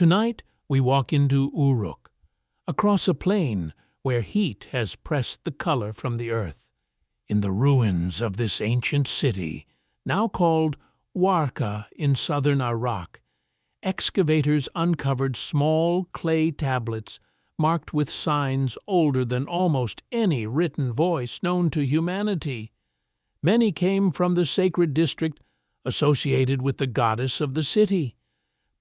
Tonight we walk into Uruk, across a plain where heat has pressed the color from the earth. In the ruins of this ancient city, now called Warka in southern Iraq, excavators uncovered small clay tablets marked with signs older than almost any written voice known to humanity. Many came from the sacred district associated with the goddess of the city.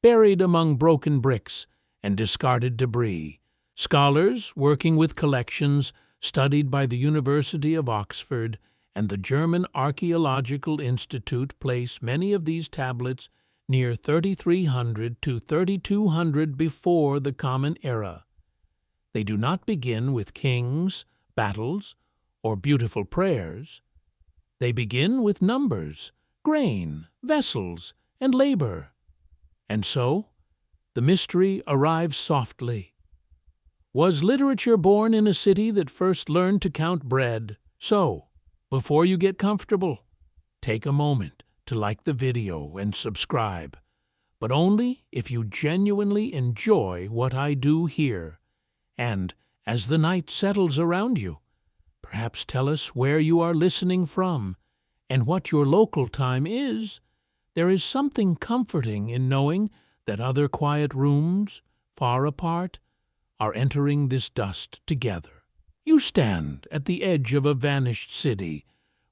Buried among broken bricks and discarded debris, scholars working with collections studied by the University of Oxford and the German Archaeological Institute place many of these tablets near 3300 to 3200 before the Common Era. They do not begin with kings, battles, or beautiful prayers. They begin with numbers, grain, vessels, and labor. And so, the mystery arrives softly. Was literature born in a city that first learned to count bread? So, before you get comfortable, take a moment to like the video and subscribe, but only if you genuinely enjoy what I do here. And as the night settles around you, perhaps tell us where you are listening from and what your local time is. There is something comforting in knowing that other quiet rooms, far apart, are entering this dust together. You stand at the edge of a vanished city,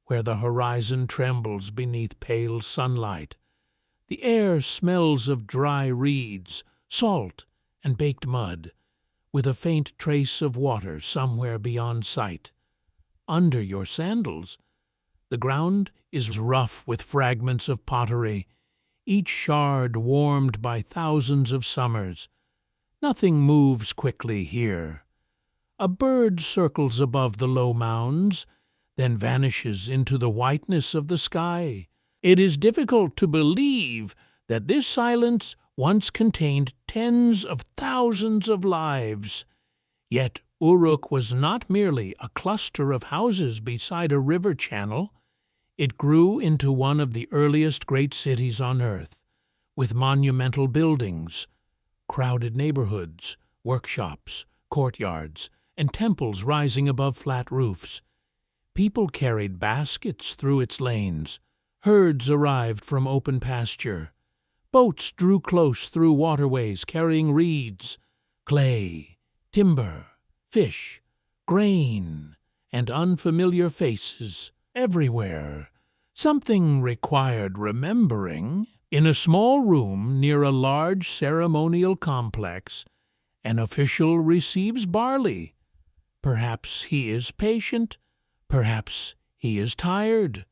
where the horizon trembles beneath pale sunlight. The air smells of dry reeds, salt, and baked mud, with a faint trace of water somewhere beyond sight. Under your sandals, the ground is rough with fragments of pottery, each shard warmed by thousands of summers. Nothing moves quickly here. A bird circles above the low mounds, then vanishes into the whiteness of the sky. It is difficult to believe that this silence once contained tens of thousands of lives. Yet Uruk was not merely a cluster of houses beside a river channel. It grew into one of the earliest great cities on earth, with monumental buildings, crowded neighborhoods, workshops, courtyards, and temples rising above flat roofs. People carried baskets through its lanes. Herds arrived from open pasture. Boats drew close through waterways carrying reeds, clay, timber, fish, grain, and unfamiliar faces everywhere. Something required remembering. In a small room near a large ceremonial complex, an official receives barley. Perhaps he is patient. Perhaps he is tired.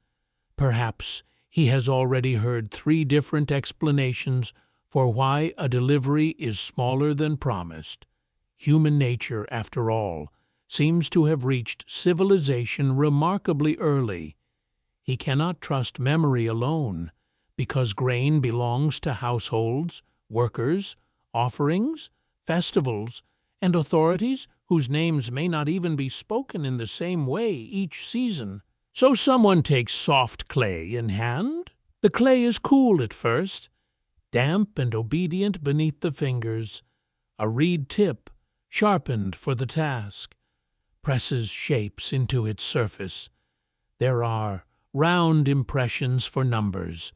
Perhaps he has already heard 3 different explanations for why a delivery is smaller than promised. Human nature, after all, seems to have reached civilization remarkably early. He cannot trust memory alone, because grain belongs to households, workers, offerings, festivals, and authorities whose names may not even be spoken in the same way each season. So someone takes soft clay in hand. The clay is cool at first, damp and obedient beneath the fingers. A reed tip, sharpened for the task, presses shapes into its surface. There are round impressions for numbers.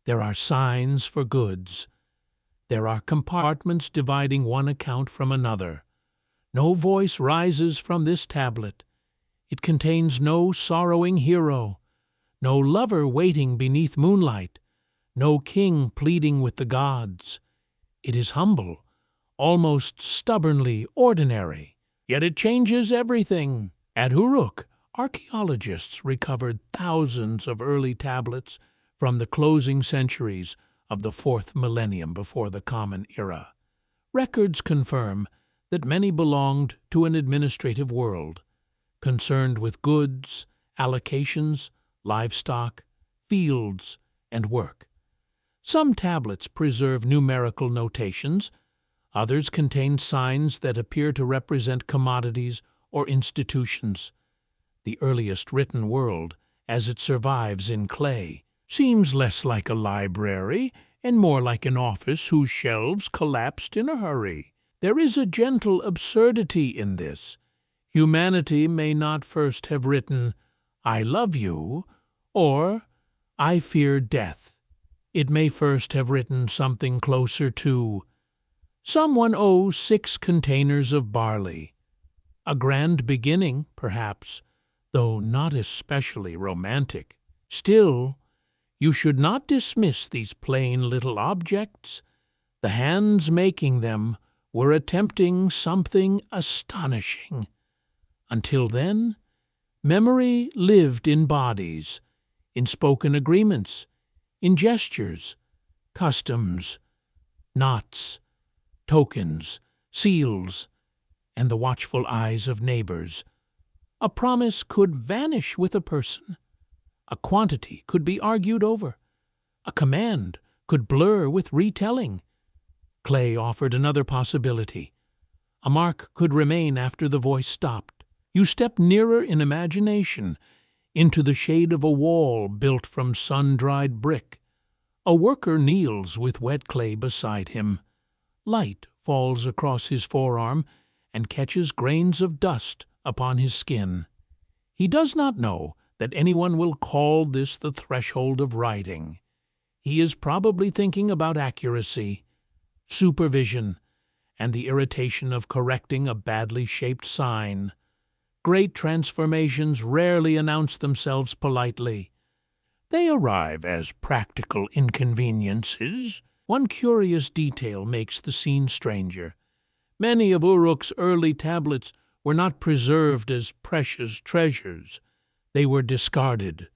There are signs for goods. There are compartments dividing one account from another. No voice rises from this tablet. It contains no sorrowing hero, no lover waiting beneath moonlight, no king pleading with the gods. It is humble, almost stubbornly ordinary, yet it changes everything. At Uruk, archaeologists recovered thousands of early tablets from the closing centuries of the 4th millennium before the Common Era. Records confirm that many belonged to an administrative world, concerned with goods, allocations, livestock, fields, and work. Some tablets preserve numerical notations. Others contain signs that appear to represent commodities or institutions. The earliest written world, as it survives in clay, seems less like a library and more like an office whose shelves collapsed in a hurry. There is a gentle absurdity in this. Humanity may not first have written, "I love you," or "I fear death." It may first have written something closer to, "Someone owes 6 containers of barley." A grand beginning, perhaps, though not especially romantic. Still, you should not dismiss these plain little objects. The hands making them were attempting something astonishing. Until then, memory lived in bodies, in spoken agreements, in gestures, customs, knots, tokens, seals, and the watchful eyes of neighbors. A promise could vanish with a person. A quantity could be argued over. A command could blur with retelling. Clay offered another possibility. A mark could remain after the voice stopped. You step nearer in imagination into the shade of a wall built from sun-dried brick. A worker kneels with wet clay beside him. Light falls across his forearm and catches grains of dust upon his skin. He does not know that anyone will call this the threshold of writing. He is probably thinking about accuracy, supervision, and the irritation of correcting a badly shaped sign. Great transformations rarely announce themselves politely. They arrive as practical inconveniences. One curious detail makes the scene stranger. Many of Uruk's early tablets were not preserved as precious treasures. They were discarded,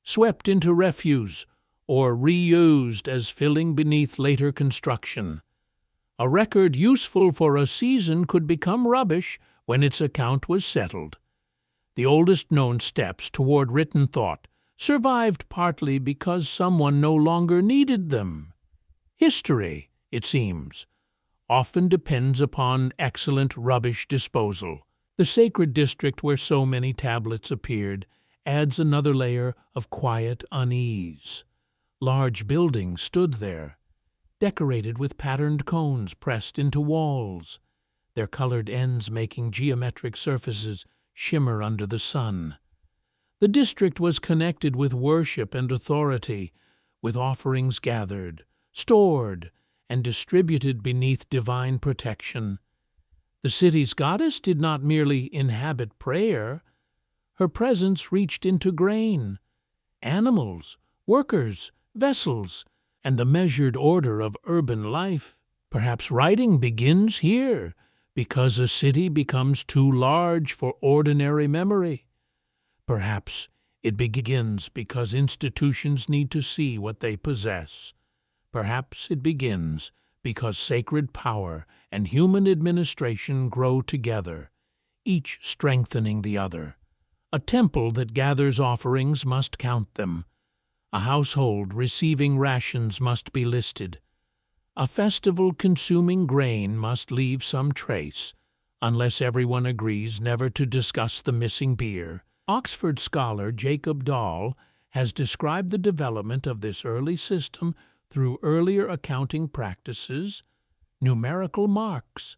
swept into refuse, or reused as filling beneath later construction. A record useful for a season could become rubbish when its account was settled. The oldest known steps toward written thought survived partly because someone no longer needed them. History, it seems, often depends upon excellent rubbish disposal. The sacred district where so many tablets appeared adds another layer of quiet unease. Large buildings stood there, decorated with patterned cones pressed into walls, their colored ends making geometric surfaces shimmer under the sun. The district was connected with worship and authority, with offerings gathered, stored, and distributed beneath divine protection. The city's goddess did not merely inhabit prayer. Her presence reached into grain, animals, workers, vessels, and the measured order of urban life. Perhaps writing begins here, because a city becomes too large for ordinary memory. Perhaps it begins because institutions need to see what they possess. Perhaps it begins because sacred power and human administration grow together, each strengthening the other. A temple that gathers offerings must count them. A household receiving rations must be listed. A festival consuming grain must leave some trace, unless everyone agrees never to discuss the missing beer. Oxford scholar Jacob Dahl has described the development of this early system through earlier accounting practices, numerical marks,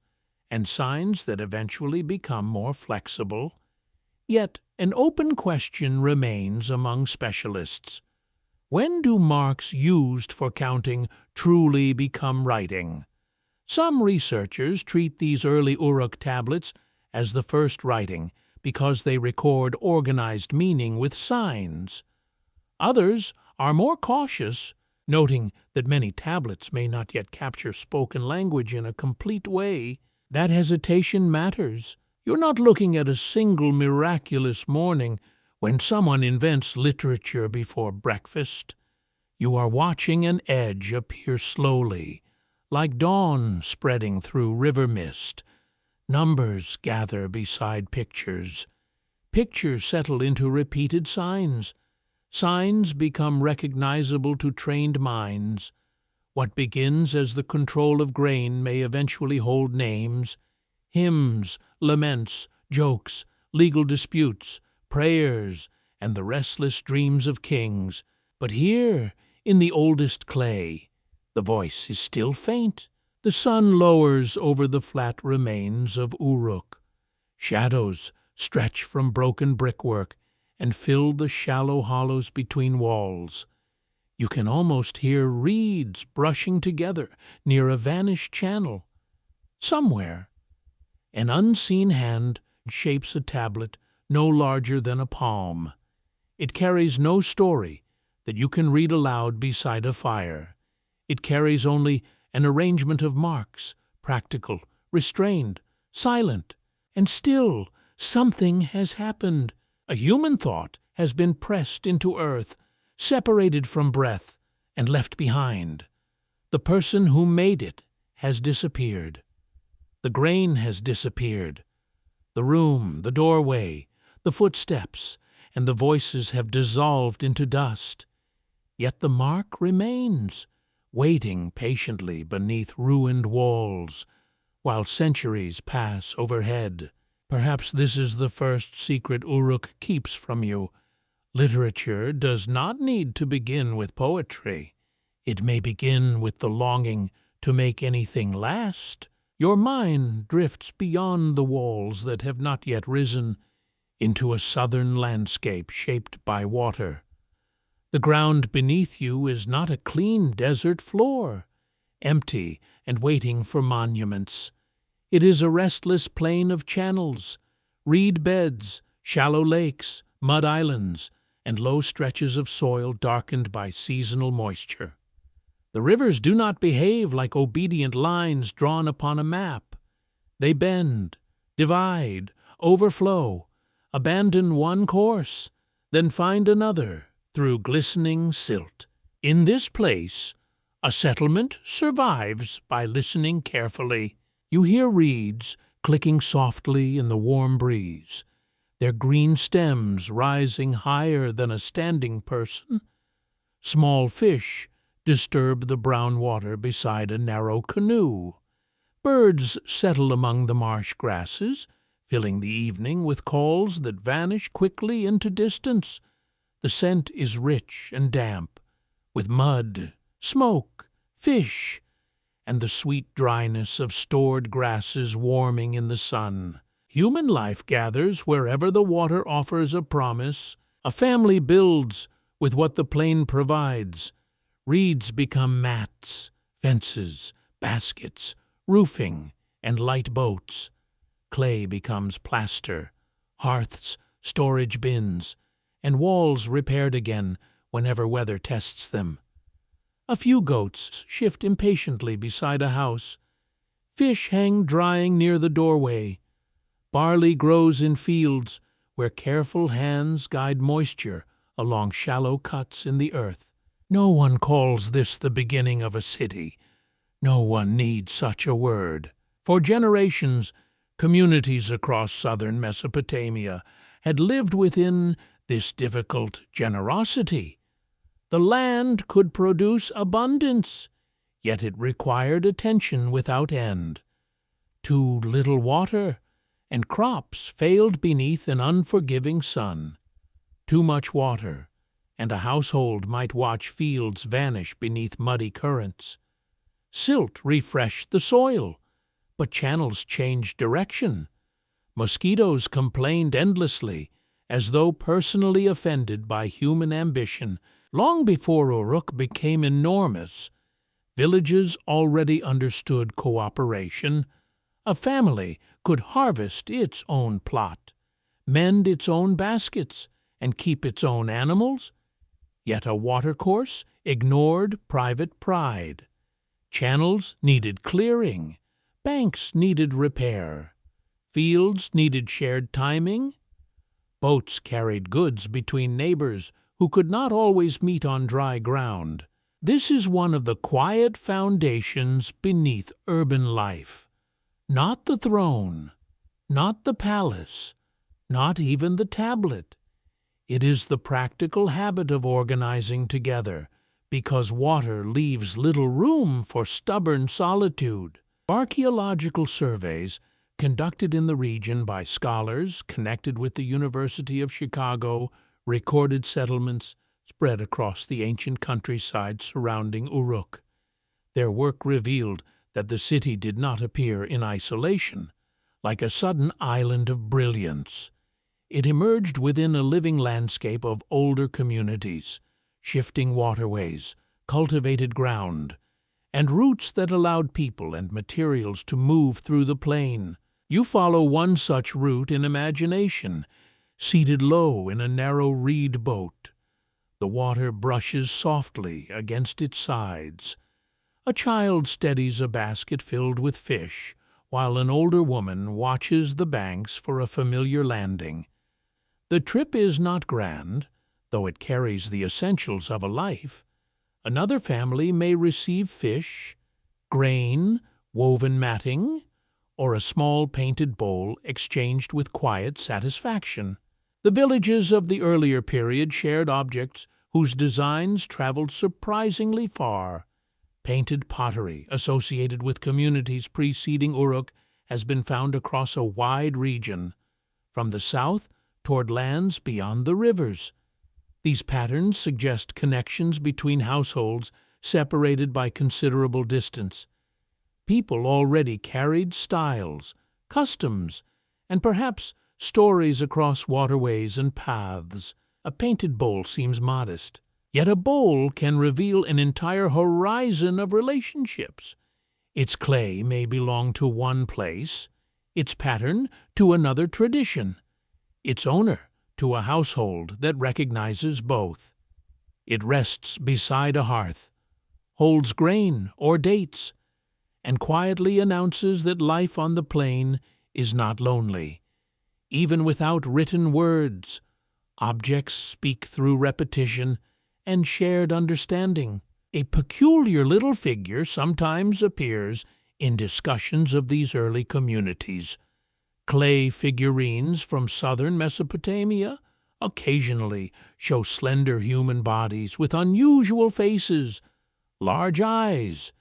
and signs that eventually become more flexible. Yet an open question remains among specialists. When do marks used for counting truly become writing? Some researchers treat these early Uruk tablets as the first writing because they record organized meaning with signs. Others are more cautious, noting that many tablets may not yet capture spoken language in a complete way. That hesitation matters. You're not looking at a single miraculous morning when someone invents literature before breakfast. You are watching an edge appear slowly, like dawn spreading through river mist. Numbers gather beside pictures. Pictures settle into repeated signs. Signs become recognizable to trained minds. What begins as the control of grain may eventually hold names, hymns, laments, jokes, legal disputes, prayers, and the restless dreams of kings. But here, in the oldest clay, The voice is still faint. The sun lowers over the flat remains of Uruk. Shadows stretch from broken brickwork and fill the shallow hollows between walls. You can almost hear reeds brushing together near a vanished channel. Somewhere, an unseen hand shapes a tablet no larger than a palm. It carries no story that you can read aloud beside a fire. It carries only an arrangement of marks, practical, restrained, silent, and still something has happened. A human thought has been pressed into earth, separated from breath, and left behind. The person who made it has disappeared. The grain has disappeared. The room, the doorway, the footsteps, and the voices have dissolved into dust. Yet the mark remains, waiting patiently beneath ruined walls, while centuries pass overhead. Perhaps this is the first secret Uruk keeps from you. Literature does not need to begin with poetry. It may begin with the longing to make anything last. Your mind drifts beyond the walls that have not yet risen, into a southern landscape shaped by water. The ground beneath you is not a clean desert floor, empty and waiting for monuments. It is a restless plain of channels, reed beds, shallow lakes, mud islands, and low stretches of soil darkened by seasonal moisture. The rivers do not behave like obedient lines drawn upon a map. They bend, divide, overflow, abandon one course, then find another through glistening silt. In this place, a settlement survives by listening carefully. You hear reeds clicking softly in the warm breeze, their green stems rising higher than a standing person. Small fish disturb the brown water beside a narrow canoe. Birds settle among the marsh grasses, filling the evening with calls that vanish quickly into distance. The scent is rich and damp, with mud, smoke, fish, and the sweet dryness of stored grasses warming in the sun. Human life gathers wherever the water offers a promise. A family builds with what the plain provides. Reeds become mats, fences, baskets, roofing, and light boats. Clay becomes plaster, hearths, storage bins, and walls repaired again whenever weather tests them. A few goats shift impatiently beside a house. Fish hang drying near the doorway. Barley grows in fields where careful hands guide moisture along shallow cuts in the earth. No one calls this the beginning of a city. No one needs such a word. For generations, communities across southern Mesopotamia had lived within this difficult generosity. The land could produce abundance, yet it required attention without end. Too little water, and crops failed beneath an unforgiving sun. Too much water, and a household might watch fields vanish beneath muddy currents. Silt refreshed the soil, but channels changed direction. Mosquitoes complained endlessly, as though personally offended by human ambition. Long before Uruk became enormous, villages already understood cooperation. A family could harvest its own plot, mend its own baskets, and keep its own animals. Yet a watercourse ignored private pride. Channels needed clearing, banks needed repair, fields needed shared timing. Boats carried goods between neighbors who could not always meet on dry ground. This is one of the quiet foundations beneath urban life. Not the throne, not the palace, not even the tablet. It is the practical habit of organizing together, because water leaves little room for stubborn solitude. Archaeological surveys conducted in the region by scholars connected with the University of Chicago recorded settlements spread across the ancient countryside surrounding Uruk. Their work revealed that the city did not appear in isolation, like a sudden island of brilliance. It emerged within a living landscape of older communities, shifting waterways, cultivated ground, and routes that allowed people and materials to move through the plain. You follow one such route in imagination, seated low in a narrow reed boat. The water brushes softly against its sides. A child steadies a basket filled with fish, while an older woman watches the banks for a familiar landing. The trip is not grand, though it carries the essentials of a life. Another family may receive fish, grain, woven matting, or a small painted bowl exchanged with quiet satisfaction. The villages of the earlier period shared objects whose designs traveled surprisingly far. Painted pottery associated with communities preceding Uruk has been found across a wide region, from the south toward lands beyond the rivers. These patterns suggest connections between households separated by considerable distance. People already carried styles, customs, and perhaps stories across waterways and paths. A painted bowl seems modest, yet a bowl can reveal an entire horizon of relationships. Its clay may belong to one place, its pattern to another tradition, its owner to a household that recognizes both. It rests beside a hearth, holds grain or dates, and quietly announces that life on the plain is not lonely. Even without written words, objects speak through repetition and shared understanding. A peculiar little figure sometimes appears in discussions of these early communities. Clay figurines from southern Mesopotamia occasionally show slender human bodies with unusual faces, large eyes,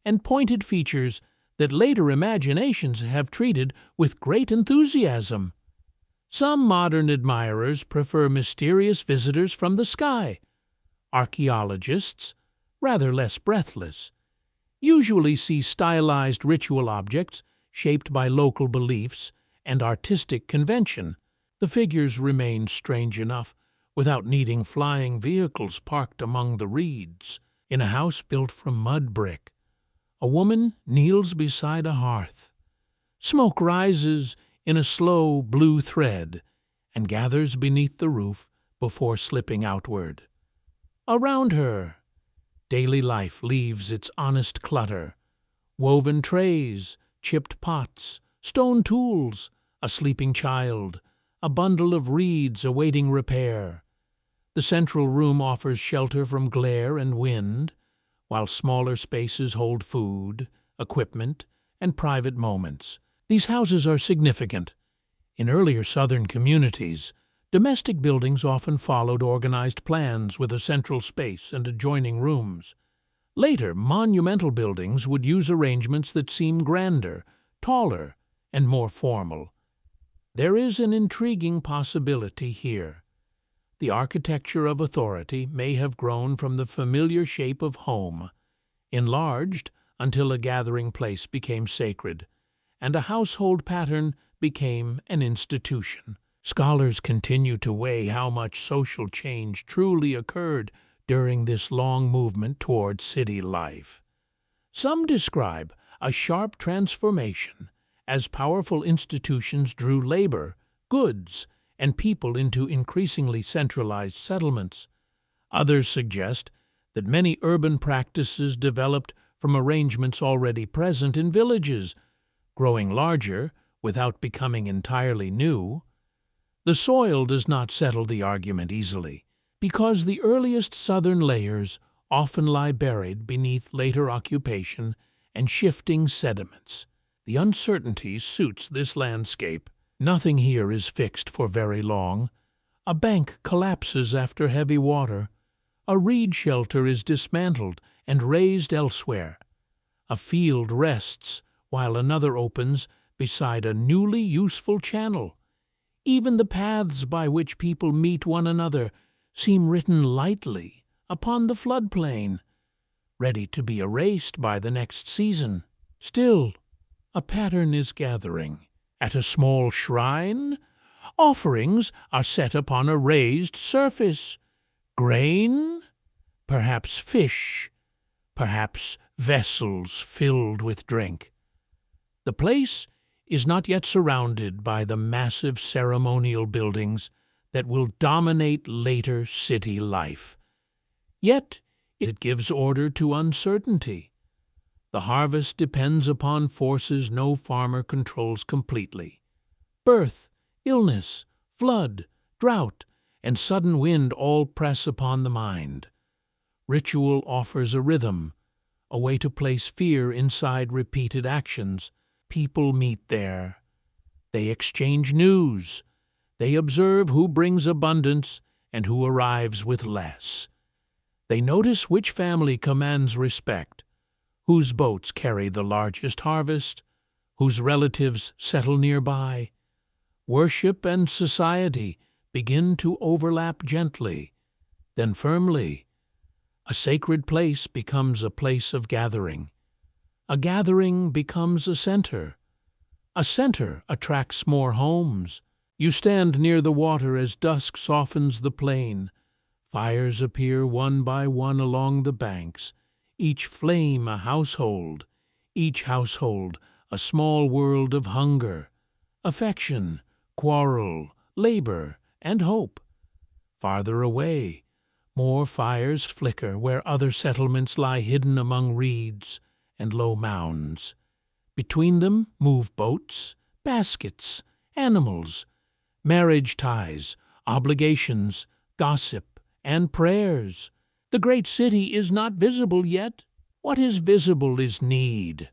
and pointed features that later imaginations have treated with great enthusiasm. Some modern admirers prefer mysterious visitors from the sky. Archaeologists, rather less breathless, usually see stylized ritual objects shaped by local beliefs and artistic convention. The figures remain strange enough without needing flying vehicles parked among the reeds. In a house built from mud brick, a woman kneels beside a hearth. Smoke rises in a slow blue thread and gathers beneath the roof before slipping outward. Around her, daily life leaves its honest clutter: woven trays, chipped pots, stone tools, a sleeping child, a bundle of reeds awaiting repair. The central room offers shelter from glare and wind, while smaller spaces hold food, equipment, and private moments. These houses are significant. In earlier southern communities, domestic buildings often followed organized plans with a central space and adjoining rooms. Later, monumental buildings would use arrangements that seem grander, taller, and more formal. There is an intriguing possibility here. The architecture of authority may have grown from the familiar shape of home, enlarged until a gathering place became sacred, and a household pattern became an institution. Scholars continue to weigh how much social change truly occurred during this long movement toward city life. Some describe a sharp transformation as powerful institutions drew labor, goods, and people into increasingly centralized settlements. Others suggest that many urban practices developed from arrangements already present in villages, growing larger without becoming entirely new. The soil does not settle the argument easily, because the earliest southern layers often lie buried beneath later occupation and shifting sediments. The uncertainty suits this landscape. Nothing here is fixed for very long. A bank collapses after heavy water. A reed shelter is dismantled and raised elsewhere. A field rests while another opens beside a newly useful channel. Even the paths by which people meet one another seem written lightly upon the floodplain. ready to be erased by the next season. Still, a pattern is gathering. At a small shrine, offerings are set upon a raised surface. Grain, perhaps fish, perhaps vessels filled with drink. The place is not yet surrounded by the massive ceremonial buildings that will dominate later city life. Yet it gives order to uncertainty. The harvest depends upon forces no farmer controls completely. Birth, illness, flood, drought, and sudden wind all press upon the mind. Ritual offers a rhythm, a way to place fear inside repeated actions. People meet there. They exchange news. They observe who brings abundance and who arrives with less. They notice which family commands respect, whose boats carry the largest harvest, whose relatives settle nearby. Worship and society begin to overlap gently, then firmly. A sacred place becomes a place of gathering. A gathering becomes a center. A center attracts more homes. You stand near the water as dusk softens the plain. Fires appear one by one along the banks, each flame a household, each household a small world of hunger, affection, quarrel, labor, and hope. Farther away, more fires flicker where other settlements lie hidden among reeds and low mounds. Between them move boats, baskets, animals, marriage ties, obligations, gossip, and prayers. The great city is not visible yet. What is visible is need.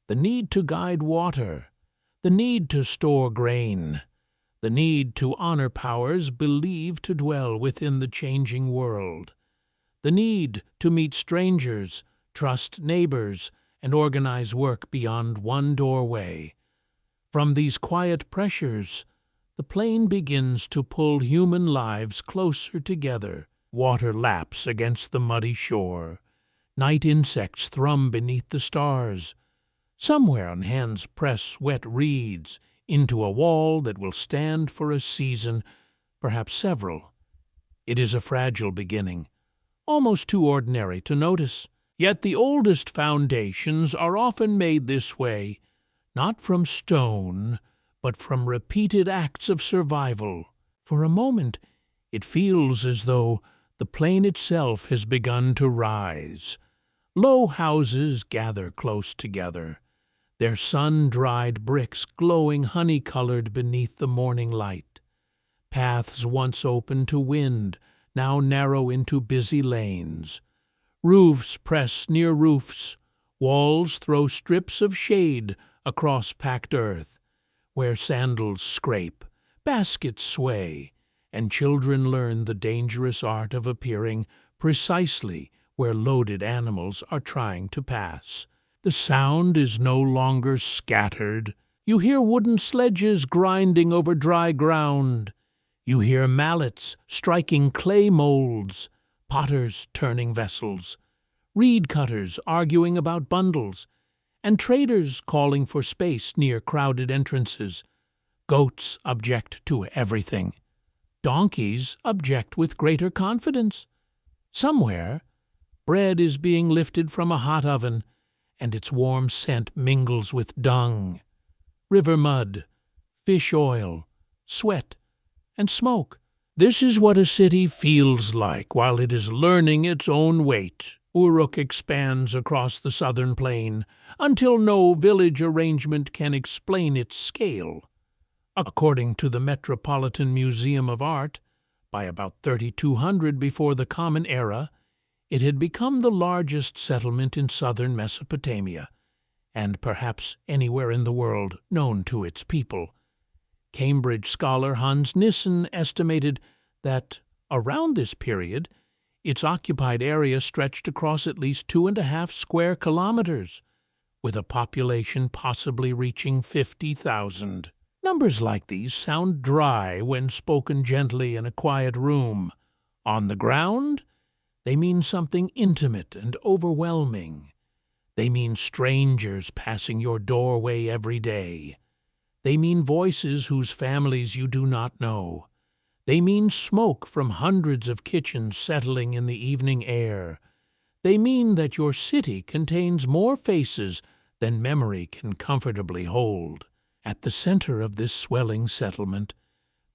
The need to guide water, the need to store grain, the need to honor powers believed to dwell within the changing world, the need to meet strangers, trust neighbors, and organize work beyond one doorway. From these quiet pressures, the plain begins to pull human lives closer together. Water laps against the muddy shore. Night insects thrum beneath the stars. Somewhere hands press wet reeds into a wall that will stand for a season, perhaps several. It is a fragile beginning, almost too ordinary to notice. Yet the oldest foundations are often made this way, not from stone, but from repeated acts of survival. For a moment it feels as though the plain itself has begun to rise. Low houses gather close together, their sun-dried bricks glowing honey-colored beneath the morning light. Paths once open to wind now narrow into busy lanes. Roofs press near roofs, walls throw strips of shade across packed earth, where sandals scrape, baskets sway, and children learn the dangerous art of appearing precisely where loaded animals are trying to pass. The sound is no longer scattered. You hear wooden sledges grinding over dry ground. You hear mallets striking clay molds, potters turning vessels, reed cutters arguing about bundles, and traders calling for space near crowded entrances. Goats object to everything. Donkeys object with greater confidence. Somewhere, bread is being lifted from a hot oven, and its warm scent mingles with dung, river mud, fish oil, sweat, and smoke. This is what a city feels like while it is learning its own weight. Uruk expands across the southern plain until no village arrangement can explain its scale. According to the Metropolitan Museum of Art, by about 3200 before the Common Era, it had become the largest settlement in southern Mesopotamia, and perhaps anywhere in the world known to its people. Cambridge scholar Hans Nissen estimated that, around this period, its occupied area stretched across at least 2.5 square kilometers, with a population possibly reaching 50,000. Numbers like these sound dry when spoken gently in a quiet room. On the ground, They mean something intimate and overwhelming. They mean strangers passing your doorway every day. They mean voices whose families you do not know. They mean smoke from hundreds of kitchens settling in the evening air. They mean that your city contains more faces than memory can comfortably hold. At the center of this swelling settlement,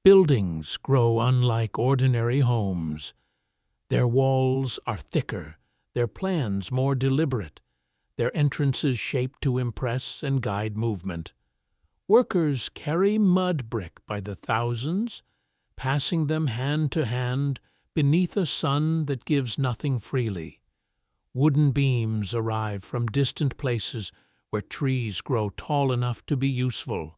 buildings grow unlike ordinary homes. Their walls are thicker, their plans more deliberate, their entrances shaped to impress and guide movement. Workers carry mud brick by the thousands, passing them hand to hand beneath a sun that gives nothing freely. Wooden beams arrive from distant places where trees grow tall enough to be useful.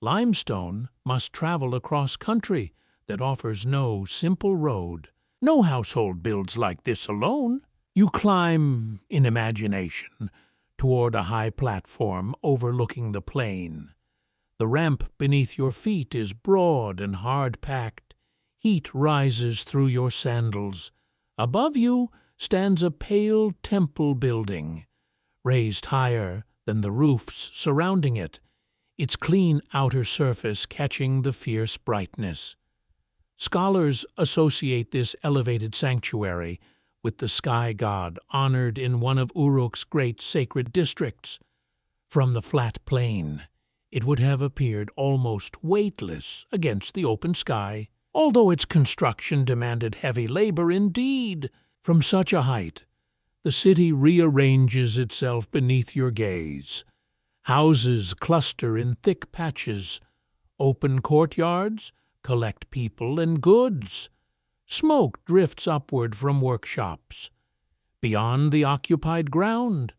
Limestone must travel across country that offers no simple road. No household builds like this alone. You climb, in imagination, toward a high platform overlooking the plain. The ramp beneath your feet is broad and hard-packed. Heat rises through your sandals. Above you stands a pale temple building, raised higher than the roofs surrounding it, its clean outer surface catching the fierce brightness. Scholars associate this elevated sanctuary with the sky god honored in one of Uruk's great sacred districts. From the flat plain, it would have appeared almost weightless against the open sky, although its construction demanded heavy labor indeed. From such a height, the city rearranges itself beneath your gaze. Houses cluster in thick patches. Open courtyards collect people and goods. Smoke drifts upward from workshops. Beyond the occupied ground,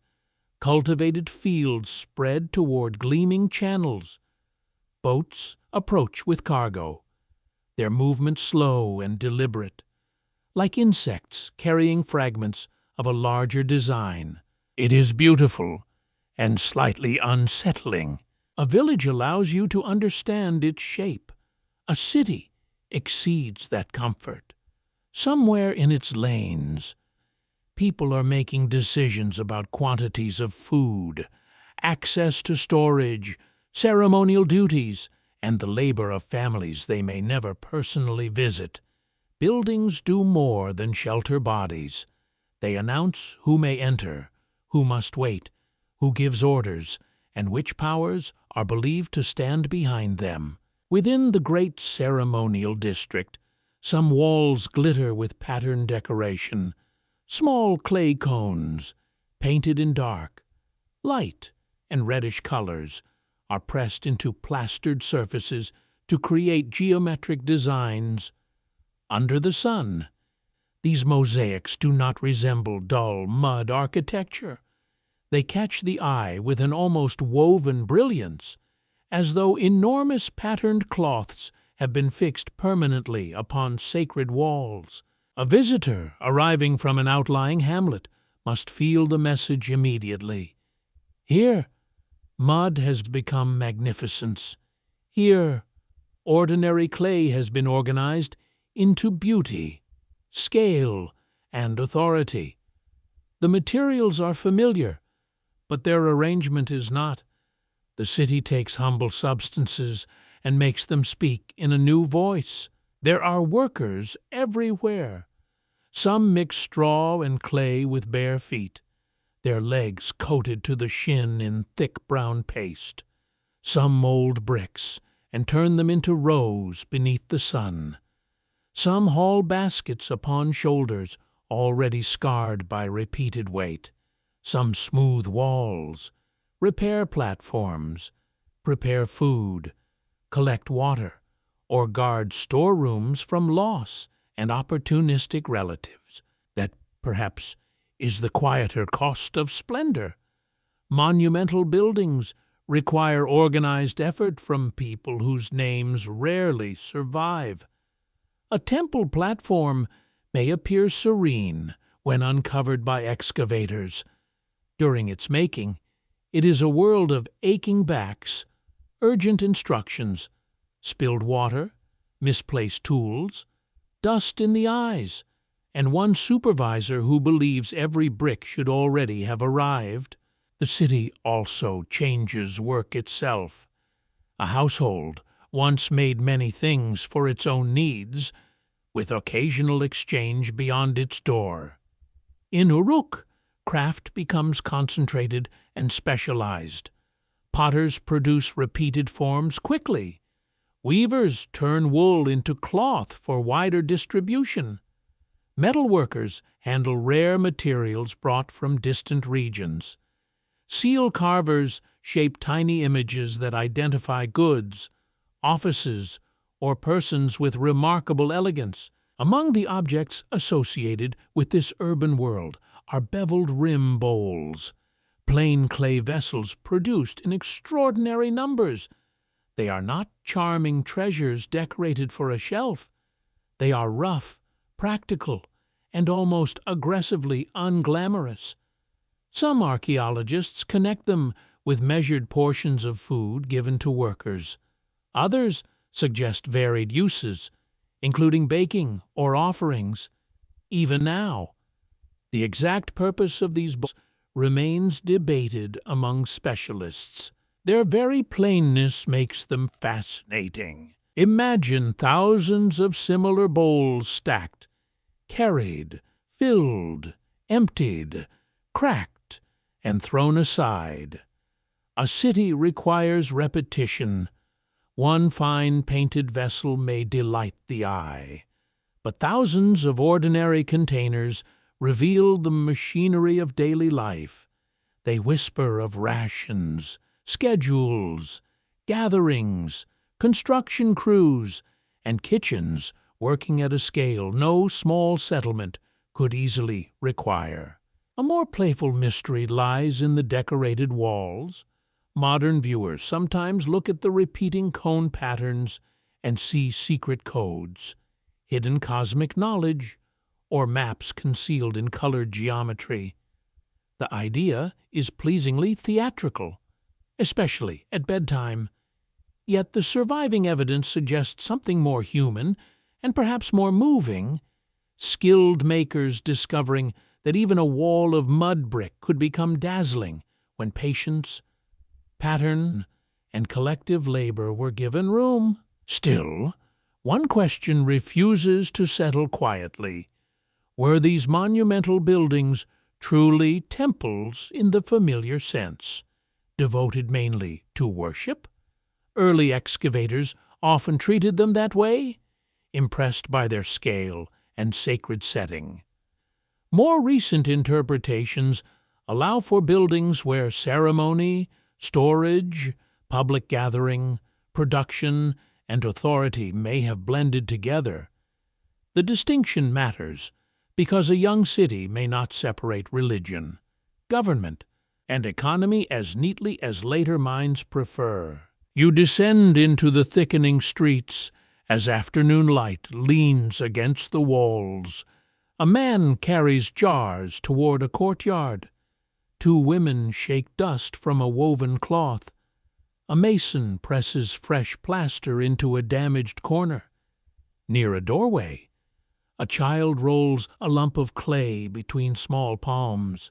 cultivated fields spread toward gleaming channels. Boats approach with cargo, their movement slow and deliberate, like insects carrying fragments of a larger design. It is beautiful and slightly unsettling. A village allows you to understand its shape. A city exceeds that comfort. Somewhere in its lanes, people are making decisions about quantities of food, access to storage, ceremonial duties, and the labor of families they may never personally visit. Buildings do more than shelter bodies. They announce who may enter, who must wait, who gives orders, and which powers are believed to stand behind them. Within the great ceremonial district, some walls glitter with patterned decoration. Small clay cones, painted in dark, light, and reddish colors, are pressed into plastered surfaces to create geometric designs. Under the sun, these mosaics do not resemble dull mud architecture. They catch the eye with an almost woven brilliance, as though enormous patterned cloths have been fixed permanently upon sacred walls. A visitor arriving from an outlying hamlet must feel the message immediately. Here, mud has become magnificence. Here, ordinary clay has been organized into beauty, scale, and authority. The materials are familiar, but their arrangement is not. The city takes humble substances and makes them speak in a new voice. There are workers everywhere. Some mix straw and clay with bare feet, their legs coated to the shin in thick brown paste. Some mold bricks and turn them into rows beneath the sun. Some haul baskets upon shoulders already scarred by repeated weight. Some smooth walls, repair platforms, prepare food, collect water, or guard storerooms from loss and opportunistic relatives. That, perhaps, is the quieter cost of splendor. Monumental buildings require organized effort from people whose names rarely survive. A temple platform may appear serene when uncovered by excavators. During its making, it is a world of aching backs, urgent instructions, spilled water, misplaced tools, dust in the eyes, and one supervisor who believes every brick should already have arrived. The city also changes work itself. A household once made many things for its own needs, with occasional exchange beyond its door. In Uruk, craft becomes concentrated and specialized. Potters produce repeated forms quickly. Weavers turn wool into cloth for wider distribution. Metalworkers handle rare materials brought from distant regions. Seal carvers shape tiny images that identify goods, offices, or persons with remarkable elegance. Among the objects associated with this urban world are beveled rim bowls, plain clay vessels produced in extraordinary numbers. They are not charming treasures decorated for a shelf. They are rough, practical, and almost aggressively unglamorous. Some archaeologists connect them with measured portions of food given to workers. Others suggest varied uses, including baking or offerings. Even now, the exact purpose of these bowls remains debated among specialists. Their very plainness makes them fascinating. Imagine thousands of similar bowls stacked, carried, filled, emptied, cracked, and thrown aside. A city requires repetition. One fine painted vessel may delight the eye, but thousands of ordinary containers reveal the machinery of daily life. They whisper of rations, schedules, gatherings, construction crews, and kitchens working at a scale no small settlement could easily require. A more playful mystery lies in the decorated walls. Modern viewers sometimes look at the repeating cone patterns and see secret codes, hidden cosmic knowledge, or maps concealed in colored geometry. The idea is pleasingly theatrical, especially at bedtime. Yet the surviving evidence suggests something more human and perhaps more moving. Skilled makers discovering that even a wall of mud brick could become dazzling when patience, pattern, and collective labor were given room. Still, one question refuses to settle quietly. Were these monumental buildings truly temples in the familiar sense, devoted mainly to worship? Early excavators often treated them that way, impressed by their scale and sacred setting. More recent interpretations allow for buildings where ceremony, storage, public gathering, production, and authority may have blended together. The distinction matters because a young city may not separate religion, government, and economy as neatly as later minds prefer. You descend into the thickening streets as afternoon light leans against the walls. A man carries jars toward a courtyard. Two women shake dust from a woven cloth. A mason presses fresh plaster into a damaged corner. Near a doorway, a child rolls a lump of clay between small palms,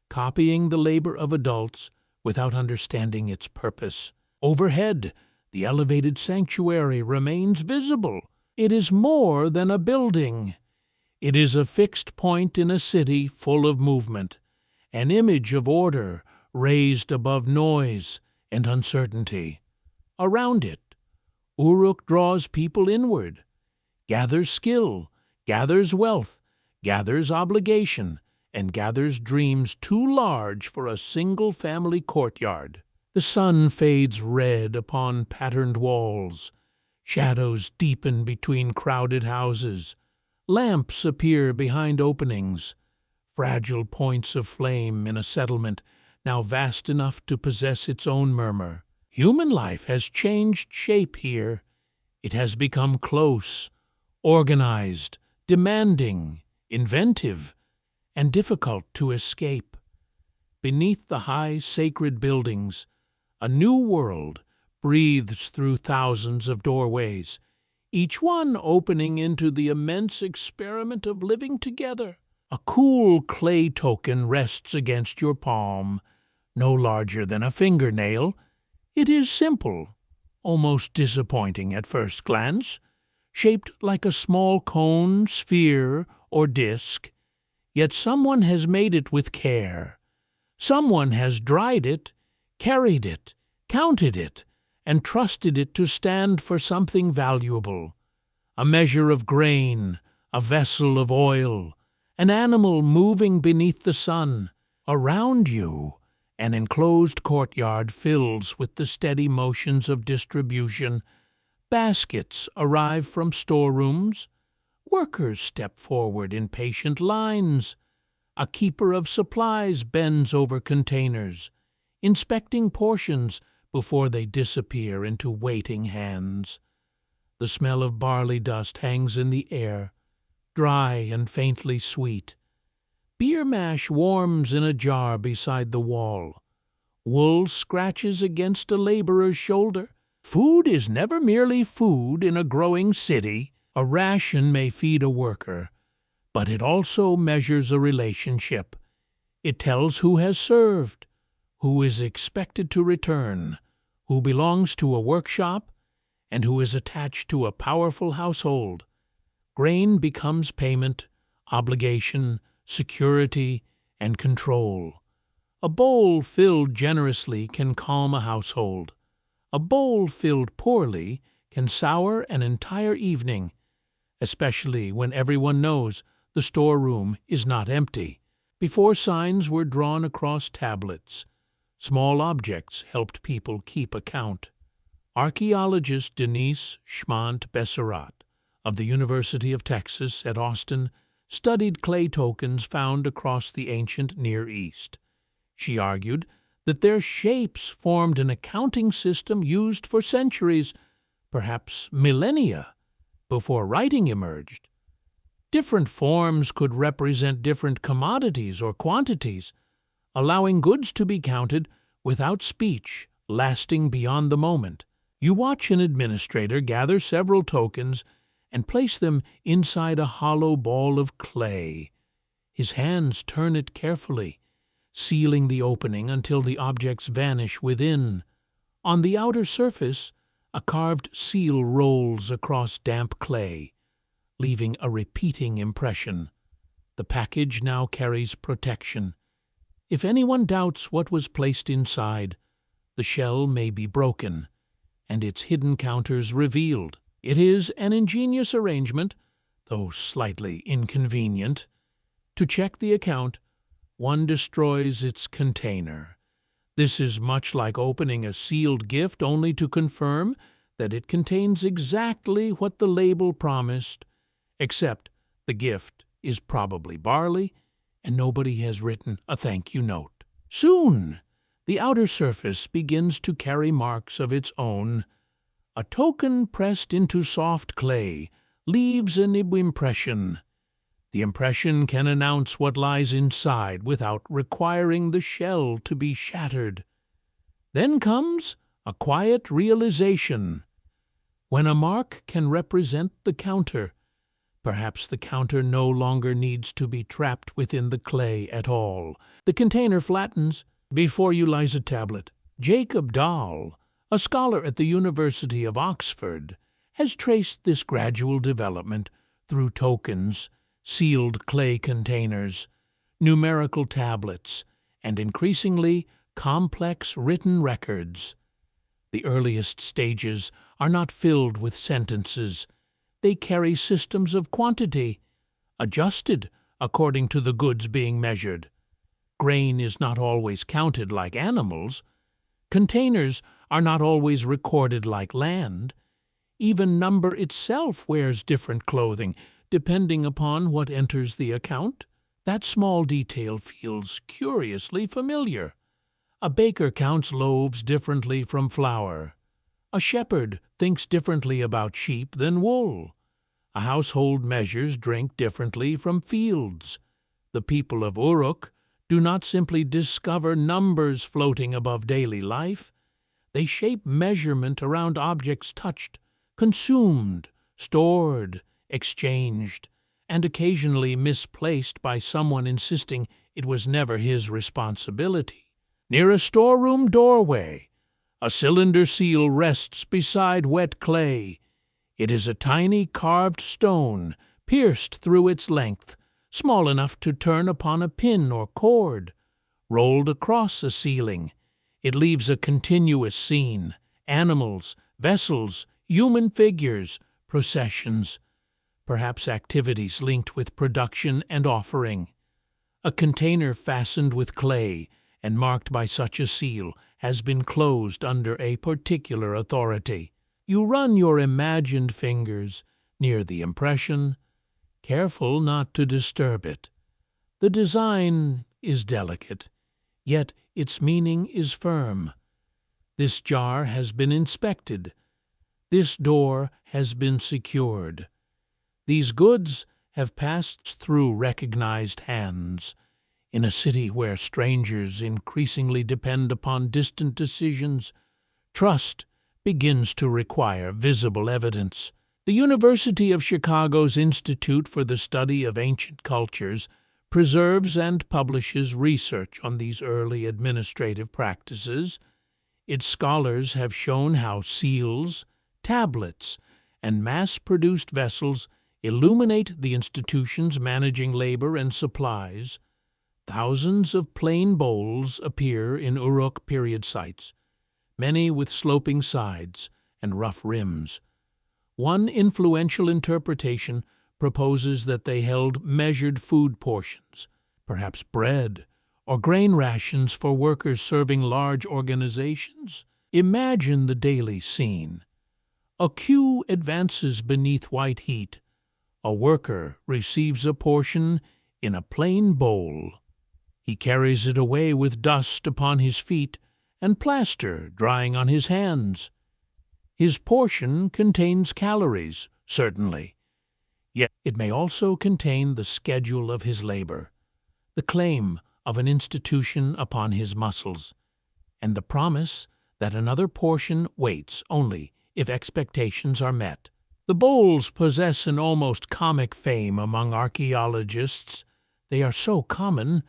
copying the labor of adults without understanding its purpose. Overhead, the elevated sanctuary remains visible. It is more than a building. It is a fixed point in a city full of movement, an image of order raised above noise and uncertainty. Around it, Uruk draws people inward, gathers skill, gathers wealth, gathers obligation, and gathers dreams too large for a single family courtyard. The sun fades red upon patterned walls. Shadows deepen between crowded houses. Lamps appear behind openings, fragile points of flame in a settlement now vast enough to possess its own murmur. Human life has changed shape here. It has become close, organized, demanding, inventive, and difficult to escape. Beneath the high sacred buildings, a new world breathes through thousands of doorways, each one opening into the immense experiment of living together. A cool clay token rests against your palm, no larger than a fingernail. It is simple, almost disappointing at first glance, shaped like a small cone, sphere, or disk. Yet someone has made it with care. Someone has dried it, carried it, counted it, and trusted it to stand for something valuable. A measure of grain, a vessel of oil, an animal moving beneath the sun. Around you, an enclosed courtyard fills with the steady motions of distribution. Baskets arrive from storerooms. Workers step forward in patient lines. A keeper of supplies bends over containers, inspecting portions before they disappear into waiting hands. The smell of barley dust hangs in the air, dry and faintly sweet. Beer mash warms in a jar beside the wall. Wool scratches against a laborer's shoulder. Food is never merely food in a growing city. A ration may feed a worker, but it also measures a relationship. It tells who has served, who is expected to return, who belongs to a workshop, and who is attached to a powerful household. Grain becomes payment, obligation, security, and control. A bowl filled generously can calm a household. A bowl filled poorly can sour an entire evening, especially when everyone knows the storeroom is not empty. Before signs were drawn across tablets, small objects helped people keep account. Archaeologist Denise Schmant-Besserat of the University of Texas at Austin studied clay tokens found across the ancient Near East. She argued that their shapes formed an accounting system used for centuries, perhaps millennia, before writing emerged. Different forms could represent different commodities or quantities, allowing goods to be counted without speech, lasting beyond the moment. You watch an administrator gather several tokens and place them inside a hollow ball of clay. His hands turn it carefully, sealing the opening until the objects vanish within. On the outer surface, a carved seal rolls across damp clay, leaving a repeating impression. The package now carries protection. If anyone doubts what was placed inside, the shell may be broken, and its hidden counters revealed. It is an ingenious arrangement, though slightly inconvenient. To check the account, one destroys its container. This is much like opening a sealed gift only to confirm that it contains exactly what the label promised, except the gift is probably barley and nobody has written a thank you note. Soon, the outer surface begins to carry marks of its own. A token pressed into soft clay leaves an impression. The impression can announce what lies inside without requiring the shell to be shattered. Then comes a quiet realization. When a mark can represent the counter, perhaps the counter no longer needs to be trapped within the clay at all. The container flattens. Before you lies a tablet. Jacob Dahl, a scholar at the University of Oxford, has traced this gradual development through tokens, sealed clay containers, numerical tablets, and increasingly complex written records. The earliest stages are not filled with sentences. They carry systems of quantity, adjusted according to the goods being measured. Grain is not always counted like animals. Containers are not always recorded like land. Even number itself wears different clothing, depending upon what enters the account. That small detail feels curiously familiar. A baker counts loaves differently from flour. A shepherd thinks differently about sheep than wool. A household measures drink differently from fields. The people of Uruk do not simply discover numbers floating above daily life. They shape measurement around objects touched, consumed, stored, exchanged, and occasionally misplaced by someone insisting it was never his responsibility. Near a storeroom doorway, a cylinder seal rests beside wet clay. It is a tiny carved stone, pierced through its length, small enough to turn upon a pin or cord. Rolled across a ceiling, it leaves a continuous scene: animals, vessels, human figures, processions, perhaps activities linked with production and offering. A container fastened with clay and marked by such a seal has been closed under a particular authority. You run your imagined fingers near the impression, careful not to disturb it. The design is delicate, yet its meaning is firm. This jar has been inspected. This door has been secured. These goods have passed through recognized hands. In a city where strangers increasingly depend upon distant decisions, trust begins to require visible evidence. The University of Chicago's Institute for the Study of Ancient Cultures preserves and publishes research on these early administrative practices. Its scholars have shown how seals, tablets, and mass-produced vessels illuminate the institutions managing labor and supplies. Thousands of plain bowls appear in Uruk period sites, many with sloping sides and rough rims. One influential interpretation proposes that they held measured food portions, perhaps bread or grain rations for workers serving large organizations. Imagine the daily scene. A queue advances beneath white heat. A worker receives a portion in a plain bowl. He carries it away with dust upon his feet and plaster drying on his hands. His portion contains calories, certainly, yet it may also contain the schedule of his labor, the claim of an institution upon his muscles, and the promise that another portion waits only if expectations are met. The bowls possess an almost comic fame among archaeologists. They are so common,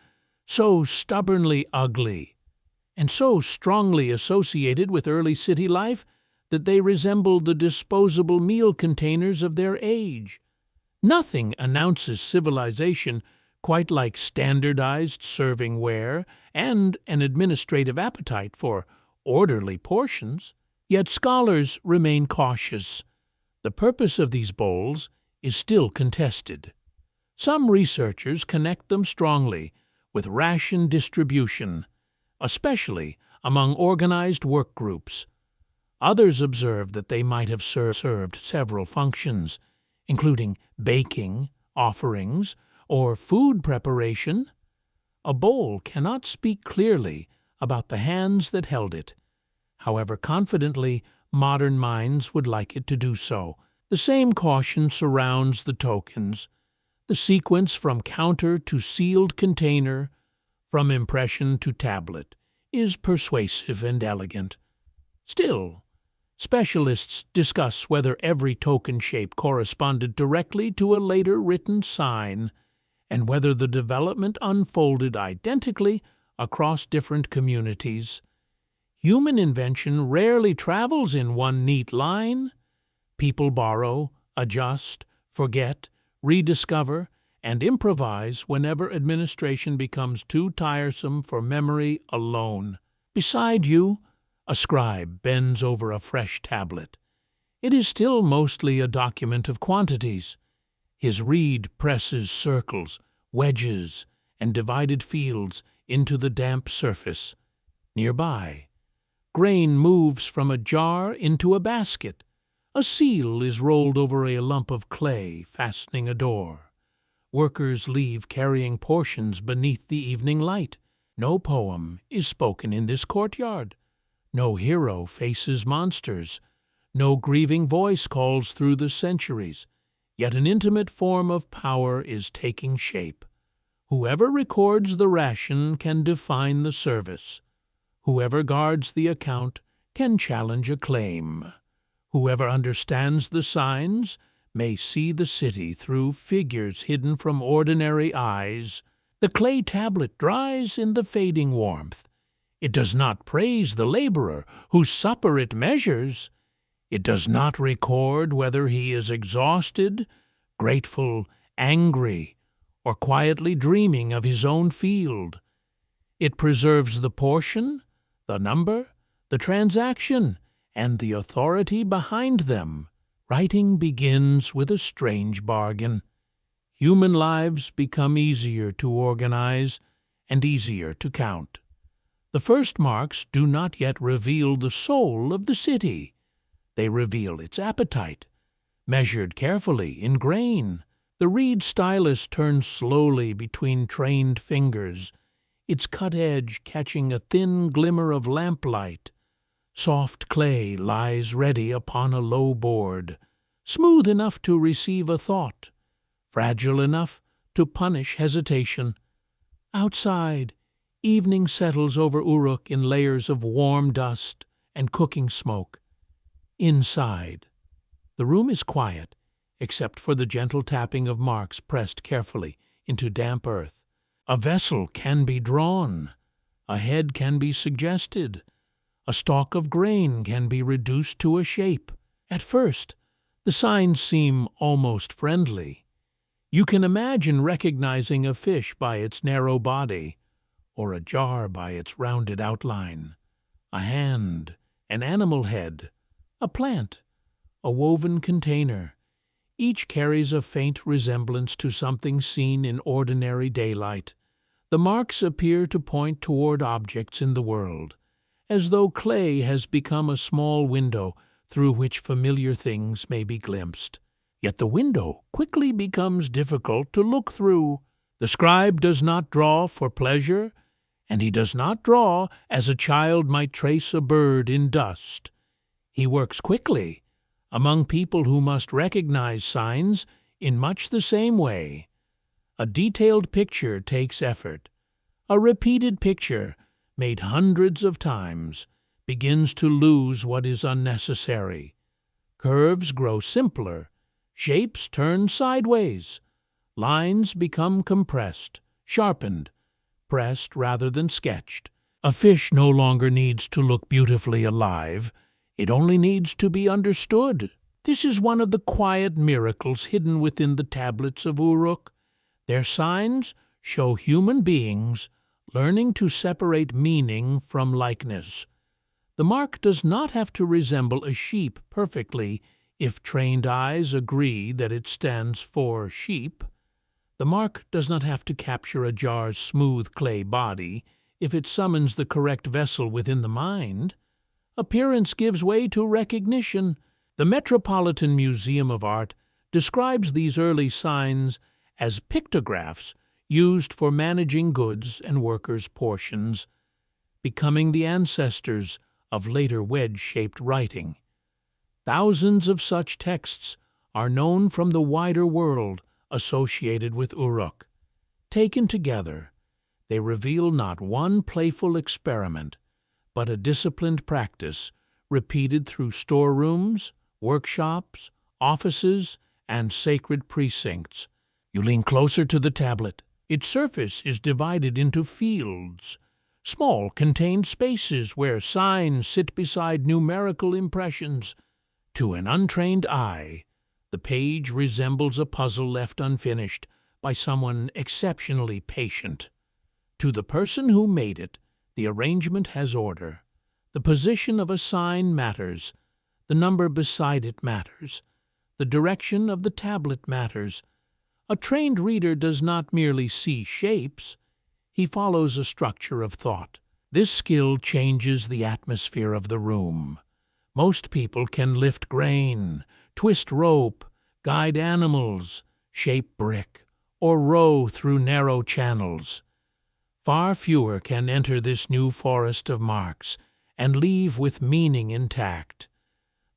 so stubbornly ugly, and so strongly associated with early city life that they resemble the disposable meal containers of their age. Nothing announces civilization quite like standardized serving ware and an administrative appetite for orderly portions. Yet scholars remain cautious. The purpose of these bowls is still contested. Some researchers connect them strongly with ration distribution, especially among organized work groups. Others observe that they might have served several functions, including baking, offerings, or food preparation. A bowl cannot speak clearly about the hands that held it, however confidently modern minds would like it to do so. The same caution surrounds the tokens. The sequence from counter to sealed container, from impression to tablet, is persuasive and elegant. Still, specialists discuss whether every token shape corresponded directly to a later written sign, and whether the development unfolded identically across different communities. Human invention rarely travels in one neat line. People borrow, adjust, forget, rediscover, and improvise whenever administration becomes too tiresome for memory alone. Beside you, a scribe bends over a fresh tablet. It is still mostly a document of quantities. His reed presses circles, wedges, and divided fields into the damp surface. Nearby, grain moves from a jar into a basket. A seal is rolled over a lump of clay, fastening a door. Workers leave carrying portions beneath the evening light. No poem is spoken in this courtyard. No hero faces monsters. No grieving voice calls through the centuries. Yet an intimate form of power is taking shape. Whoever records the ration can define the service. Whoever guards the account can challenge a claim. Whoever understands the signs may see the city through figures hidden from ordinary eyes, the clay tablet dries in the fading warmth. It does not praise the laborer whose supper it measures. It does not record whether he is exhausted, grateful, angry, or quietly dreaming of his own field. It preserves the portion, the number, the transaction, and the authority behind them. Writing begins with a strange bargain. Human lives become easier to organize and easier to count. The first marks do not yet reveal the soul of the city. They reveal its appetite, measured carefully in grain. The reed stylus turns slowly between trained fingers, its cut edge catching a thin glimmer of lamplight. Soft clay lies ready upon a low board, smooth enough to receive a thought, fragile enough to punish hesitation. Outside, evening settles over Uruk in layers of warm dust and cooking smoke. Inside, the room is quiet, except for the gentle tapping of marks pressed carefully into damp earth. A vessel can be drawn, a head can be suggested, a stalk of grain can be reduced to a shape. At first, the signs seem almost friendly. You can imagine recognizing a fish by its narrow body, or a jar by its rounded outline, a hand, an animal head, a plant, a woven container. Each carries a faint resemblance to something seen in ordinary daylight. The marks appear to point toward objects in the world, as though clay has become a small window through which familiar things may be glimpsed. Yet the window quickly becomes difficult to look through. The scribe does not draw for pleasure, and he does not draw as a child might trace a bird in dust. He works quickly, among people who must recognize signs in much the same way. A detailed picture takes effort. A repeated picture, made hundreds of times, begins to lose what is unnecessary. Curves grow simpler, shapes turn sideways, lines become compressed, sharpened, pressed rather than sketched. A fish no longer needs to look beautifully alive, it only needs to be understood. This is one of the quiet miracles hidden within the tablets of Uruk. Their signs show human beings learning to separate meaning from likeness. The mark does not have to resemble a sheep perfectly if trained eyes agree that it stands for sheep. The mark does not have to capture a jar's smooth clay body if it summons the correct vessel within the mind. Appearance gives way to recognition. The Metropolitan Museum of Art describes these early signs as pictographs used for managing goods and workers' portions, becoming the ancestors of later wedge-shaped writing. Thousands of such texts are known from the wider world associated with Uruk. Taken together, they reveal not one playful experiment, but a disciplined practice repeated through storerooms, workshops, offices, and sacred precincts. You lean closer to the tablet. Its surface is divided into fields, small contained spaces where signs sit beside numerical impressions. To an untrained eye, the page resembles a puzzle left unfinished by someone exceptionally patient. To the person who made it, the arrangement has order. The position of a sign matters. The number beside it matters. The direction of the tablet matters. A trained reader does not merely see shapes. He follows a structure of thought. This skill changes the atmosphere of the room. Most people can lift grain, twist rope, guide animals, shape brick, or row through narrow channels. Far fewer can enter this new forest of marks and leave with meaning intact.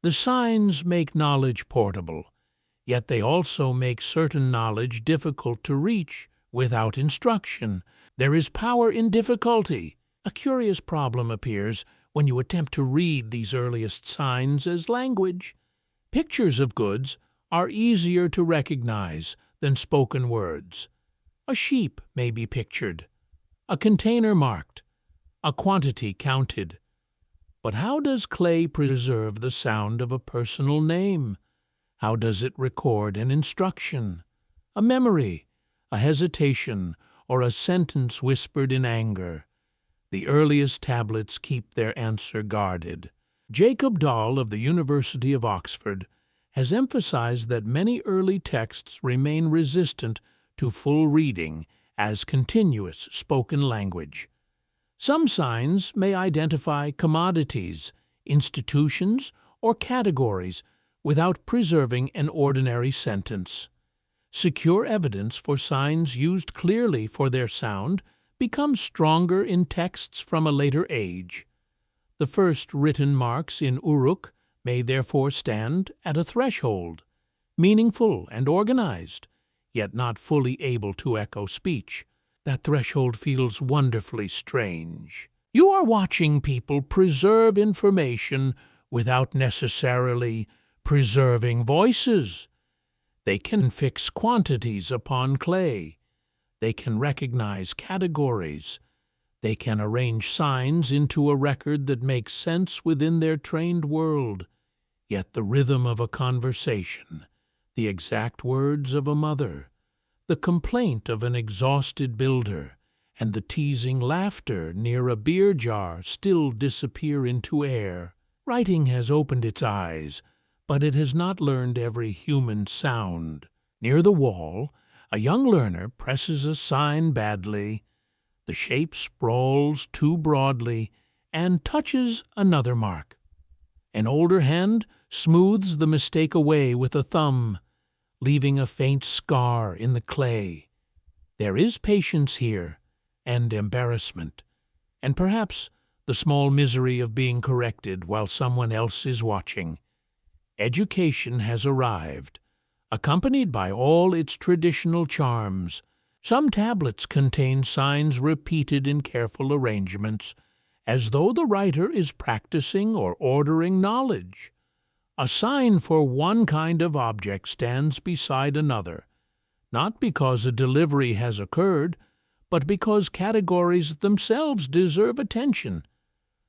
The signs make knowledge portable, yet they also make certain knowledge difficult to reach without instruction. There is power in difficulty. A curious problem appears when you attempt to read these earliest signs as language. Pictures of goods are easier to recognize than spoken words. A sheep may be pictured, a container marked, a quantity counted. But how does clay preserve the sound of a personal name? How does it record an instruction, a memory, a hesitation, or a sentence whispered in anger? The earliest tablets keep their answer guarded. Jacob Dahl of the University of Oxford has emphasized that many early texts remain resistant to full reading as continuous spoken language. Some signs may identify commodities, institutions, or categories without preserving an ordinary sentence. Secure evidence for signs used clearly for their sound becomes stronger in texts from a later age. The first written marks in Uruk may therefore stand at a threshold, meaningful and organized, yet not fully able to echo speech. That threshold feels wonderfully strange. You are watching people preserve information without necessarily preserving voices. They can fix quantities upon clay. They can recognize categories. They can arrange signs into a record that makes sense within their trained world. Yet the rhythm of a conversation, the exact words of a mother, the complaint of an exhausted builder, and the teasing laughter near a beer jar still disappear into air. Writing has opened its eyes, but it has not learned every human sound. Near the wall, a young learner presses a sign badly. The shape sprawls too broadly and touches another mark. An older hand smooths the mistake away with a thumb, leaving a faint scar in the clay. There is patience here, and embarrassment, and perhaps the small misery of being corrected while someone else is watching. Education has arrived, accompanied by all its traditional charms. Some tablets contain signs repeated in careful arrangements, as though the writer is practicing or ordering knowledge. A sign for one kind of object stands beside another, not because a delivery has occurred, but because categories themselves deserve attention.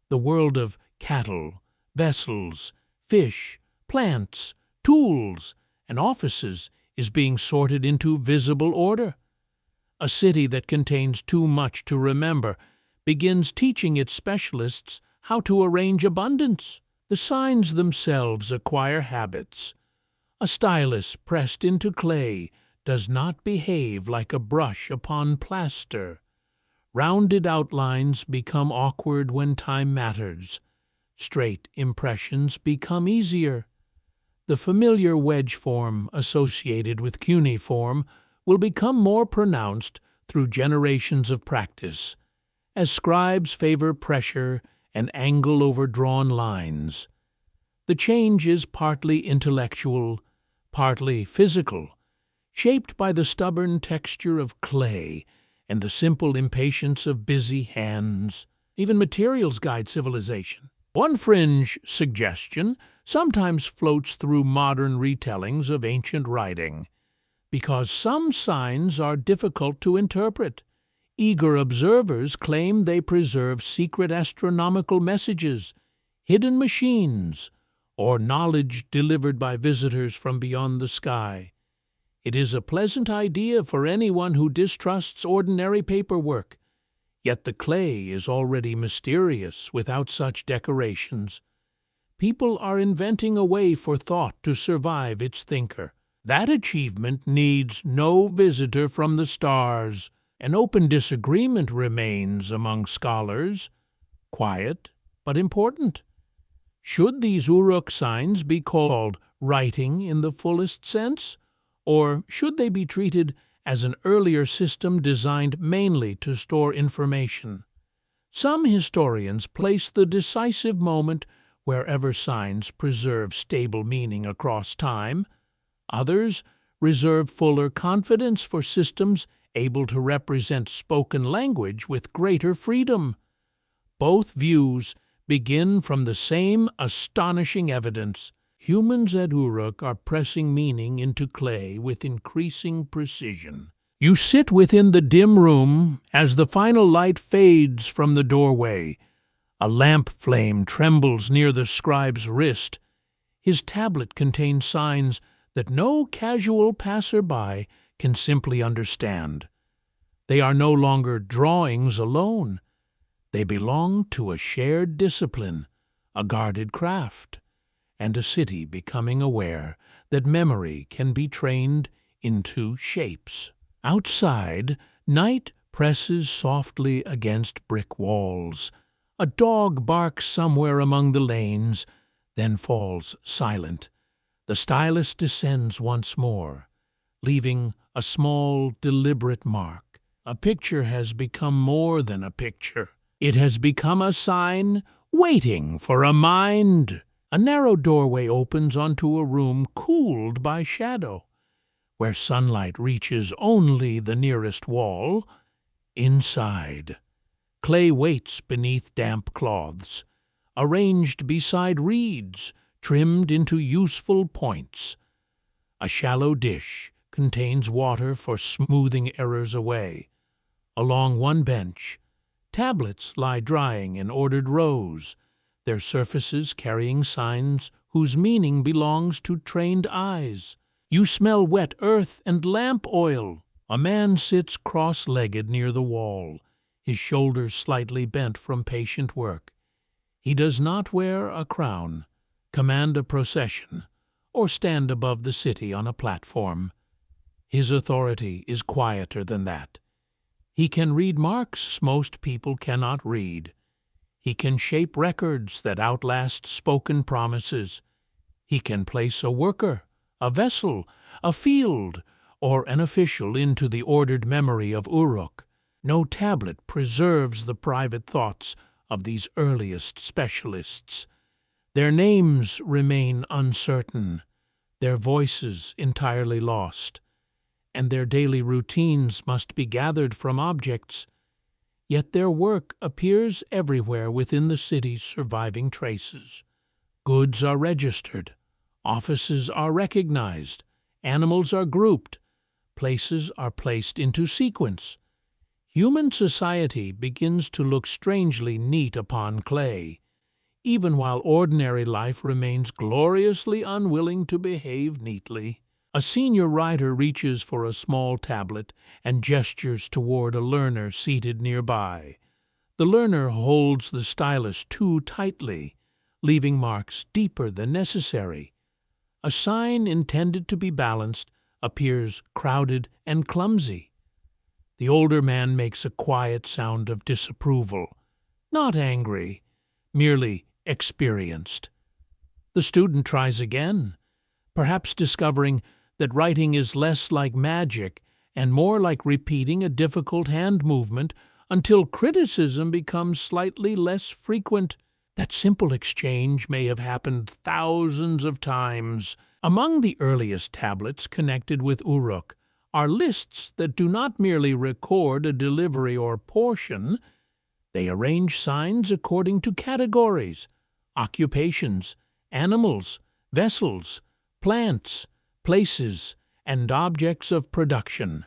The world of cattle, vessels, fish, plants, tools, and offices is being sorted into visible order. A city that contains too much to remember begins teaching its specialists how to arrange abundance. The signs themselves acquire habits. A stylus pressed into clay does not behave like a brush upon plaster. Rounded outlines become awkward when time matters. Straight impressions become easier. The familiar wedge form associated with cuneiform will become more pronounced through generations of practice, as scribes favor pressure and angle over drawn lines. The change is partly intellectual, partly physical, shaped by the stubborn texture of clay and the simple impatience of busy hands. Even materials guide civilization. One fringe suggestion sometimes floats through modern retellings of ancient writing. Because some signs are difficult to interpret, eager observers claim they preserve secret astronomical messages, hidden machines, or knowledge delivered by visitors from beyond the sky. It is a pleasant idea for anyone who distrusts ordinary paperwork, yet the clay is already mysterious without such decorations. People are inventing a way for thought to survive its thinker. That achievement needs no visitor from the stars. An open disagreement remains among scholars, quiet but important. Should these Uruk signs be called writing in the fullest sense, or should they be treated as an earlier system designed mainly to store information? Some historians place the decisive moment wherever signs preserve stable meaning across time. Others reserve fuller confidence for systems able to represent spoken language with greater freedom. Both views begin from the same astonishing evidence. Humans at Uruk are pressing meaning into clay with increasing precision. You sit within the dim room as the final light fades from the doorway. A lamp flame trembles near the scribe's wrist. His tablet contains signs that no casual passer-by can simply understand. They are no longer drawings alone. They belong to a shared discipline, a guarded craft, and a city becoming aware that memory can be trained into shapes. Outside, night presses softly against brick walls. A dog barks somewhere among the lanes, then falls silent. The stylus descends once more, leaving a small, deliberate mark. A picture has become more than a picture. It has become a sign waiting for a mind. A narrow doorway opens onto a room cooled by shadow, where sunlight reaches only the nearest wall. Inside, clay waits beneath damp cloths, arranged beside reeds trimmed into useful points. A shallow dish contains water for smoothing errors away. Along one bench, tablets lie drying in ordered rows, their surfaces carrying signs whose meaning belongs to trained eyes. You smell wet earth and lamp oil. A man sits cross-legged near the wall, his shoulders slightly bent from patient work. He does not wear a crown, command a procession, or stand above the city on a platform. His authority is quieter than that. He can read marks most people cannot read. He can shape records that outlast spoken promises. He can place a worker, a vessel, a field, or an official into the ordered memory of Uruk. No tablet preserves the private thoughts of these earliest specialists. Their names remain uncertain, their voices entirely lost, and their daily routines must be gathered from objects. Yet their work appears everywhere within the city's surviving traces. Goods are registered, offices are recognized, animals are grouped, places are placed into sequence. Human society begins to look strangely neat upon clay, even while ordinary life remains gloriously unwilling to behave neatly. A senior writer reaches for a small tablet and gestures toward a learner seated nearby. The learner holds the stylus too tightly, leaving marks deeper than necessary. A sign intended to be balanced appears crowded and clumsy. The older man makes a quiet sound of disapproval, not angry, merely experienced. The student tries again, perhaps discovering that writing is less like magic and more like repeating a difficult hand movement until criticism becomes slightly less frequent. That simple exchange may have happened thousands of times. Among the earliest tablets connected with Uruk are lists that do not merely record a delivery or portion. They arrange signs according to categories, occupations, animals, vessels, plants, places, and objects of production.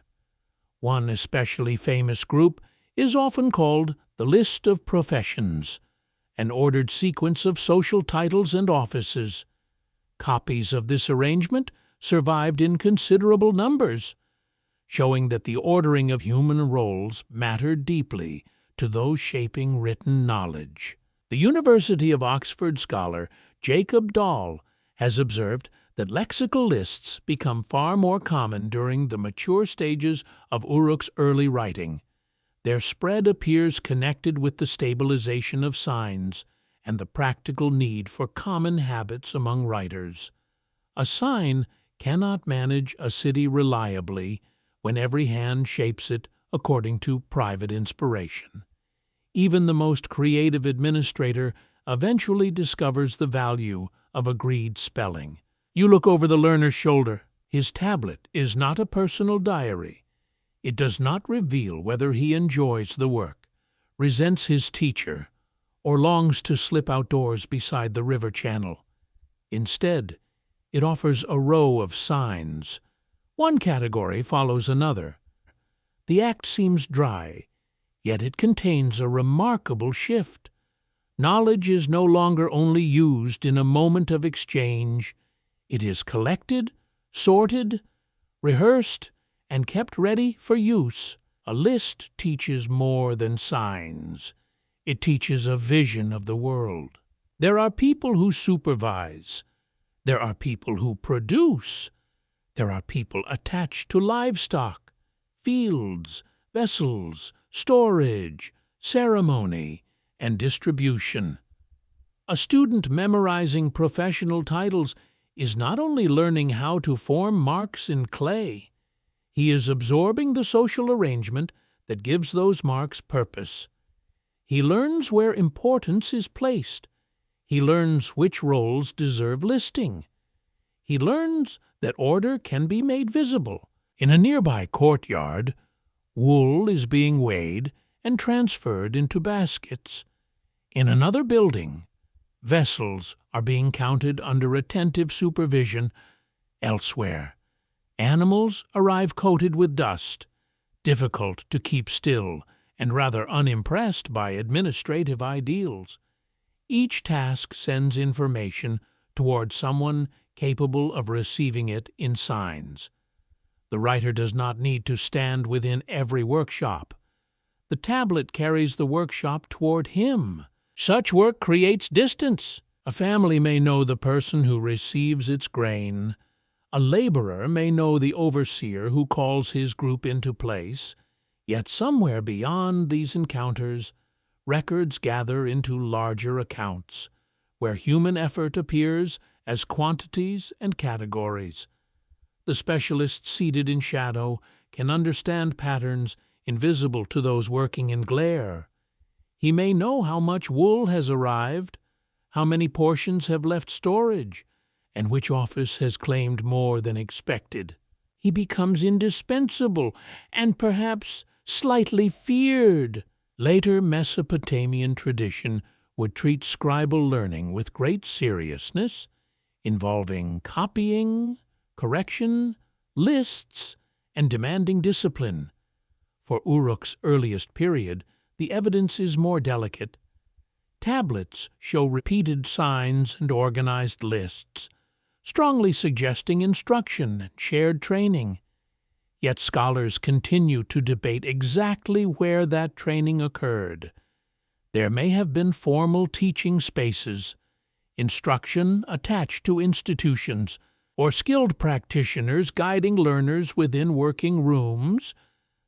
One especially famous group is often called the List of Professions, an ordered sequence of social titles and offices. Copies of this arrangement survived in considerable numbers, showing that the ordering of human roles mattered deeply to those shaping written knowledge. The University of Oxford scholar Jacob Dahl has observed that lexical lists become far more common during the mature stages of Uruk's early writing. Their spread appears connected with the stabilization of signs and the practical need for common habits among writers. A sign cannot manage a city reliably when every hand shapes it according to private inspiration. Even the most creative administrator eventually discovers the value of agreed spelling. You look over the learner's shoulder. His tablet is not a personal diary. It does not reveal whether he enjoys the work, resents his teacher, or longs to slip outdoors beside the river channel. Instead, It offers a row of signs. One category follows another. The act seems dry, yet it contains a remarkable shift. Knowledge is no longer only used in a moment of exchange. It is collected, sorted, rehearsed, and kept ready for use. A list teaches more than signs. It teaches a vision of the world. There are people who supervise. There are people who produce. There are people attached to livestock, fields, vessels, storage, ceremony, and distribution. A student memorizing professional titles is not only learning how to form marks in clay, he is absorbing the social arrangement that gives those marks purpose. He learns where importance is placed. He learns which roles deserve listing. He learns that order can be made visible. In a nearby courtyard, wool is being weighed and transferred into baskets. In another building, vessels are being counted under attentive supervision. Elsewhere, animals arrive coated with dust, difficult to keep still and rather unimpressed by administrative ideals. Each task sends information toward someone capable of receiving it in signs. The writer does not need to stand within every workshop. The tablet carries the workshop toward him. Such work creates distance. A family may know the person who receives its grain. A laborer may know the overseer who calls his group into place. Yet somewhere beyond these encounters, records gather into larger accounts, where human effort appears as quantities and categories. The specialist seated in shadow can understand patterns invisible to those working in glare. He may know how much wool has arrived, how many portions have left storage, and which office has claimed more than expected. He becomes indispensable and perhaps slightly feared. Later Mesopotamian tradition would treat scribal learning with great seriousness, involving copying, correction, lists, and demanding discipline. For Uruk's earliest period, the evidence is more delicate. Tablets show repeated signs and organized lists, strongly suggesting instruction and shared training. Yet scholars continue to debate exactly where that training occurred. There may have been formal teaching spaces, instruction attached to institutions, or skilled practitioners guiding learners within working rooms.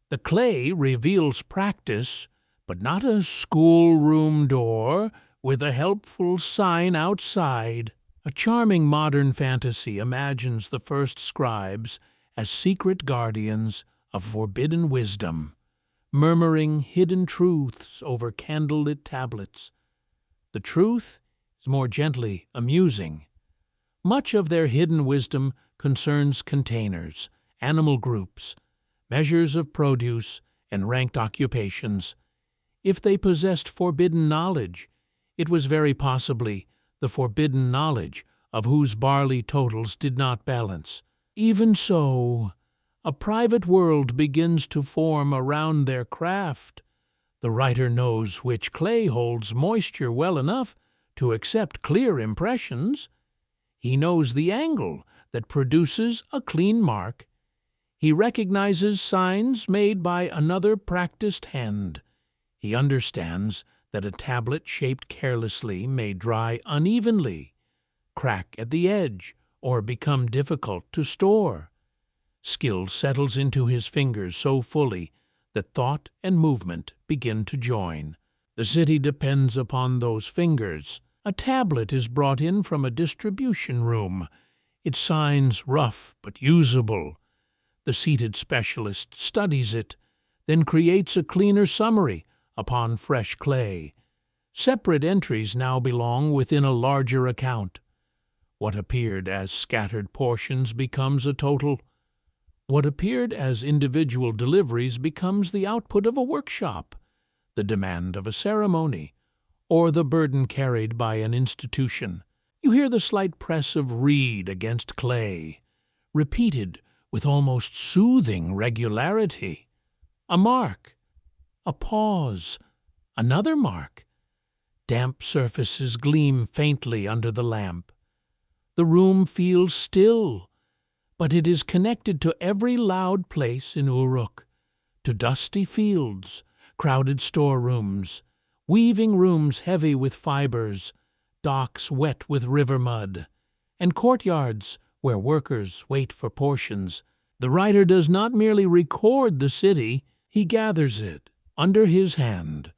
The clay reveals practice, but not a schoolroom door with a helpful sign outside. A charming modern fantasy imagines the first scribes as secret guardians of forbidden wisdom, murmuring hidden truths over candlelit tablets. The truth is more gently amusing. Much of their hidden wisdom concerns containers, animal groups, measures of produce, and ranked occupations. If they possessed forbidden knowledge, it was very possibly the forbidden knowledge of whose barley totals did not balance. Even so, a private world begins to form around their craft. The writer knows which clay holds moisture well enough to accept clear impressions. He knows the angle that produces a clean mark. He recognizes signs made by another practiced hand. He understands that a tablet shaped carelessly may dry unevenly, crack at the edge, or become difficult to store. Skill settles into his fingers so fully that thought and movement begin to join. The city depends upon those fingers. A tablet is brought in from a distribution room, its signs rough but usable. The seated specialist studies it, then creates a cleaner summary upon fresh clay. Separate entries now belong within a larger account. What appeared as scattered portions becomes a total. What appeared as individual deliveries becomes the output of a workshop, the demand of a ceremony, or the burden carried by an institution. You hear the slight press of reed against clay, repeated with almost soothing regularity. A mark, a pause, another mark. Damp surfaces gleam faintly under the lamp. The room feels still, but it is connected to every loud place in Uruk, to dusty fields, crowded storerooms, weaving rooms heavy with fibers, docks wet with river mud, and courtyards where workers wait for portions. The writer does not merely record the city, he gathers it under his hand.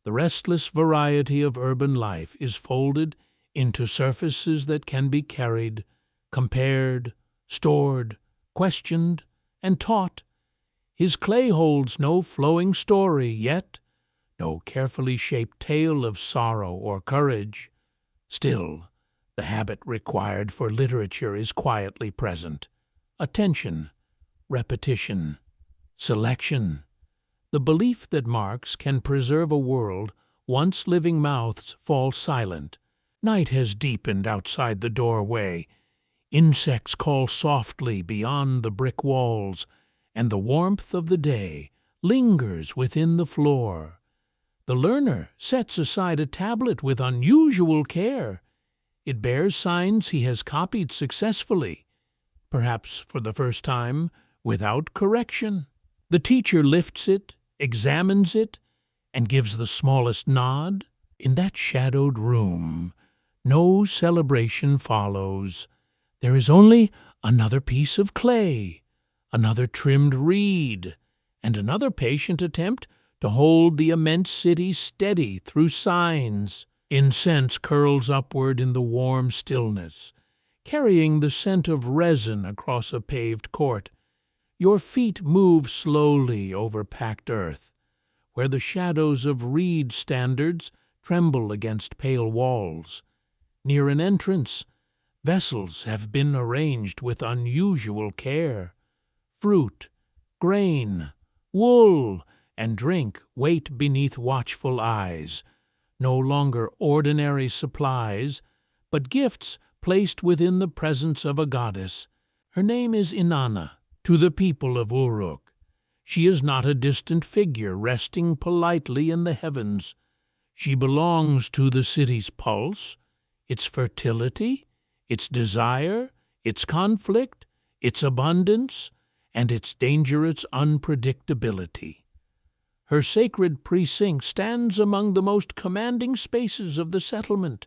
The restless variety of urban life is folded into surfaces that can be carried, compared, stored, questioned, and taught. His clay holds no flowing story yet, no carefully shaped tale of sorrow or courage. Still, the habit required for literature is quietly present. Attention, repetition, selection. The belief that marks can preserve a world once living mouths fall silent. Night has deepened outside the doorway. Insects call softly beyond the brick walls, and the warmth of the day lingers within the floor. The learner sets aside a tablet with unusual care. It bears signs he has copied successfully, perhaps for the first time, without correction. The teacher lifts it, examines it, and gives the smallest nod. In that shadowed room no celebration follows. There is only another piece of clay, another trimmed reed, and another patient attempt to hold the immense city steady through signs. Incense curls upward in the warm stillness, carrying the scent of resin across a paved court. Your feet move slowly over packed earth, where the shadows of reed standards tremble against pale walls. Near an entrance, vessels have been arranged with unusual care. Fruit, grain, wool, and drink wait beneath watchful eyes, no longer ordinary supplies, but gifts placed within the presence of a goddess. Her name is Inanna. To the people of Uruk, she is not a distant figure resting politely in the heavens. She belongs to the city's pulse, its fertility, its desire, its conflict, its abundance, and its dangerous unpredictability. Her sacred precinct stands among the most commanding spaces of the settlement,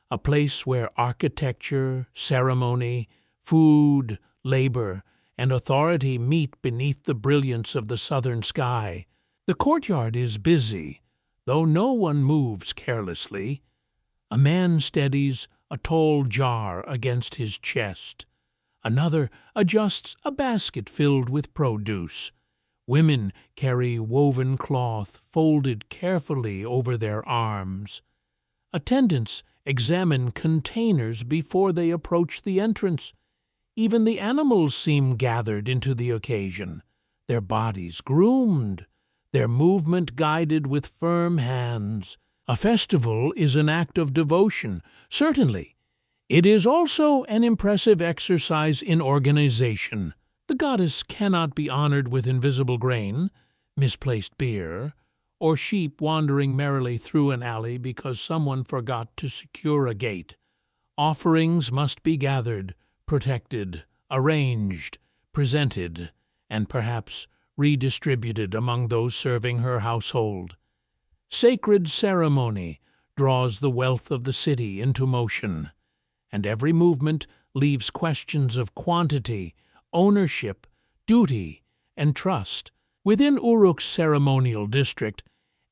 a place where architecture, ceremony, food, labor, and authority meet beneath the brilliance of the southern sky. The courtyard is busy, though no one moves carelessly. A man steadies a tall jar against his chest. Another adjusts a basket filled with produce. Women carry woven cloth folded carefully over their arms. Attendants examine containers before they approach the entrance. Even the animals seem gathered into the occasion, their bodies groomed, their movement guided with firm hands. A festival is an act of devotion, certainly. It is also an impressive exercise in organization. The goddess cannot be honored with invisible grain, misplaced beer, or sheep wandering merrily through an alley because someone forgot to secure a gate. Offerings must be gathered, protected, arranged, presented, and perhaps redistributed among those serving her household. Sacred ceremony draws the wealth of the city into motion, and every movement leaves questions of quantity, ownership, duty, and trust. Within Uruk's ceremonial district,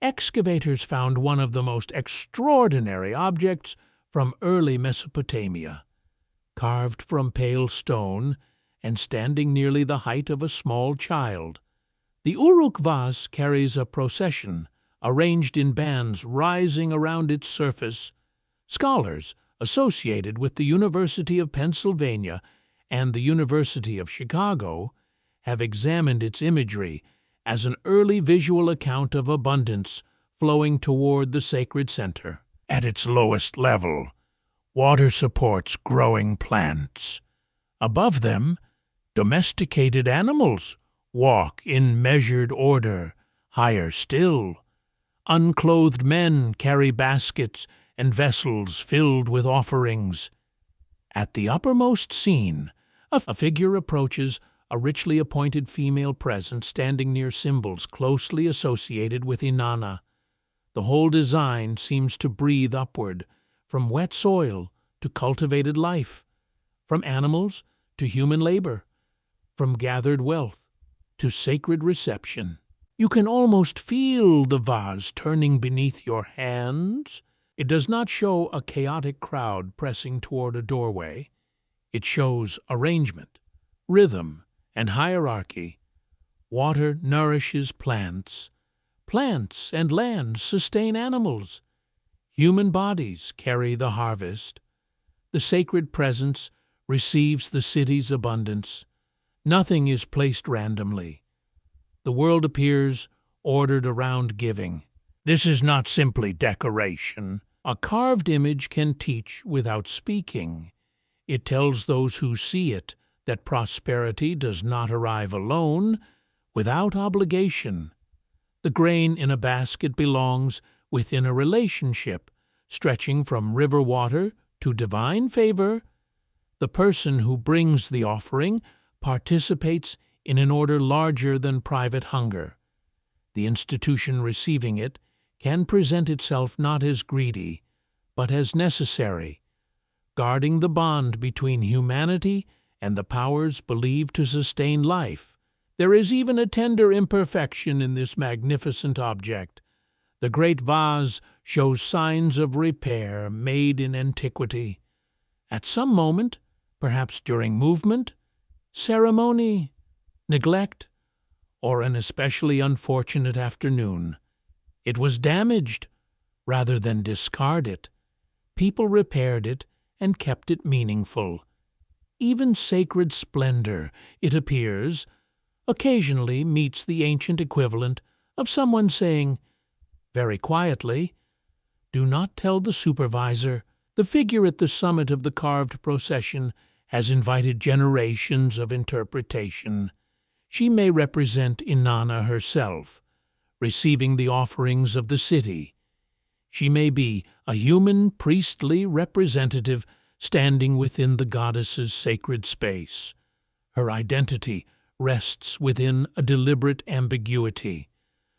excavators found one of the most extraordinary objects from early Mesopotamia. Carved from pale stone and standing nearly the height of a small child, the Uruk vase carries a procession arranged in bands rising around its surface. Scholars associated with the University of Pennsylvania and the University of Chicago have examined its imagery as an early visual account of abundance flowing toward the sacred center. At its lowest level, Water supports growing plants. Above them, domesticated animals walk in measured order. Higher still, unclothed men carry baskets and vessels filled with offerings. At the uppermost scene, a figure approaches, a richly appointed female presence standing near symbols closely associated with Inanna. The whole design seems to breathe upward, from wet soil to cultivated life, from animals to human labor, from gathered wealth to sacred reception. You can almost feel the vase turning beneath your hands. It does not show a chaotic crowd pressing toward a doorway. It shows arrangement, rhythm, and hierarchy. Water nourishes plants. Plants and land sustain animals. Human bodies carry the harvest. The sacred presence receives the city's abundance. Nothing is placed randomly. The world appears ordered around giving. This is not simply decoration. A carved image can teach without speaking. It tells those who see it that prosperity does not arrive alone, without obligation. The grain in a basket belongs within a relationship, stretching from river water to divine favor. The person who brings the offering participates in an order larger than private hunger. The institution receiving it can present itself not as greedy, but as necessary, guarding the bond between humanity and the powers believed to sustain life. There is even a tender imperfection in this magnificent object. The great vase shows signs of repair made in antiquity. At some moment, perhaps during movement, ceremony, neglect, or an especially unfortunate afternoon, it was damaged rather than discarded. People repaired it and kept it meaningful. Even sacred splendor, it appears, occasionally meets the ancient equivalent of someone saying, very quietly, "Do not tell the supervisor." The figure at the summit of the carved procession has invited generations of interpretation. She may represent Inanna herself, receiving the offerings of the city. She may be a human priestly representative standing within the goddess's sacred space. Her identity rests within a deliberate ambiguity,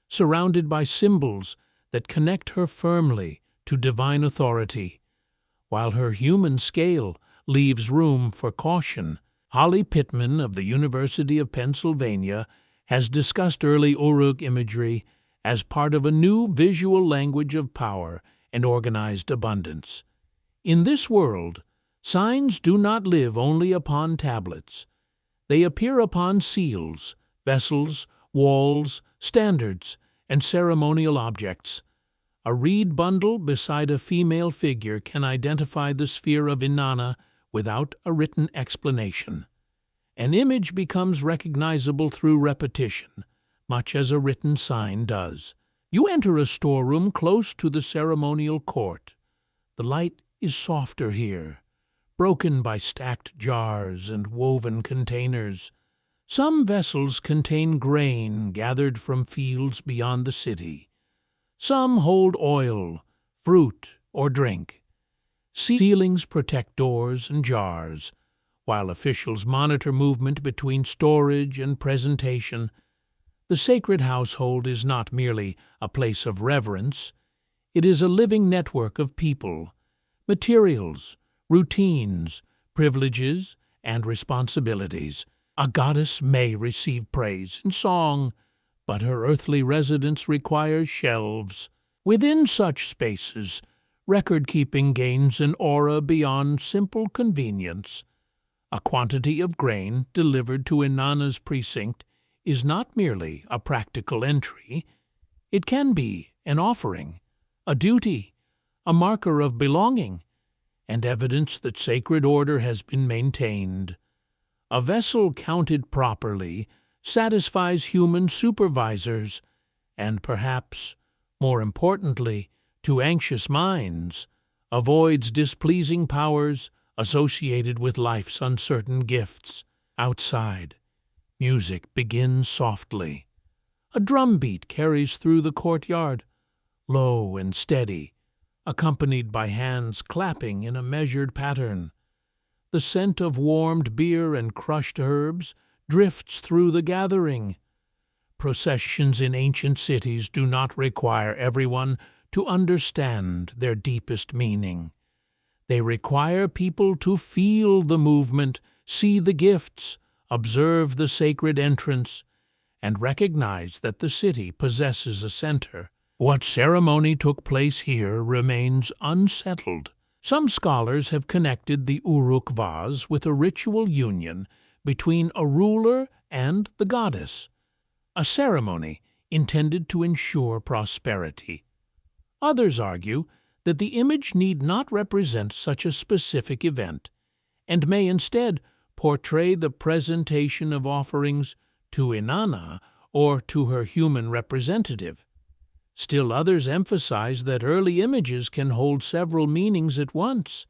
surrounded by symbols that connect her firmly to divine authority, while her human scale leaves room for caution. Holly Pittman of the University of Pennsylvania has discussed early Uruk imagery as part of a new visual language of power and organized abundance. In this world, signs do not live only upon tablets. They appear upon seals, vessels, walls, standards, and ceremonial objects. A reed bundle beside a female figure can identify the sphere of Inanna without a written explanation. An image becomes recognizable through repetition, much as a written sign does. You enter a storeroom close to the ceremonial court. The light is softer here, broken by stacked jars and woven containers. Some vessels contain grain gathered from fields beyond the city. Some hold oil, fruit, or drink. Ceilings protect doors and jars, while officials monitor movement between storage and presentation. The sacred household is not merely a place of reverence. It is a living network of people, materials, routines, privileges, and responsibilities. A goddess may receive praise and song, but her earthly residence requires shelves. Within such spaces, record-keeping gains an aura beyond simple convenience. A quantity of grain delivered to Inanna's precinct is not merely a practical entry. It can be an offering, a duty, a marker of belonging, and evidence that sacred order has been maintained. A vessel counted properly satisfies human supervisors, and perhaps, more importantly, to anxious minds, avoids displeasing powers associated with life's uncertain gifts. Outside, music begins softly. A drum beat carries through the courtyard, low and steady, accompanied by hands clapping in a measured pattern. The scent of warmed beer and crushed herbs drifts through the gathering. Processions in ancient cities do not require everyone to understand their deepest meaning. They require people to feel the movement, see the gifts, observe the sacred entrance, and recognize that the city possesses a center. What ceremony took place here remains unsettled. Some scholars have connected the Uruk vase with a ritual union between a ruler and the goddess, a ceremony intended to ensure prosperity. Others argue that the image need not represent such a specific event, and may instead portray the presentation of offerings to Inanna or to her human representative. Still others emphasize that early images can hold several meanings at once,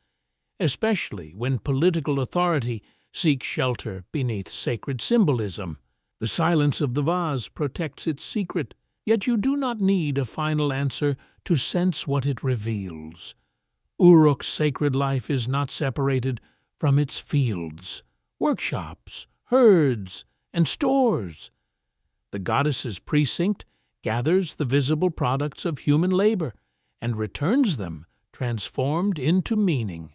especially when political authority seeks shelter beneath sacred symbolism. The silence of the vase protects its secret, yet you do not need a final answer to sense what it reveals. Uruk's sacred life is not separated from its fields, workshops, herds, and stores. The goddess's precinct gathers the visible products of human labor and returns them transformed into meaning.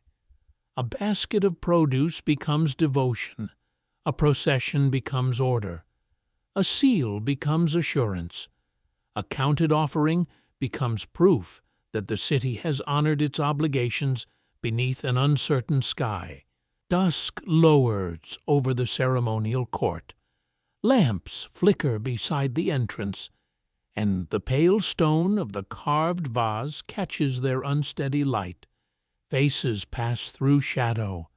A basket of produce becomes devotion, a procession becomes order, a seal becomes assurance, a counted offering becomes proof that the city has honored its obligations beneath an uncertain sky. Dusk lowers over the ceremonial court. Lamps flicker beside the entrance, and the pale stone of the carved vase catches their unsteady light. Faces pass through shadow,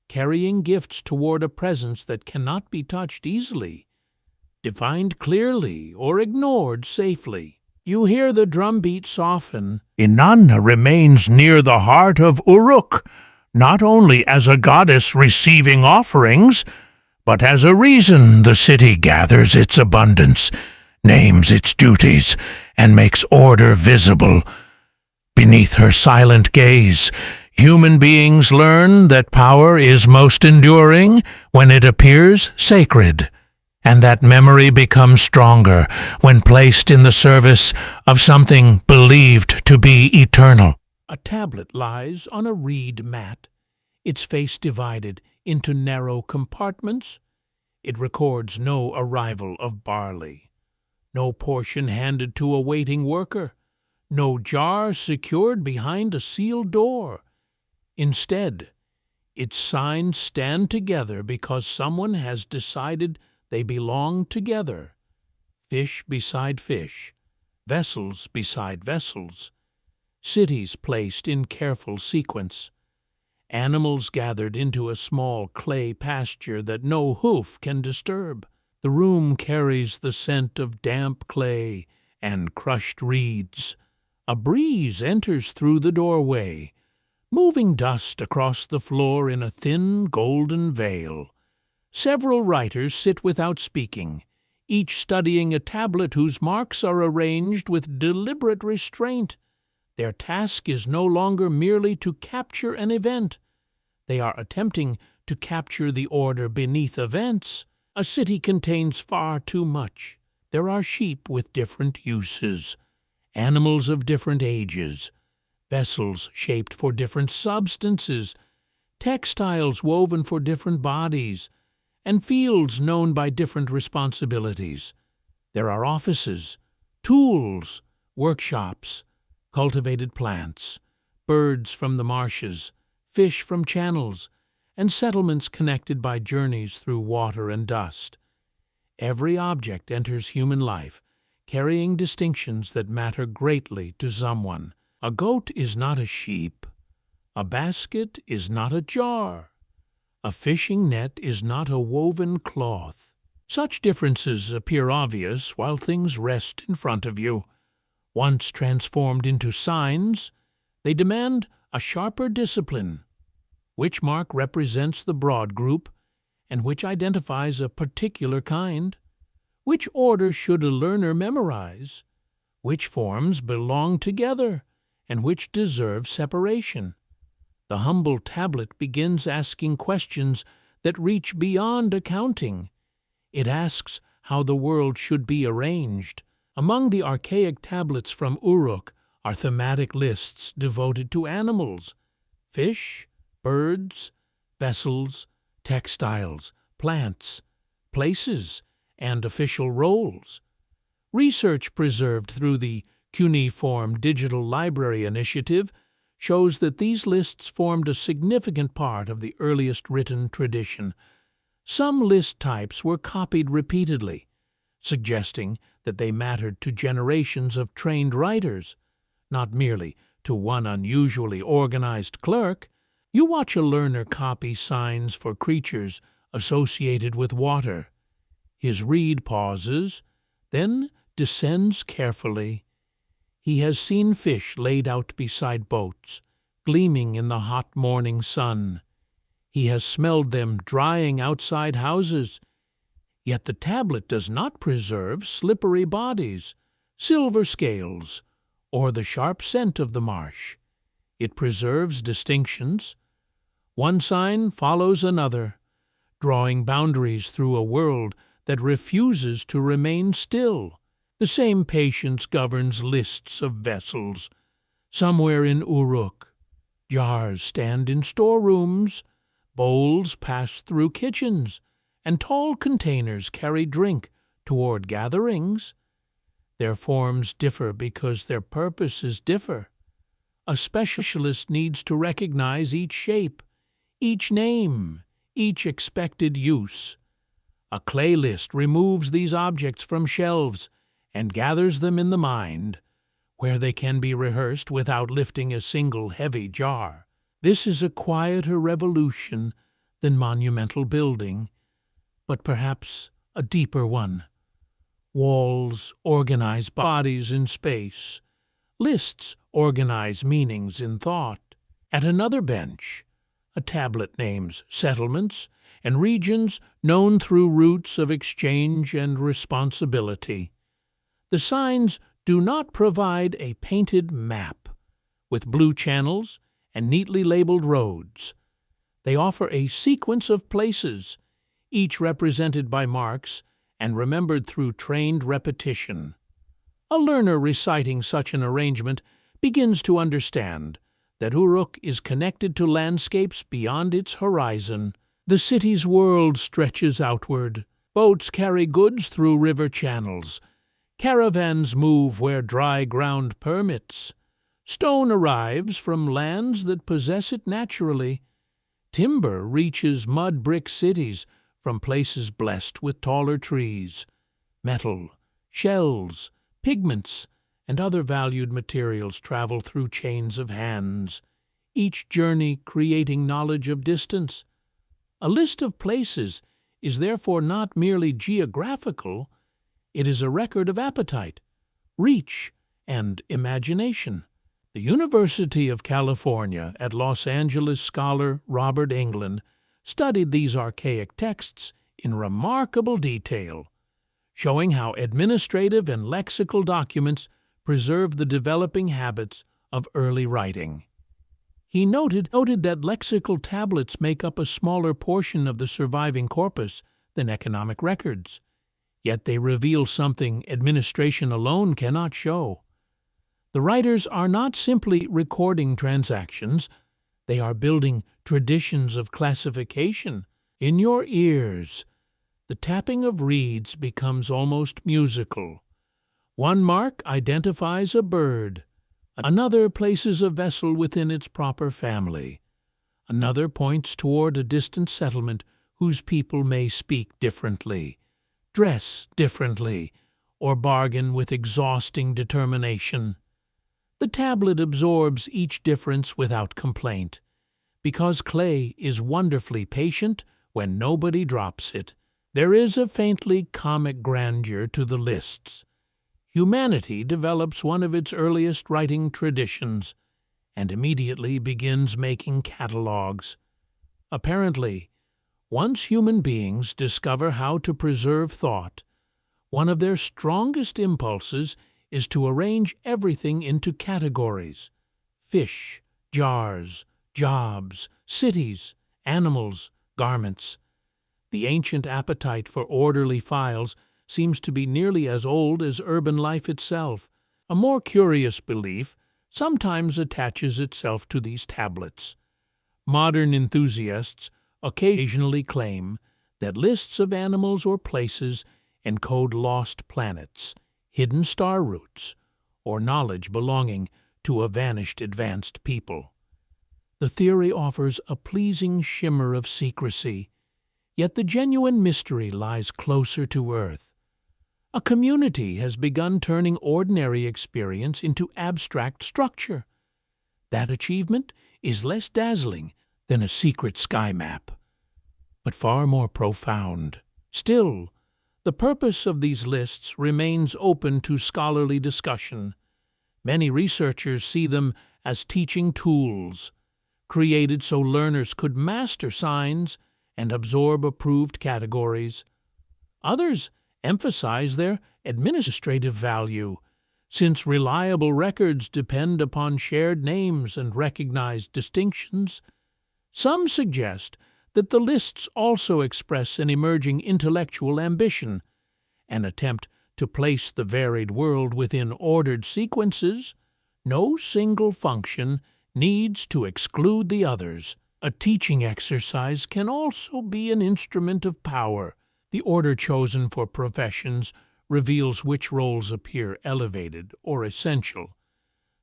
carrying gifts toward a presence that cannot be touched easily, defined clearly, or ignored safely. You hear the drumbeat soften. Inanna remains near the heart of Uruk, not only as a goddess receiving offerings, but as a reason the city gathers its abundance, names its duties, and makes order visible. Beneath her silent gaze, human beings learn that power is most enduring when it appears sacred, and that memory becomes stronger when placed in the service of something believed to be eternal. A tablet lies on a reed mat, its face divided into narrow compartments. It records no arrival of barley, no portion handed to a waiting worker, no jar secured behind a sealed door. Instead, its signs stand together because someone has decided they belong together. Fish beside fish, vessels beside vessels, cities placed in careful sequence, animals gathered into a small clay pasture that no hoof can disturb. The room carries the scent of damp clay and crushed reeds. A breeze enters through the doorway, moving dust across the floor in a thin golden veil. Several writers sit without speaking, each studying a tablet whose marks are arranged with deliberate restraint. Their task is no longer merely to capture an event. They are attempting to capture the order beneath events. A city contains far too much. There are sheep with different uses, animals of different ages, vessels shaped for different substances, textiles woven for different bodies, and fields known by different responsibilities. There are offices, tools, workshops, cultivated plants, birds from the marshes, fish from channels, and settlements connected by journeys through water and dust. Every object enters human life, carrying distinctions that matter greatly to someone. A goat is not a sheep. A basket is not a jar. A fishing net is not a woven cloth. Such differences appear obvious while things rest in front of you. Once transformed into signs, they demand a sharper discipline. Which mark represents the broad group, and which identifies a particular kind? Which order should a learner memorize? Which forms belong together, and which deserve separation? The humble tablet begins asking questions that reach beyond accounting. It asks how the world should be arranged. Among the archaic tablets from Uruk are thematic lists devoted to animals, fish, birds, vessels, textiles, plants, places, and official roles. Research preserved through the Cuneiform Digital Library Initiative shows that these lists formed a significant part of the earliest written tradition. Some list types were copied repeatedly, suggesting that they mattered to generations of trained writers, not merely to one unusually organized clerk. You watch a learner copy signs for creatures associated with water. His reed pauses, then descends carefully. He has seen fish laid out beside boats, gleaming in the hot morning sun. He has smelled them drying outside houses. Yet the tablet does not preserve slippery bodies, silver scales, or the sharp scent of the marsh. It preserves distinctions. One sign follows another, drawing boundaries through a world that refuses to remain still. The same patience governs lists of vessels. Somewhere in Uruk, jars stand in storerooms, bowls pass through kitchens, and tall containers carry drink toward gatherings. Their forms differ because their purposes differ. A specialist needs to recognize each shape, each name, each expected use. A clay list removes these objects from shelves and gathers them in the mind, where they can be rehearsed without lifting a single heavy jar. This is a quieter revolution than monumental building, but perhaps a deeper one. Walls organize bodies in space. Lists organize meanings in thought. At another bench, a tablet names settlements and regions known through routes of exchange and responsibility. The signs do not provide a painted map with blue channels and neatly labeled roads. They offer a sequence of places, each represented by marks and remembered through trained repetition. A learner reciting such an arrangement begins to understand that Uruk is connected to landscapes beyond its horizon. The city's world stretches outward. Boats carry goods through river channels. Caravans move where dry ground permits. Stone arrives from lands that possess it naturally. Timber reaches mud brick cities from places blessed with taller trees. Metal, shells, pigments, and other valued materials travel through chains of hands, each journey creating knowledge of distance. A list of places is therefore not merely geographical, it is a record of appetite, reach, and imagination. The University of California at Los Angeles scholar Robert Englund studied these archaic texts in remarkable detail, showing how administrative and lexical documents preserve the developing habits of early writing. He noted that lexical tablets make up a smaller portion of the surviving corpus than economic records, yet they reveal something administration alone cannot show. The writers are not simply recording transactions, they are building traditions of classification. In your ears, the tapping of reeds becomes almost musical. One mark identifies a bird, another places a vessel within its proper family, another points toward a distant settlement whose people may speak differently, dress differently, or bargain with exhausting determination. The tablet absorbs each difference without complaint, because clay is wonderfully patient when nobody drops it. There is a faintly comic grandeur to the lists. Humanity develops one of its earliest writing traditions, and immediately begins making catalogues. Apparently, once human beings discover how to preserve thought, one of their strongest impulses is to arrange everything into categories: fish, jars, jobs, cities, animals, garments. The ancient appetite for orderly files seems to be nearly as old as urban life itself. A more curious belief sometimes attaches itself to these tablets. Modern enthusiasts occasionally claim that lists of animals or places encode lost planets, hidden star routes, or knowledge belonging to a vanished advanced people. The theory offers a pleasing shimmer of secrecy, yet the genuine mystery lies closer to earth. A community has begun turning ordinary experience into abstract structure. That achievement is less dazzling than a secret sky map, but far more profound. Still, the purpose of these lists remains open to scholarly discussion. Many researchers see them as teaching tools, created so learners could master signs and absorb approved categories. Others emphasize their administrative value, since reliable records depend upon shared names and recognized distinctions. Some suggest that the lists also express an emerging intellectual ambition, an attempt to place the varied world within ordered sequences. No single function needs to exclude the others. A teaching exercise can also be an instrument of power. The order chosen for professions reveals which roles appear elevated or essential.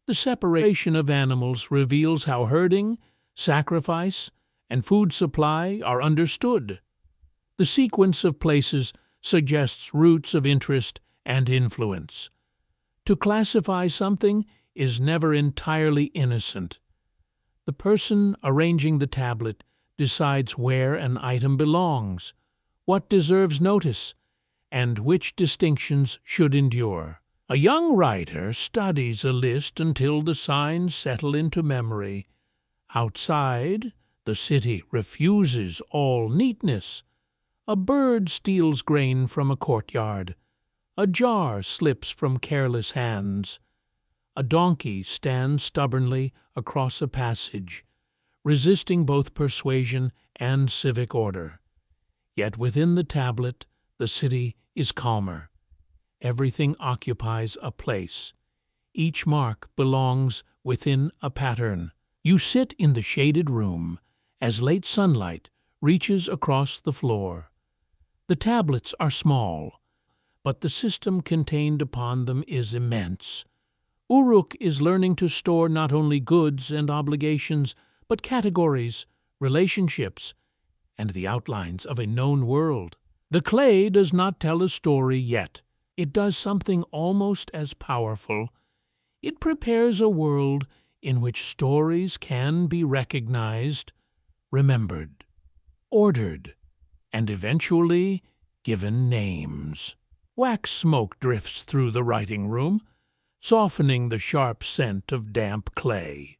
The separation of animals reveals how herding, sacrifice, and food supply are understood. The sequence of places suggests routes of interest and influence. To classify something is never entirely innocent. The person arranging the tablet decides where an item belongs, what deserves notice, and which distinctions should endure. A young writer studies a list until the signs settle into memory. Outside, the city refuses all neatness. A bird steals grain from a courtyard. A jar slips from careless hands. A donkey stands stubbornly across a passage, resisting both persuasion and civic order. Yet within the tablet, the city is calmer. Everything occupies a place. Each mark belongs within a pattern. You sit in the shaded room as late sunlight reaches across the floor. The tablets are small, but the system contained upon them is immense. Uruk is learning to store not only goods and obligations, but categories, relationships, and the outlines of a known world. The clay does not tell a story yet. It does something almost as powerful. It prepares a world in which stories can be recognized, remembered, ordered, and eventually given names. Wax smoke drifts through the writing room, softening the sharp scent of damp clay.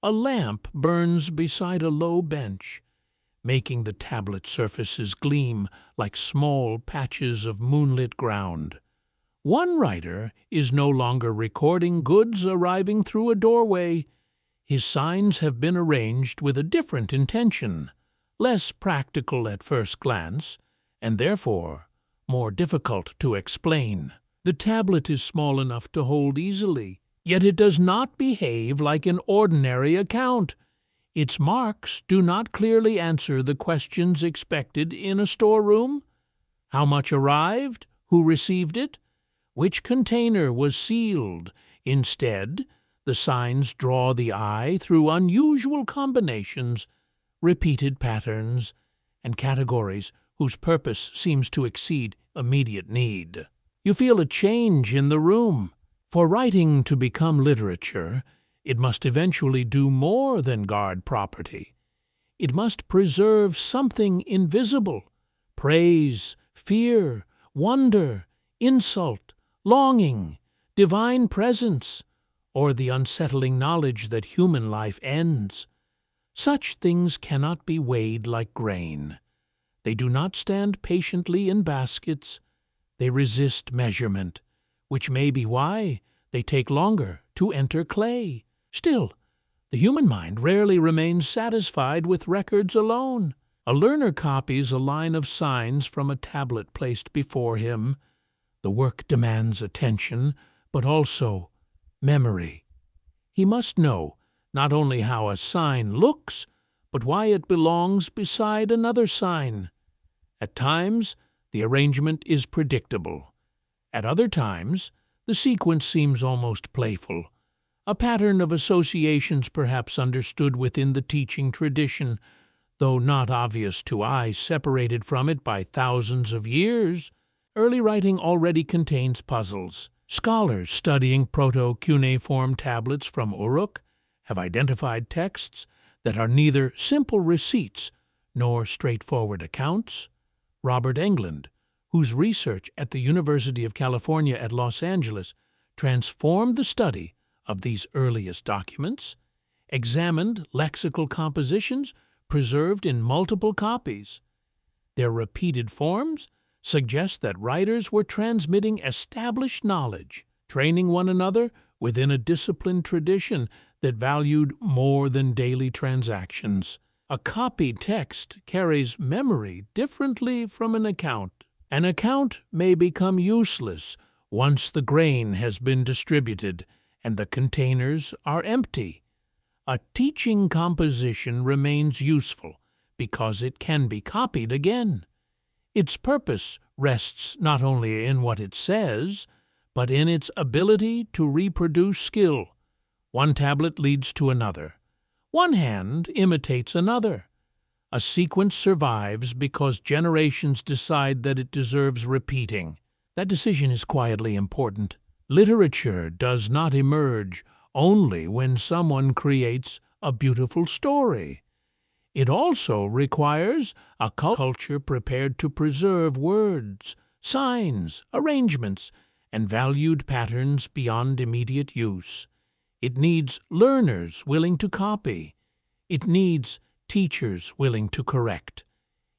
A lamp burns beside a low bench, making the tablet surfaces gleam like small patches of moonlit ground. One writer is no longer recording goods arriving through a doorway. His signs have been arranged with a different intention, less practical at first glance, and therefore more difficult to explain. The tablet is small enough to hold easily, yet it does not behave like an ordinary account. Its marks do not clearly answer the questions expected in a storeroom. How much arrived? Who received it? Which container was sealed? Instead, the signs draw the eye through unusual combinations, repeated patterns, and categories whose purpose seems to exceed immediate need. You feel a change in the room. For writing to become literature, it must eventually do more than guard property. It must preserve something invisible: praise, fear, wonder, insult, longing, divine presence, or the unsettling knowledge that human life ends. Such things cannot be weighed like grain. They do not stand patiently in baskets. They resist measurement, which may be why they take longer to enter clay. Still, the human mind rarely remains satisfied with records alone. A learner copies a line of signs from a tablet placed before him. The work demands attention, but also memory. He must know not only how a sign looks, but why it belongs beside another sign. At times, the arrangement is predictable. At other times, the sequence seems almost playful, a pattern of associations perhaps understood within the teaching tradition, though not obvious to eyes separated from it by thousands of years. Early writing already contains puzzles. Scholars studying proto-cuneiform tablets from Uruk have identified texts that are neither simple receipts nor straightforward accounts. Robert Englund, whose research at the University of California at Los Angeles transformed the study of these earliest documents, examined lexical compositions preserved in multiple copies. Their repeated forms suggest that writers were transmitting established knowledge, training one another within a disciplined tradition that valued more than daily transactions. A copied text carries memory differently from an account. An account may become useless once the grain has been distributed and the containers are empty. A teaching composition remains useful because it can be copied again. Its purpose rests not only in what it says, but in its ability to reproduce skill. One tablet leads to another. One hand imitates another. A sequence survives because generations decide that it deserves repeating. That decision is quietly important. Literature does not emerge only when someone creates a beautiful story. It also requires a culture prepared to preserve words, signs, arrangements, and valued patterns beyond immediate use. It needs learners willing to copy. It needs teachers willing to correct.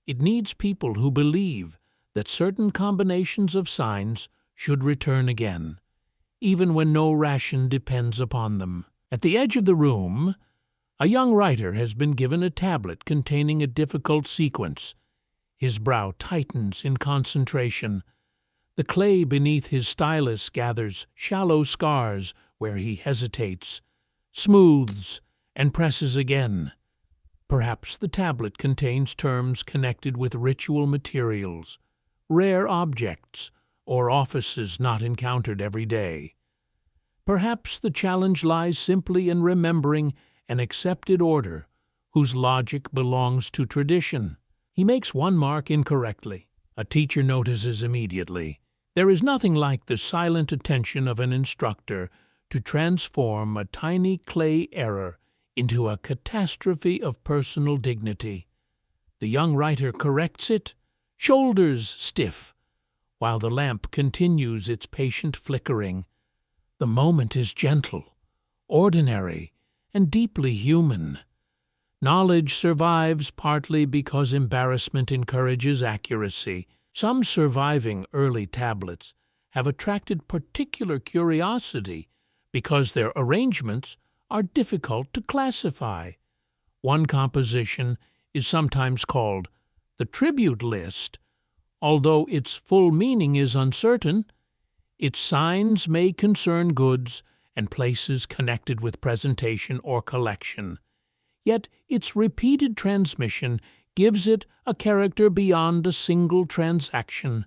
It needs people who believe that certain combinations of signs should return again, even when no ration depends upon them. At the edge of the room, a young writer has been given a tablet containing a difficult sequence. His brow tightens in concentration. The clay beneath his stylus gathers shallow scars where he hesitates, smooths, and presses again. Perhaps the tablet contains terms connected with ritual materials, rare objects, or offices not encountered every day. Perhaps the challenge lies simply in remembering an accepted order whose logic belongs to tradition. He makes one mark incorrectly. A teacher notices immediately. There is nothing like the silent attention of an instructor to transform a tiny clay error into a catastrophe of personal dignity. The young writer corrects it, shoulders stiff, while the lamp continues its patient flickering. The moment is gentle, ordinary, and deeply human. Knowledge survives partly because embarrassment encourages accuracy. Some surviving early tablets have attracted particular curiosity because their arrangements are difficult to classify. One composition is sometimes called the tribute list. Although its full meaning is uncertain, its signs may concern goods and places connected with presentation or collection. Yet its repeated transmission gives it a character beyond a single transaction.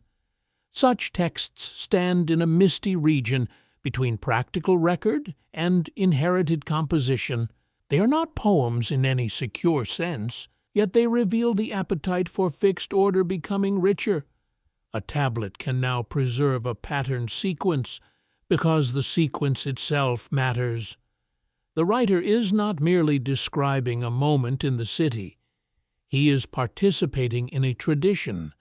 Such texts stand in a misty region between practical record and inherited composition. They are not poems in any secure sense, yet they reveal the appetite for fixed order becoming richer. A tablet can now preserve a patterned sequence because the sequence itself matters. The writer is not merely describing a moment in the city. He is participating in a tradition,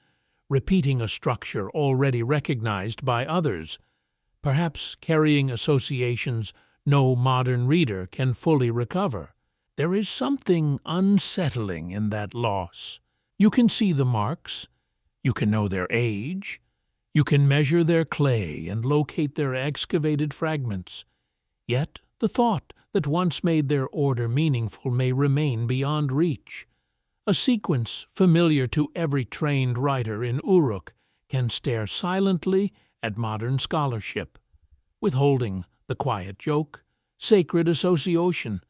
repeating a structure already recognized by others, perhaps carrying associations no modern reader can fully recover. There is something unsettling in that loss. You can see the marks, you can know their age, you can measure their clay and locate their excavated fragments. Yet the thought that once made their order meaningful may remain beyond reach. A sequence familiar to every trained writer in Uruk can stare silently at modern scholarship, withholding the quiet joke, sacred association,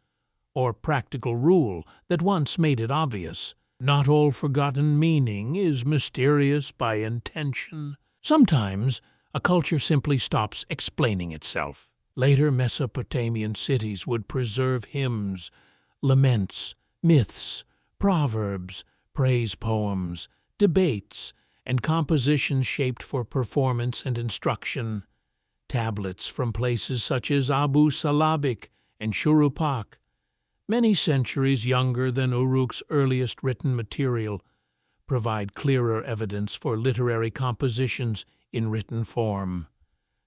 or practical rule that once made it obvious. Not all forgotten meaning is mysterious by intention. Sometimes a culture simply stops explaining itself. Later Mesopotamian cities would preserve hymns, laments, myths, proverbs, praise poems, debates, and compositions shaped for performance and instruction. Tablets from places such as Abu Salabik and Shurupak, many centuries younger than Uruk's earliest written material, provide clearer evidence for literary compositions in written form.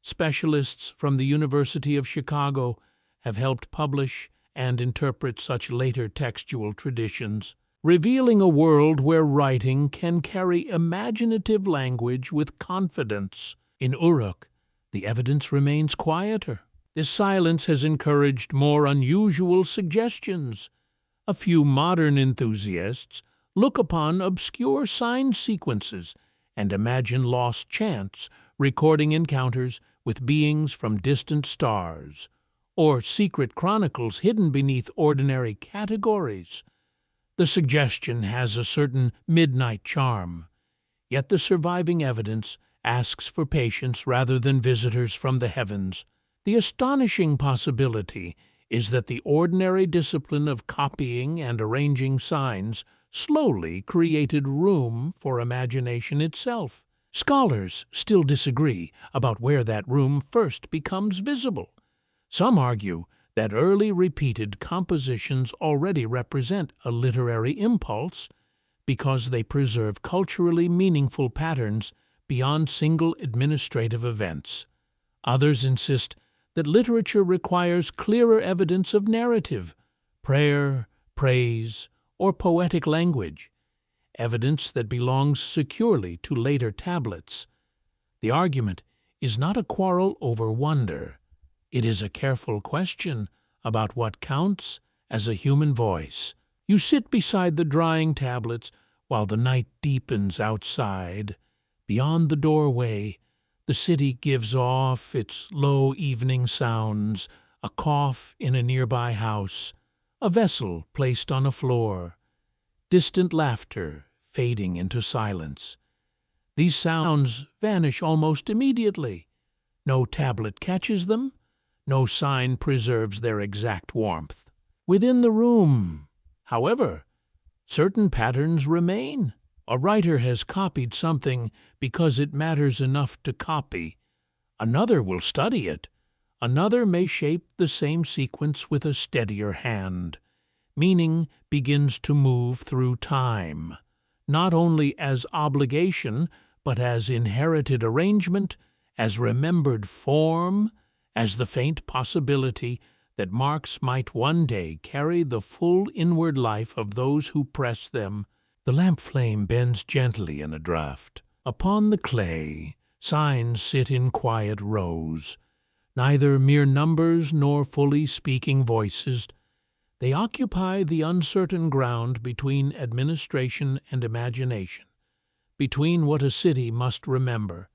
Specialists from the University of Chicago have helped publish and interpret such later textual traditions, revealing a world where writing can carry imaginative language with confidence. In Uruk, the evidence remains quieter. This silence has encouraged more unusual suggestions. A few modern enthusiasts look upon obscure sign sequences and imagine lost chants recording encounters with beings from distant stars, or secret chronicles hidden beneath ordinary categories. The suggestion has a certain midnight charm, yet the surviving evidence asks for patience rather than visitors from the heavens. The astonishing possibility is that the ordinary discipline of copying and arranging signs slowly created room for imagination itself. Scholars still disagree about where that room first becomes visible. Some argue that early repeated compositions already represent a literary impulse because they preserve culturally meaningful patterns beyond single administrative events. Others insist that literature requires clearer evidence of narrative, prayer, praise, or poetic language, evidence that belongs securely to later tablets. The argument is not a quarrel over wonder. It is a careful question about what counts as a human voice. You sit beside the drying tablets while the night deepens outside. Beyond the doorway, the city gives off its low evening sounds, a cough in a nearby house, a vessel placed on a floor, distant laughter fading into silence. These sounds vanish almost immediately. No tablet catches them, no sign preserves their exact warmth. Within the room, however, certain patterns remain. A writer has copied something because it matters enough to copy. Another will study it. Another may shape the same sequence with a steadier hand. Meaning begins to move through time, not only as obligation, but as inherited arrangement, as remembered form, as the faint possibility that marks might one day carry the full inward life of those who press them. The lamp flame bends gently in a draught. Upon the clay, signs sit in quiet rows, neither mere numbers nor fully speaking voices. They occupy the uncertain ground between administration and imagination, between what a city must remember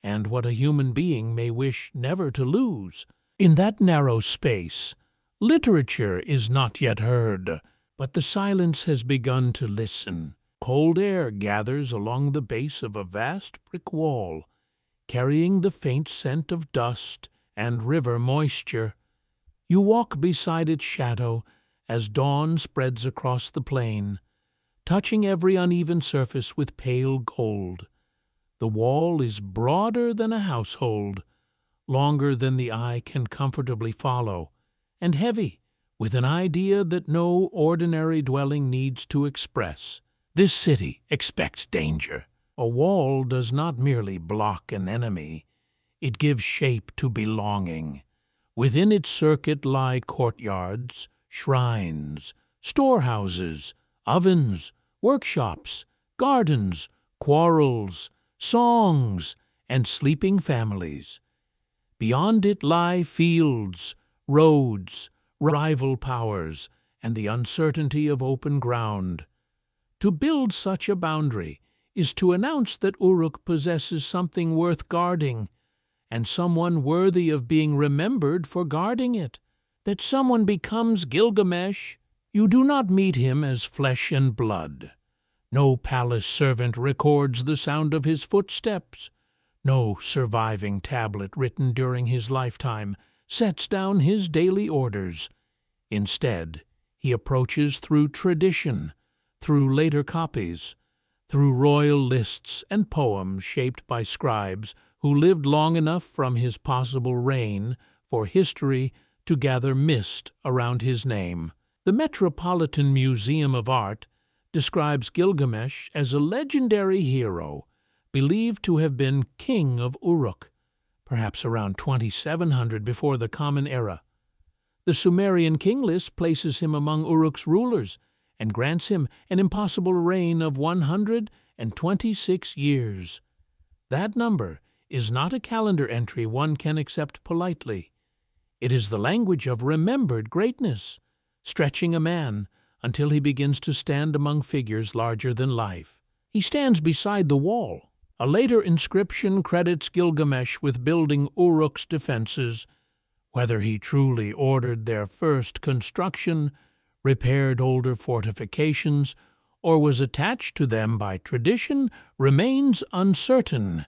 and what a human being may wish never to lose. In that narrow space, literature is not yet heard, but the silence has begun to listen. Cold air gathers along the base of a vast brick wall, carrying the faint scent of dust and river moisture. You walk beside its shadow as dawn spreads across the plain, touching every uneven surface with pale gold. The wall is broader than a household, longer than the eye can comfortably follow, and heavy with an idea that no ordinary dwelling needs to express. This city expects danger. A wall does not merely block an enemy, it gives shape to belonging. Within its circuit lie courtyards, shrines, storehouses, ovens, workshops, gardens, quarrels, songs, and sleeping families. Beyond it lie fields, roads, rival powers, and the uncertainty of open ground. To build such a boundary is to announce that Uruk possesses something worth guarding, and someone worthy of being remembered for guarding it. That someone becomes Gilgamesh, you do not meet him as flesh and blood. No palace servant records the sound of his footsteps. No surviving tablet written during his lifetime sets down his daily orders. Instead, he approaches through tradition, through later copies, through royal lists and poems shaped by scribes who lived long enough from his possible reign for history to gather mist around his name. The Metropolitan Museum of Art describes Gilgamesh as a legendary hero, believed to have been king of Uruk, perhaps around 2700 before the Common Era. The Sumerian king list places him among Uruk's rulers and grants him an impossible reign of 126 years. That number is not a calendar entry one can accept politely. It is the language of remembered greatness, stretching a man until he begins to stand among figures larger than life. He stands beside the wall. A later inscription credits Gilgamesh with building Uruk's defenses. Whether he truly ordered their first construction, repaired older fortifications, or was attached to them by tradition remains uncertain,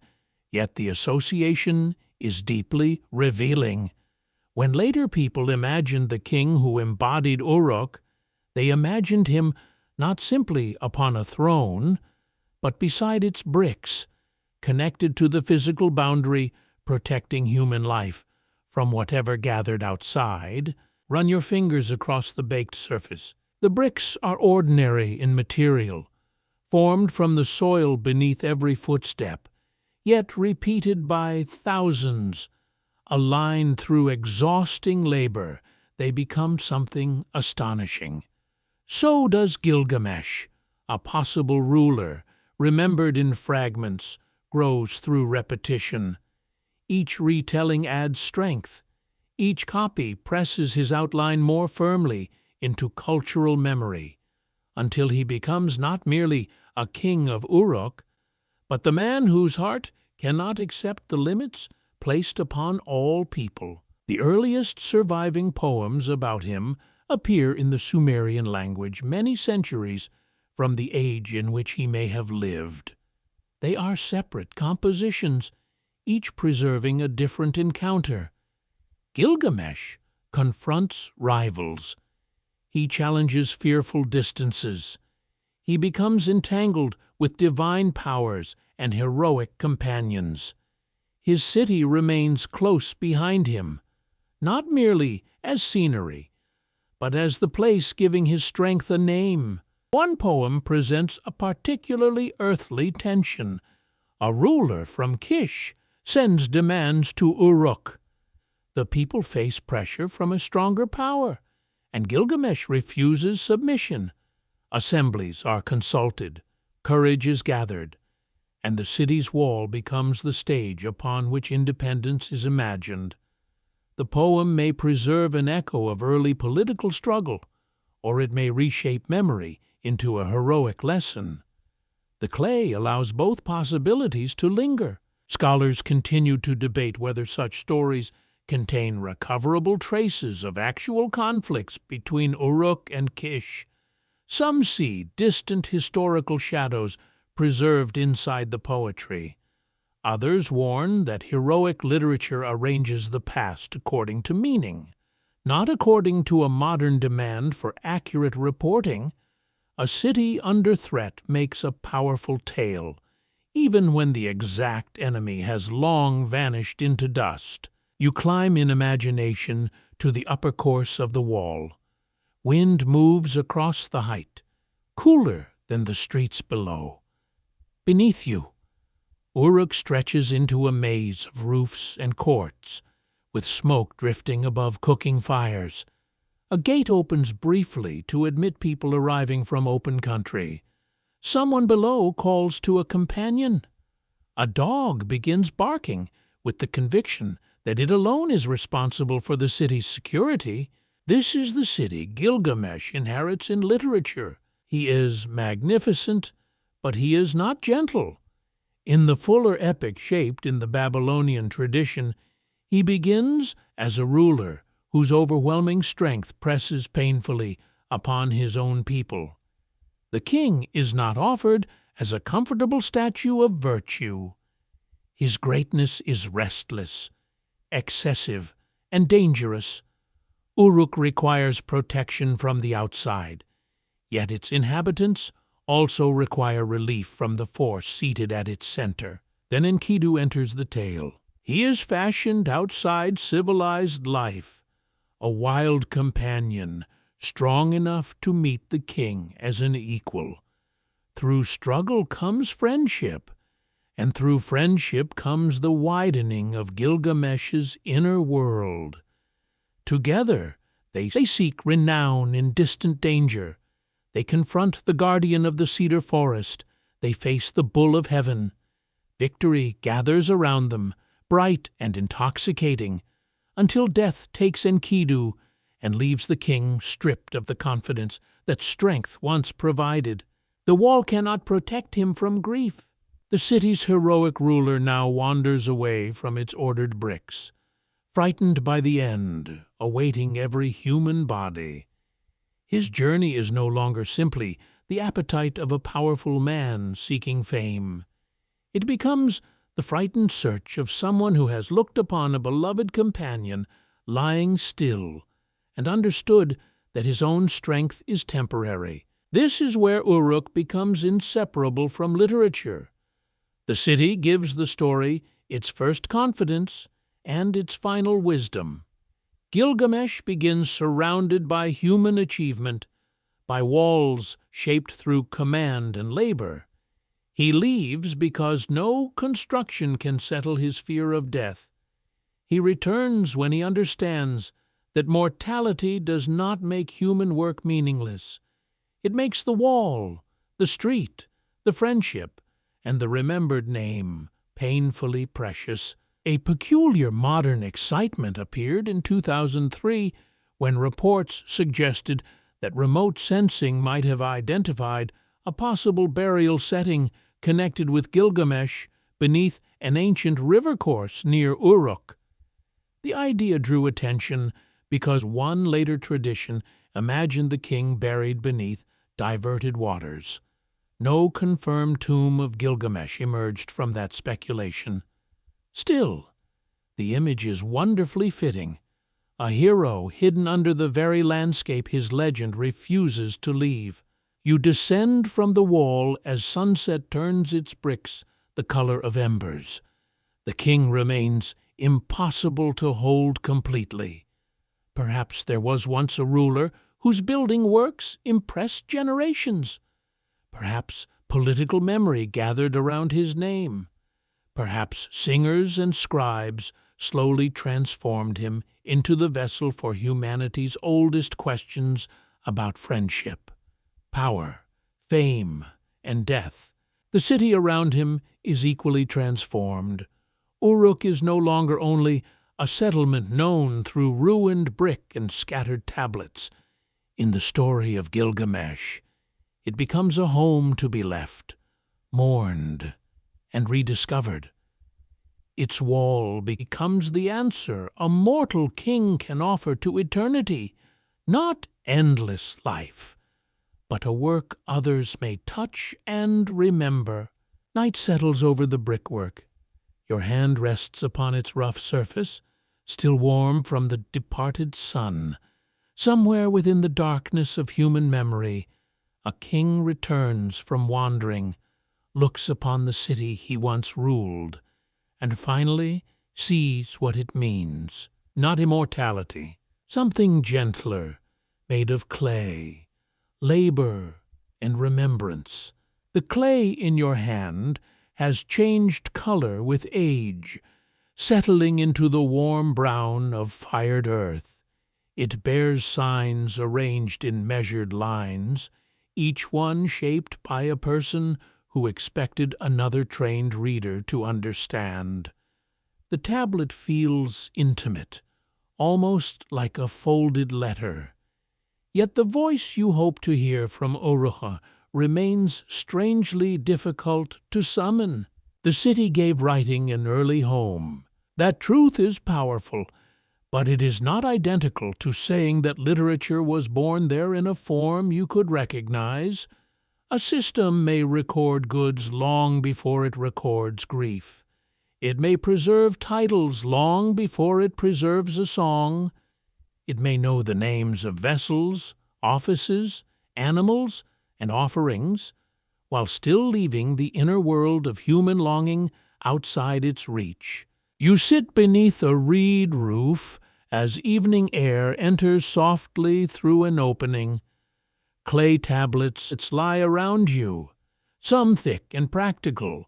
yet the association is deeply revealing. When later people imagined the king who embodied Uruk, they imagined him not simply upon a throne, but beside its bricks, connected to the physical boundary protecting human life from whatever gathered outside. Run your fingers across the baked surface. The bricks are ordinary in material, formed from the soil beneath every footstep, yet repeated by thousands. Aligned through exhausting labor, they become something astonishing. So does Gilgamesh, a possible ruler, remembered in fragments, grows through repetition. Each retelling adds strength. Each copy presses his outline more firmly into cultural memory, until he becomes not merely a king of Uruk, but the man whose heart cannot accept the limits placed upon all people. The earliest surviving poems about him appear in the Sumerian language many centuries from the age in which he may have lived. They are separate compositions, each preserving a different encounter. Gilgamesh confronts rivals. He challenges fearful distances. He becomes entangled with divine powers and heroic companions. His city remains close behind him, not merely as scenery, but as the place giving his strength a name. One poem presents a particularly earthly tension. A ruler from Kish sends demands to Uruk. The people face pressure from a stronger power, and Gilgamesh refuses submission. Assemblies are consulted, courage is gathered, and the city's wall becomes the stage upon which independence is imagined. The poem may preserve an echo of early political struggle, or it may reshape memory into a heroic lesson. The clay allows both possibilities to linger. Scholars continue to debate whether such stories contain recoverable traces of actual conflicts between Uruk and Kish. Some see distant historical shadows preserved inside the poetry. Others warn that heroic literature arranges the past according to meaning, not according to a modern demand for accurate reporting. A city under threat makes a powerful tale, even when the exact enemy has long vanished into dust. You climb in imagination to the upper course of the wall. Wind moves across the height, cooler than the streets below. Beneath you, Uruk stretches into a maze of roofs and courts, with smoke drifting above cooking fires. A gate opens briefly to admit people arriving from open country. Someone below calls to a companion. A dog begins barking with the conviction that it alone is responsible for the city's security. This is the city Gilgamesh inherits in literature. He is magnificent, but he is not gentle. In the fuller epic shaped in the Babylonian tradition, he begins as a ruler whose overwhelming strength presses painfully upon his own people. The king is not offered as a comfortable statue of virtue. His greatness is restless, excessive, and dangerous. Uruk requires protection from the outside, yet its inhabitants also require relief from the force seated at its center. Then Enkidu enters the tale. He is fashioned outside civilized life, a wild companion, strong enough to meet the king as an equal. Through struggle comes friendship, and through friendship comes the widening of Gilgamesh's inner world. Together they seek renown in distant danger. They confront the guardian of the cedar forest. They face the bull of heaven. Victory gathers around them, bright and intoxicating, until death takes Enkidu and leaves the king stripped of the confidence that strength once provided. The wall cannot protect him from grief. The city's heroic ruler now wanders away from its ordered bricks, frightened by the end awaiting every human body. His journey is no longer simply the appetite of a powerful man seeking fame. It becomes the frightened search of someone who has looked upon a beloved companion lying still and understood that his own strength is temporary. This is where Uruk becomes inseparable from literature. The city gives the story its first confidence and its final wisdom. Gilgamesh begins surrounded by human achievement, by walls shaped through command and labor. He leaves because no construction can settle his fear of death. He returns when he understands that mortality does not make human work meaningless. It makes the wall, the street, the friendship, and the remembered name painfully precious. A peculiar modern excitement appeared in 2003 when reports suggested that remote sensing might have identified a possible burial setting connected with Gilgamesh beneath an ancient river course near Uruk. The idea drew attention because one later tradition imagined the king buried beneath diverted waters. No confirmed tomb of Gilgamesh emerged from that speculation. Still, the image is wonderfully fitting. A hero hidden under the very landscape his legend refuses to leave. You descend from the wall as sunset turns its bricks the color of embers. The king remains impossible to hold completely. Perhaps there was once a ruler whose building works impressed generations. Perhaps political memory gathered around his name. Perhaps singers and scribes slowly transformed him into the vessel for humanity's oldest questions about friendship, power, fame, and death. The city around him is equally transformed. Uruk is no longer only a settlement known through ruined brick and scattered tablets. In the story of Gilgamesh, it becomes a home to be left, mourned, and rediscovered. Its wall becomes the answer a mortal king can offer to eternity, not endless life, but a work others may touch and remember. Night settles over the brickwork. Your hand rests upon its rough surface, still warm from the departed sun. Somewhere within the darkness of human memory, a king returns from wandering, looks upon the city he once ruled, and finally sees what it means. Not immortality, something gentler, made of clay, labor, and remembrance. The clay in your hand has changed color with age. settling into the warm brown of fired earth. It bears signs arranged in measured lines, each one shaped by a person who expected another trained reader to understand. The tablet feels intimate, almost like a folded letter. Yet the voice you hope to hear from Uruk remains strangely difficult to summon. The city gave writing an early home. That truth is powerful, but it is not identical to saying that literature was born there in a form you could recognize. A system may record goods long before it records grief. It may preserve titles long before it preserves a song. It may know the names of vessels, offices, animals, and offerings, while still leaving the inner world of human longing outside its reach. You sit beneath a reed roof as evening air enters softly through an opening. Clay tablets lie around you, some thick and practical,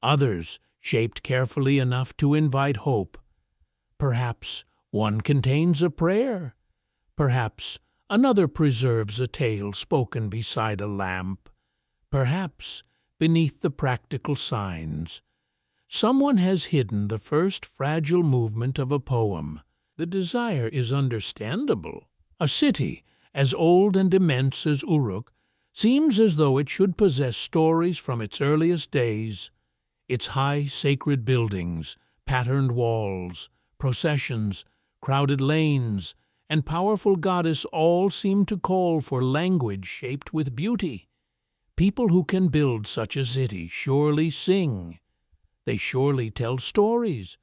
others shaped carefully enough to invite hope. Perhaps one contains a prayer. Perhaps another preserves a tale spoken beside a lamp. Perhaps, beneath the practical signs, someone has hidden the first fragile movement of a poem. The desire is understandable. A city as old and immense as Uruk seems as though it should possess stories from its earliest days. Its high sacred buildings, patterned walls, processions, crowded lanes, and powerful goddess all seem to call for language shaped with beauty. People who can build such a city surely sing. They surely tell stories.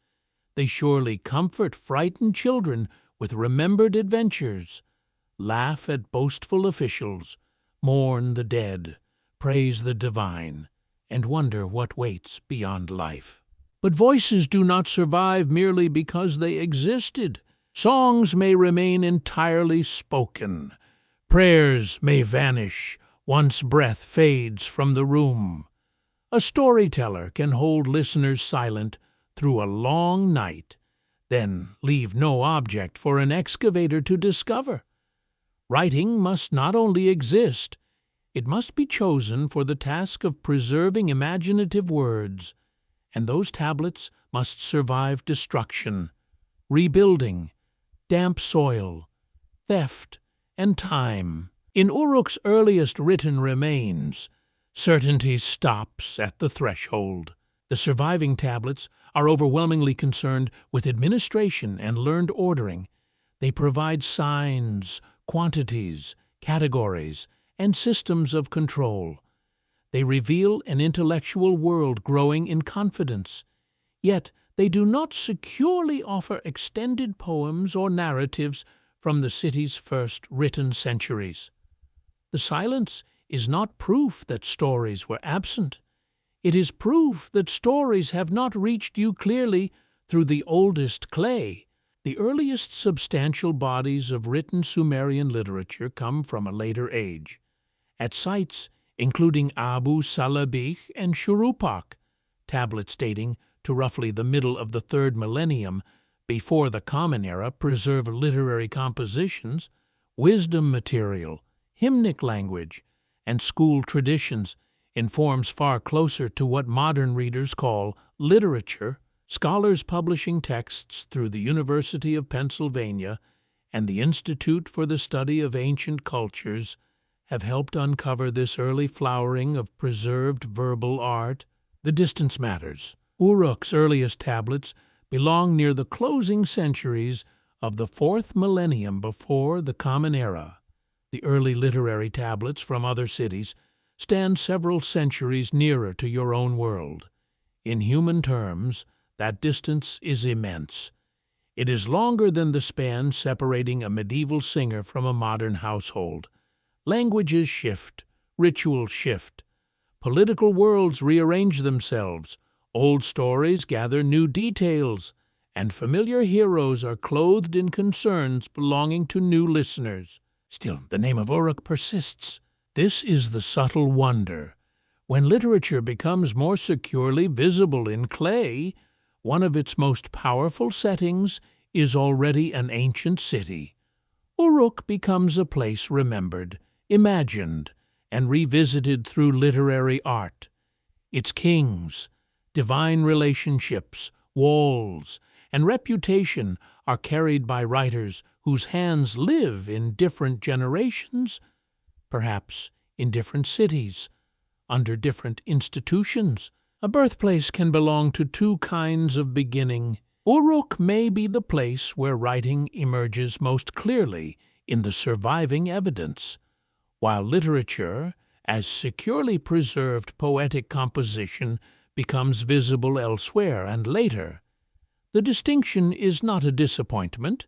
They surely comfort frightened children with remembered adventures, laugh at boastful officials, mourn the dead, praise the divine, and wonder what waits beyond life. But voices do not survive merely because they existed. Songs may remain entirely spoken. Prayers may vanish once breath fades from the room. A storyteller can hold listeners silent through a long night, then leave no object for an excavator to discover. Writing must not only exist, it must be chosen for the task of preserving imaginative words, and those tablets must survive destruction, rebuilding, damp soil, theft, and time. In Uruk's earliest written remains, certainty stops at the threshold. The surviving tablets are overwhelmingly concerned with administration and learned ordering. They provide signs, quantities, categories, and systems of control. They reveal an intellectual world growing in confidence. Yet they do not securely offer extended poems or narratives from the city's first written centuries. The silence is not proof that stories were absent. It is proof that stories have not reached you clearly through the oldest clay. The earliest substantial bodies of written Sumerian literature come from a later age. At sites including Abu Salabih and Shuruppak, tablets dating to roughly the middle of the 3rd millennium before the Common Era preserve literary compositions, wisdom material, hymnic language, and school traditions in forms far closer to what modern readers call literature. Scholars publishing texts through the University of Pennsylvania and the Institute for the Study of Ancient Cultures have helped uncover this early flowering of preserved verbal art. The distance matters. Uruk's earliest tablets belong near the closing centuries of the 4th millennium before the Common Era. The early literary tablets from other cities stand several centuries nearer to your own world. In human terms, that distance is immense. It is longer than the span separating a medieval singer from a modern household. Languages shift, rituals shift, political worlds rearrange themselves, old stories gather new details, and familiar heroes are clothed in concerns belonging to new listeners. Still, the name of Uruk persists. This is the subtle wonder. When literature becomes more securely visible in clay, one of its most powerful settings, is already an ancient city. Uruk becomes a place remembered, imagined, and revisited through literary art. Its kings, divine relationships, walls, and reputation are carried by writers whose hands live in different generations, perhaps in different cities, under different institutions. A birthplace can belong to two kinds of beginning. Uruk may be the place where writing emerges most clearly in the surviving evidence, while literature, as securely preserved poetic composition, becomes visible elsewhere and later. The distinction is not a disappointment.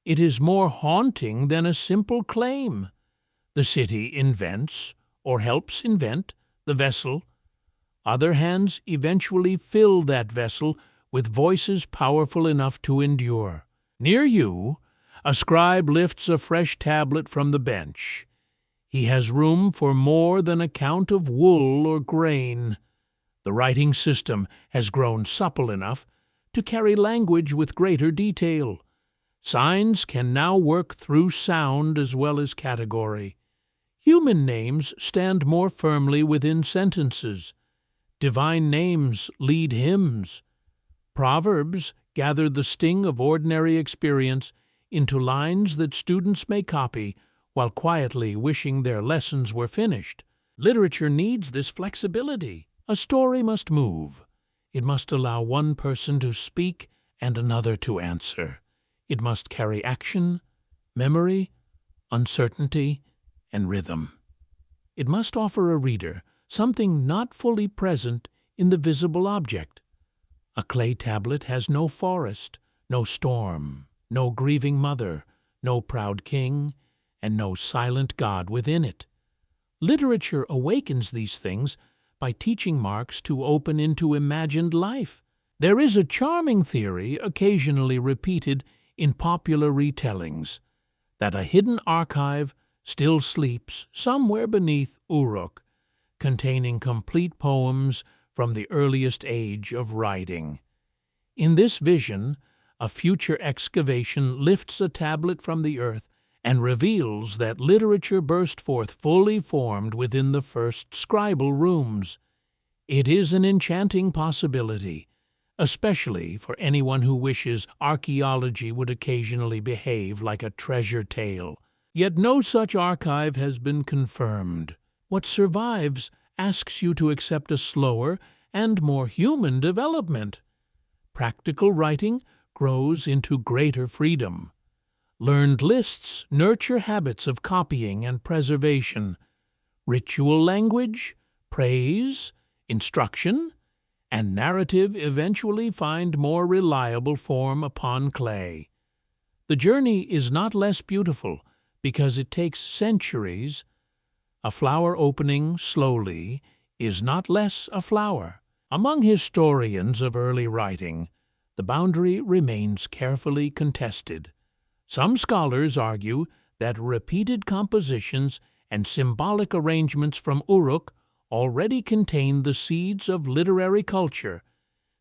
It is more haunting than a simple claim. The city invents, or helps invent, the vessel. Other hands eventually fill that vessel with voices powerful enough to endure. Near you, a scribe lifts a fresh tablet from the bench. He has room for more than a count of wool or grain. The writing system has grown supple enough to carry language with greater detail. Signs can now work through sound as well as category. Human names stand more firmly within sentences. Divine names lead hymns. Proverbs gather the sting of ordinary experience into lines that students may copy while quietly wishing their lessons were finished. Literature needs this flexibility. A story must move. It must allow one person to speak and another to answer. It must carry action, memory, uncertainty, and rhythm. It must offer a reader something not fully present in the visible object. A clay tablet has no forest, no storm, no grieving mother, no proud king, and no silent God within it. Literature awakens these things by teaching marks to open into imagined life. There is a charming theory, occasionally repeated in popular retellings, that a hidden archive still sleeps somewhere beneath Uruk, containing complete poems from the earliest age of writing. In this vision, a future excavation lifts a tablet from the earth and reveals that literature burst forth fully formed within the first scribal rooms. It is an enchanting possibility, especially for anyone who wishes archaeology would occasionally behave like a treasure tale. Yet no such archive has been confirmed. What survives asks you to accept a slower and more human development. Practical writing grows into greater freedom. Learned lists nurture habits of copying and preservation. Ritual language, praise, instruction, and narrative eventually find more reliable form upon clay. The journey is not less beautiful because it takes centuries. A flower opening slowly is not less a flower. Among historians of early writing, the boundary remains carefully contested. Some scholars argue that repeated compositions and symbolic arrangements from Uruk already contain the seeds of literary culture,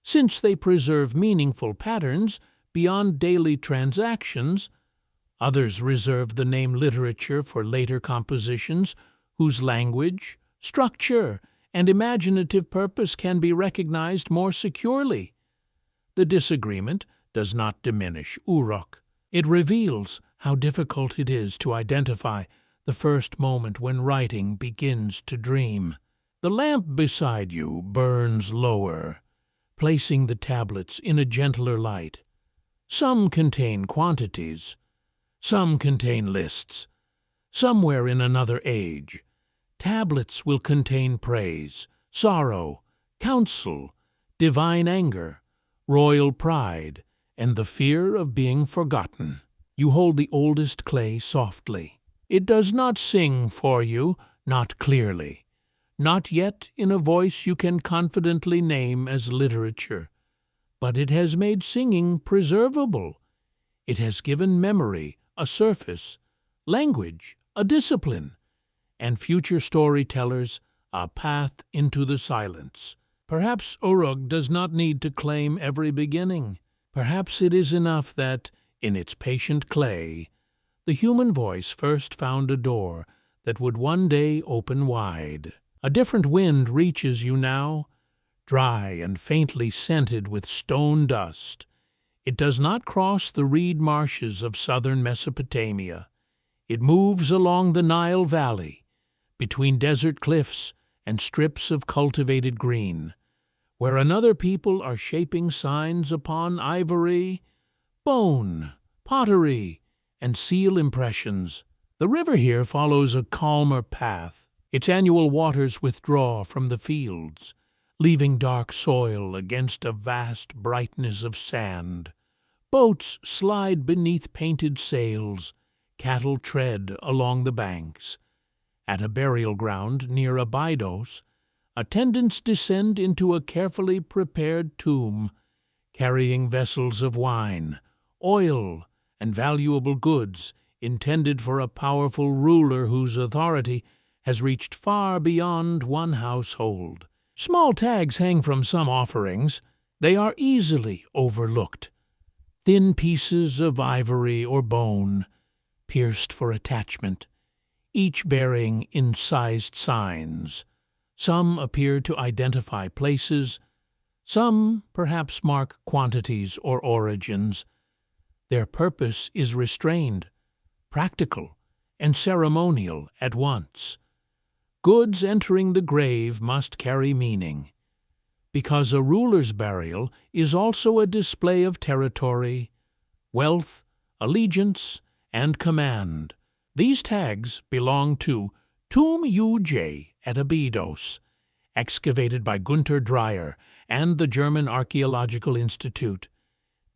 since they preserve meaningful patterns beyond daily transactions. Others reserve the name literature for later compositions whose language, structure, and imaginative purpose can be recognized more securely. The disagreement does not diminish Uruk. It reveals how difficult it is to identify the first moment when writing begins to dream. The lamp beside you burns lower, placing the tablets in a gentler light. Some contain quantities, some contain lists. Somewhere in another age, tablets will contain praise, sorrow, counsel, divine anger, royal pride, and the fear of being forgotten. You hold the oldest clay softly. It does not sing for you, not clearly, not yet in a voice you can confidently name as literature, but it has made singing preservable. It has given memory a surface, language a discipline, and future storytellers a path into the silence. Perhaps Uruk does not need to claim every beginning. Perhaps it is enough that, in its patient clay, the human voice first found a door that would one day open wide. A different wind reaches you now, dry and faintly scented with stone dust. It does not cross the reed marshes of southern Mesopotamia. It moves along the Nile Valley, between desert cliffs and strips of cultivated green, where another people are shaping signs upon ivory, bone, pottery, and seal impressions. The river here follows a calmer path. Its annual waters withdraw from the fields, leaving dark soil against a vast brightness of sand. Boats slide beneath painted sails, cattle tread along the banks. At a burial ground near Abydos, attendants descend into a carefully prepared tomb, carrying vessels of wine, oil, and valuable goods intended for a powerful ruler whose authority has reached far beyond one household. Small tags hang from some offerings. They are easily overlooked. Thin pieces of ivory or bone, pierced for attachment, each bearing incised signs. Some appear to identify places, some perhaps mark quantities or origins. Their purpose is restrained, practical, and ceremonial at once. Goods entering the grave must carry meaning, because a ruler's burial is also a display of territory, wealth, allegiance, and command. These tags belong to Tomb Uj at Abydos, excavated by Gunter Dreyer and the German Archaeological Institute,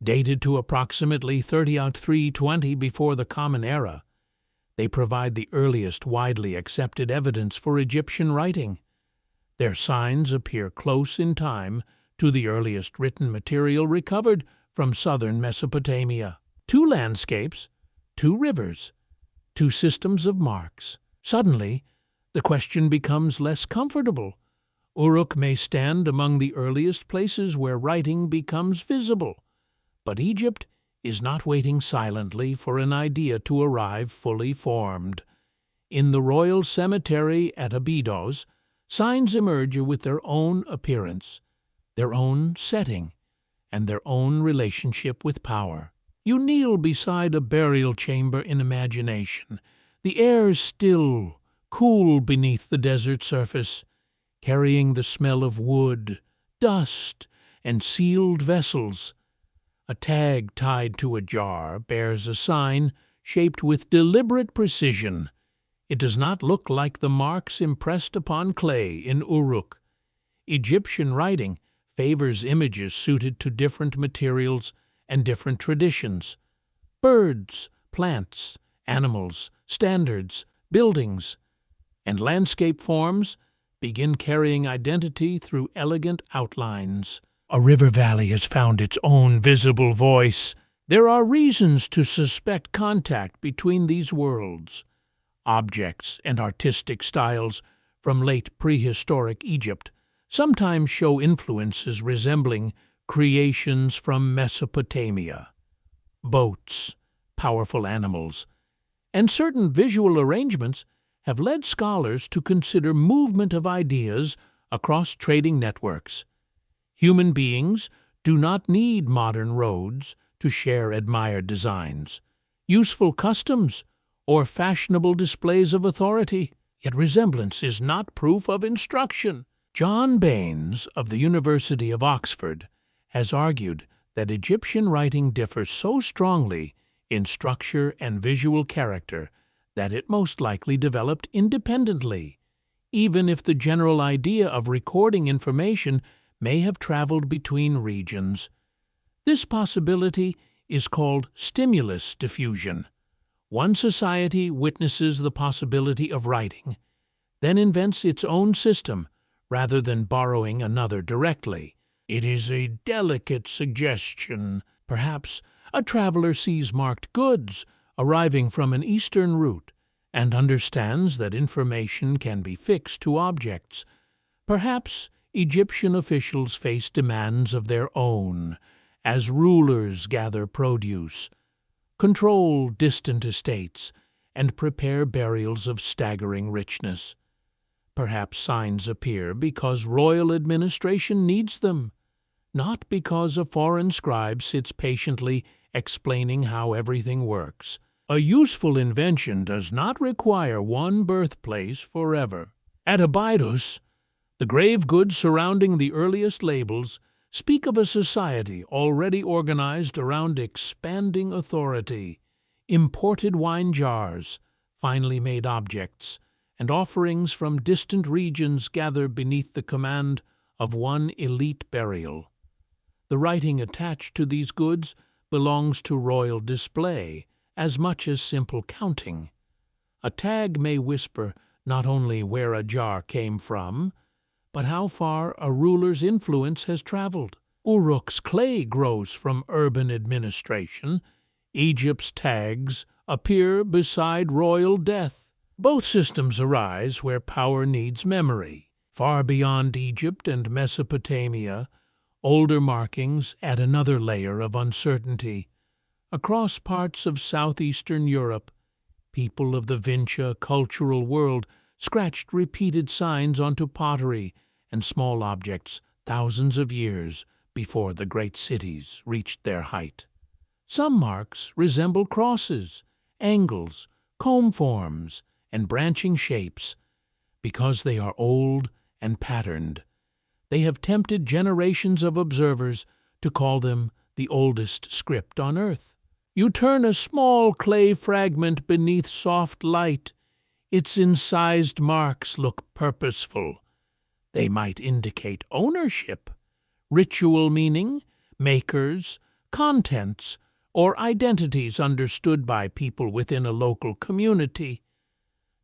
dated to approximately 320 before the Common Era. They provide the earliest widely accepted evidence for Egyptian writing. Their signs appear close in time to the earliest written material recovered from southern Mesopotamia. Two landscapes, two rivers, two systems of marks. Suddenly, the question becomes less comfortable. Uruk may stand among the earliest places where writing becomes visible, but Egypt is not waiting silently for an idea to arrive fully formed. In the royal cemetery at Abydos, signs emerge with their own appearance, their own setting, and their own relationship with power. You kneel beside a burial chamber in imagination. The air is still, cool beneath the desert surface, carrying the smell of wood, dust, and sealed vessels. A tag tied to a jar bears a sign shaped with deliberate precision. It does not look like the marks impressed upon clay in Uruk. Egyptian writing favors images suited to different materials and different traditions. Birds, plants, animals, standards, buildings, and landscape forms begin carrying identity through elegant outlines. A river valley has found its own visible voice. There are reasons to suspect contact between these worlds. Objects and artistic styles from late prehistoric Egypt sometimes show influences resembling creations from Mesopotamia. Boats, powerful animals, and certain visual arrangements have led scholars to consider movement of ideas across trading networks. Human beings do not need modern roads to share admired designs, useful customs, or fashionable displays of authority. Yet resemblance is not proof of instruction. John Baines of the University of Oxford has argued that Egyptian writing differs so strongly in structure and visual character that it most likely developed independently, even if the general idea of recording information may have traveled between regions. This possibility is called stimulus diffusion. One society witnesses the possibility of writing, then invents its own system rather than borrowing another directly. It is a delicate suggestion. Perhaps a traveler sees marked goods arriving from an eastern route and understands that information can be fixed to objects. Perhaps Egyptian officials face demands of their own as rulers gather produce, control distant estates, and prepare burials of staggering richness. Perhaps signs appear because royal administration needs them, not because a foreign scribe sits patiently explaining how everything works. A useful invention does not require one birthplace forever. At Abydos, the grave goods surrounding the earliest labels speak of a society already organized around expanding authority. Imported wine jars, finely made objects, and offerings from distant regions gather beneath the command of one elite burial. The writing attached to these goods belongs to royal display as much as simple counting. A tag may whisper not only where a jar came from, but how far a ruler's influence has traveled. Uruk's clay grows from urban administration. Egypt's tags appear beside royal death. Both systems arise where power needs memory. Far beyond Egypt and Mesopotamia, older markings add another layer of uncertainty. Across parts of southeastern Europe, people of the Vinca cultural world scratched repeated signs onto pottery and small objects thousands of years before the great cities reached their height. Some marks resemble crosses, angles, comb forms, and branching shapes. Because they are old and patterned, they have tempted generations of observers to call them the oldest script on earth. You turn a small clay fragment beneath soft light. Its incised marks look purposeful. They might indicate ownership, ritual meaning, makers, contents, or identities understood by people within a local community.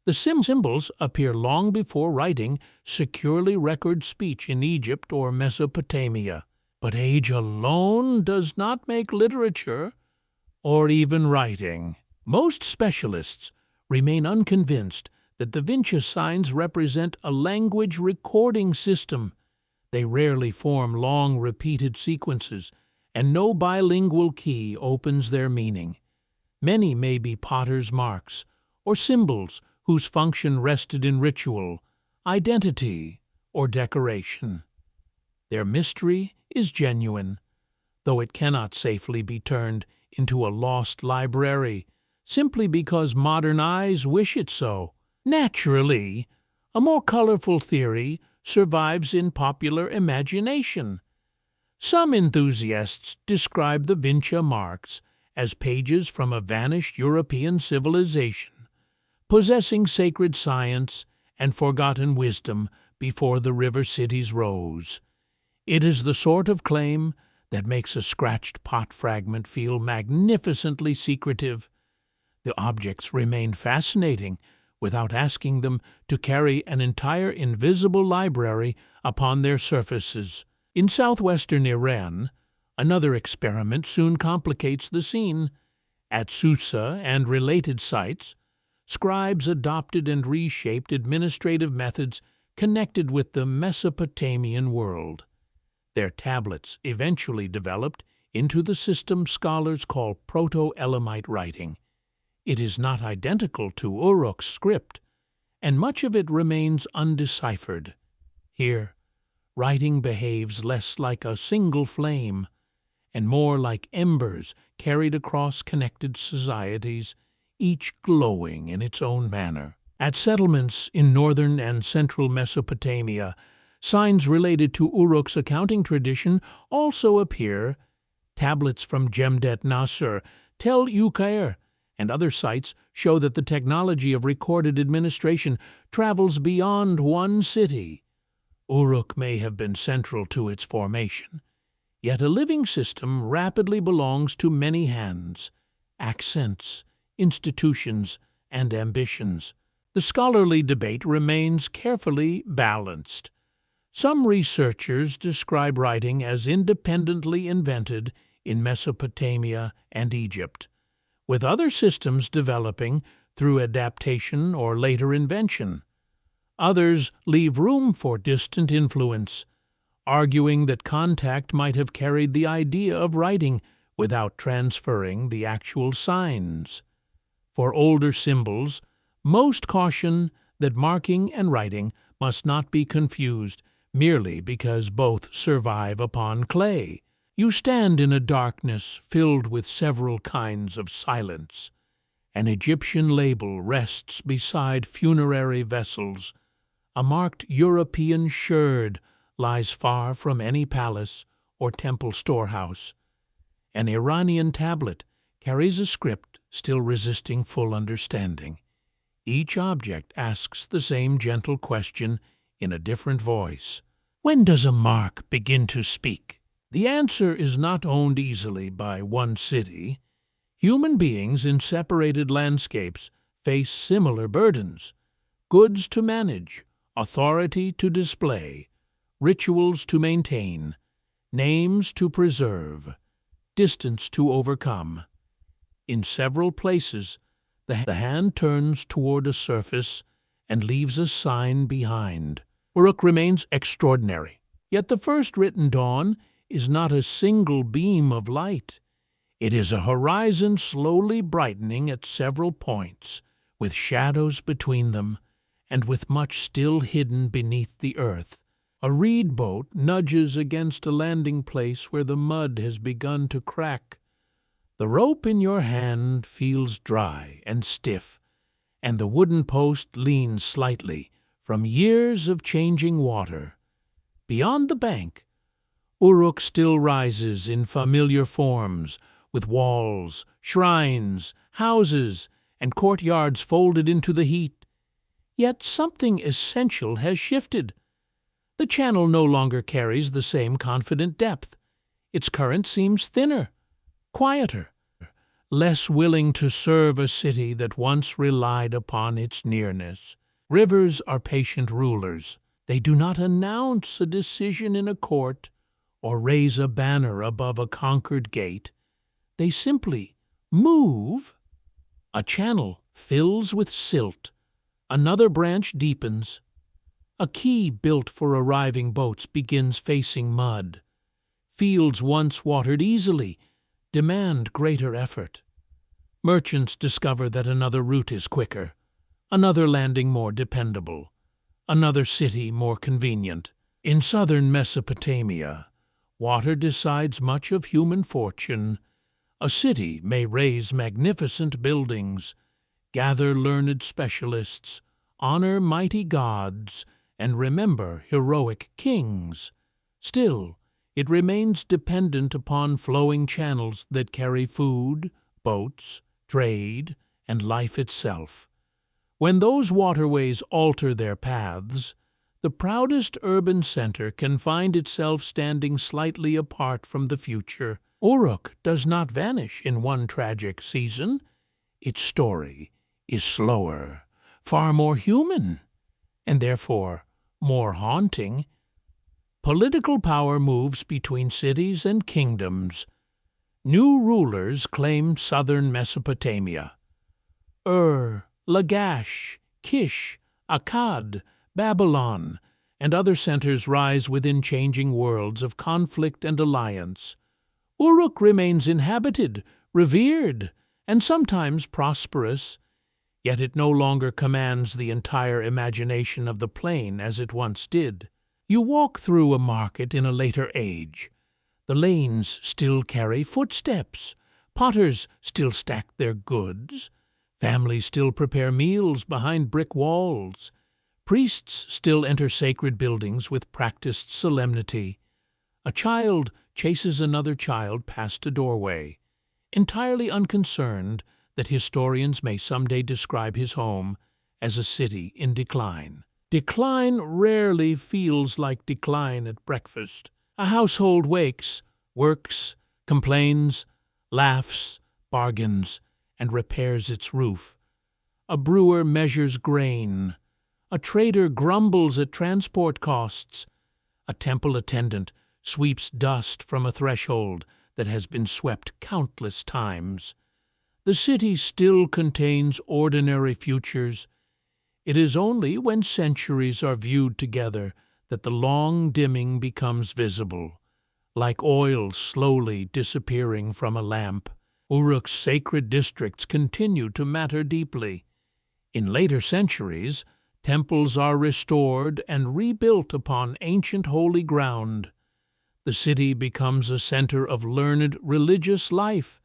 The symbols appear long before writing securely records speech in Egypt or Mesopotamia. But age alone does not make literature, or even writing. Most specialists remain unconvinced that the Vinca signs represent a language recording system. They rarely form long repeated sequences, and no bilingual key opens their meaning. Many may be potter's marks, or symbols whose function rested in ritual, identity, or decoration. Their mystery is genuine, though it cannot safely be turned into a lost library simply because modern eyes wish it so. Naturally, a more colorful theory survives in popular imagination. Some enthusiasts describe the Vinca marks as pages from a vanished European civilization, possessing sacred science and forgotten wisdom before the river cities rose. It is the sort of claim that makes a scratched pot fragment feel magnificently secretive. The objects remain fascinating without asking them to carry an entire invisible library upon their surfaces. In southwestern Iran, another experiment soon complicates the scene. At Susa and related sites, scribes adopted and reshaped administrative methods connected with the Mesopotamian world. Their tablets eventually developed into the system scholars call Proto-Elamite writing. It is not identical to Uruk's script, and much of it remains undeciphered. Here, writing behaves less like a single flame and more like embers carried across connected societies, each glowing in its own manner. At settlements in northern and central Mesopotamia, signs related to Uruk's accounting tradition also appear. Tablets from Jemdet Nasr, Tel Uqair, and other sites show that the technology of recorded administration travels beyond one city. Uruk may have been central to its formation, yet a living system rapidly belongs to many hands, accents, institutions, and ambitions. The scholarly debate remains carefully balanced. Some researchers describe writing as independently invented in Mesopotamia and Egypt, with other systems developing through adaptation or later invention. Others leave room for distant influence, arguing that contact might have carried the idea of writing without transferring the actual signs. For older symbols, most caution that marking and writing must not be confused merely because both survive upon clay. You stand in a darkness filled with several kinds of silence. An Egyptian label rests beside funerary vessels. A marked European sherd lies far from any palace or temple storehouse. An Iranian tablet carries a script still resisting full understanding. Each object asks the same gentle question in a different voice. When does a mark begin to speak? The answer is not owned easily by one city. Human beings in separated landscapes face similar burdens: goods to manage, authority to display, rituals to maintain, names to preserve, distance to overcome. In several places, the hand turns toward a surface and leaves a sign behind. Uruk remains extraordinary. Yet the first written dawn is not a single beam of light. It is a horizon slowly brightening at several points, with shadows between them, and with much still hidden beneath the earth. A reed boat nudges against a landing place where the mud has begun to crack. The rope in your hand feels dry and stiff, and the wooden post leans slightly from years of changing water. Beyond the bank, Uruk still rises in familiar forms, with walls, shrines, houses, and courtyards folded into the heat. Yet something essential has shifted. The channel no longer carries the same confident depth. Its current seems thinner, quieter, less willing to serve a city that once relied upon its nearness. Rivers are patient rulers. They do not announce a decision in a court or raise a banner above a conquered gate. They simply move. A channel fills with silt. Another branch deepens. A quay built for arriving boats begins facing mud. Fields once watered easily demand greater effort. Merchants discover that another route is quicker, another landing more dependable, another city more convenient. In southern Mesopotamia, water decides much of human fortune. A city may raise magnificent buildings, gather learned specialists, honor mighty gods, and remember heroic kings. Still, it remains dependent upon flowing channels that carry food, boats, trade, and life itself. When those waterways alter their paths, the proudest urban center can find itself standing slightly apart from the future. Uruk does not vanish in one tragic season. Its story is slower, far more human, and therefore more haunting. Political power moves between cities and kingdoms. New rulers claim southern Mesopotamia. Lagash, Kish, Akkad, Babylon, and other centers rise within changing worlds of conflict and alliance. Uruk remains inhabited, revered, and sometimes prosperous, yet it no longer commands the entire imagination of the plain as it once did. You walk through a market in a later age. The lanes still carry footsteps, potters still stack their goods, families still prepare meals behind brick walls, priests still enter sacred buildings with practiced solemnity. A child chases another child past a doorway, entirely unconcerned that historians may someday describe his home as a city in decline. Decline rarely feels like decline at breakfast. A household wakes, works, complains, laughs, bargains, and repairs its roof. A brewer measures grain. A trader grumbles at transport costs. A temple attendant sweeps dust from a threshold that has been swept countless times. The city still contains ordinary futures. It is only when centuries are viewed together that the long dimming becomes visible, like oil slowly disappearing from a lamp. Uruk's sacred districts continue to matter deeply. In later centuries, temples are restored and rebuilt upon ancient holy ground. The city becomes a center of learned religious life,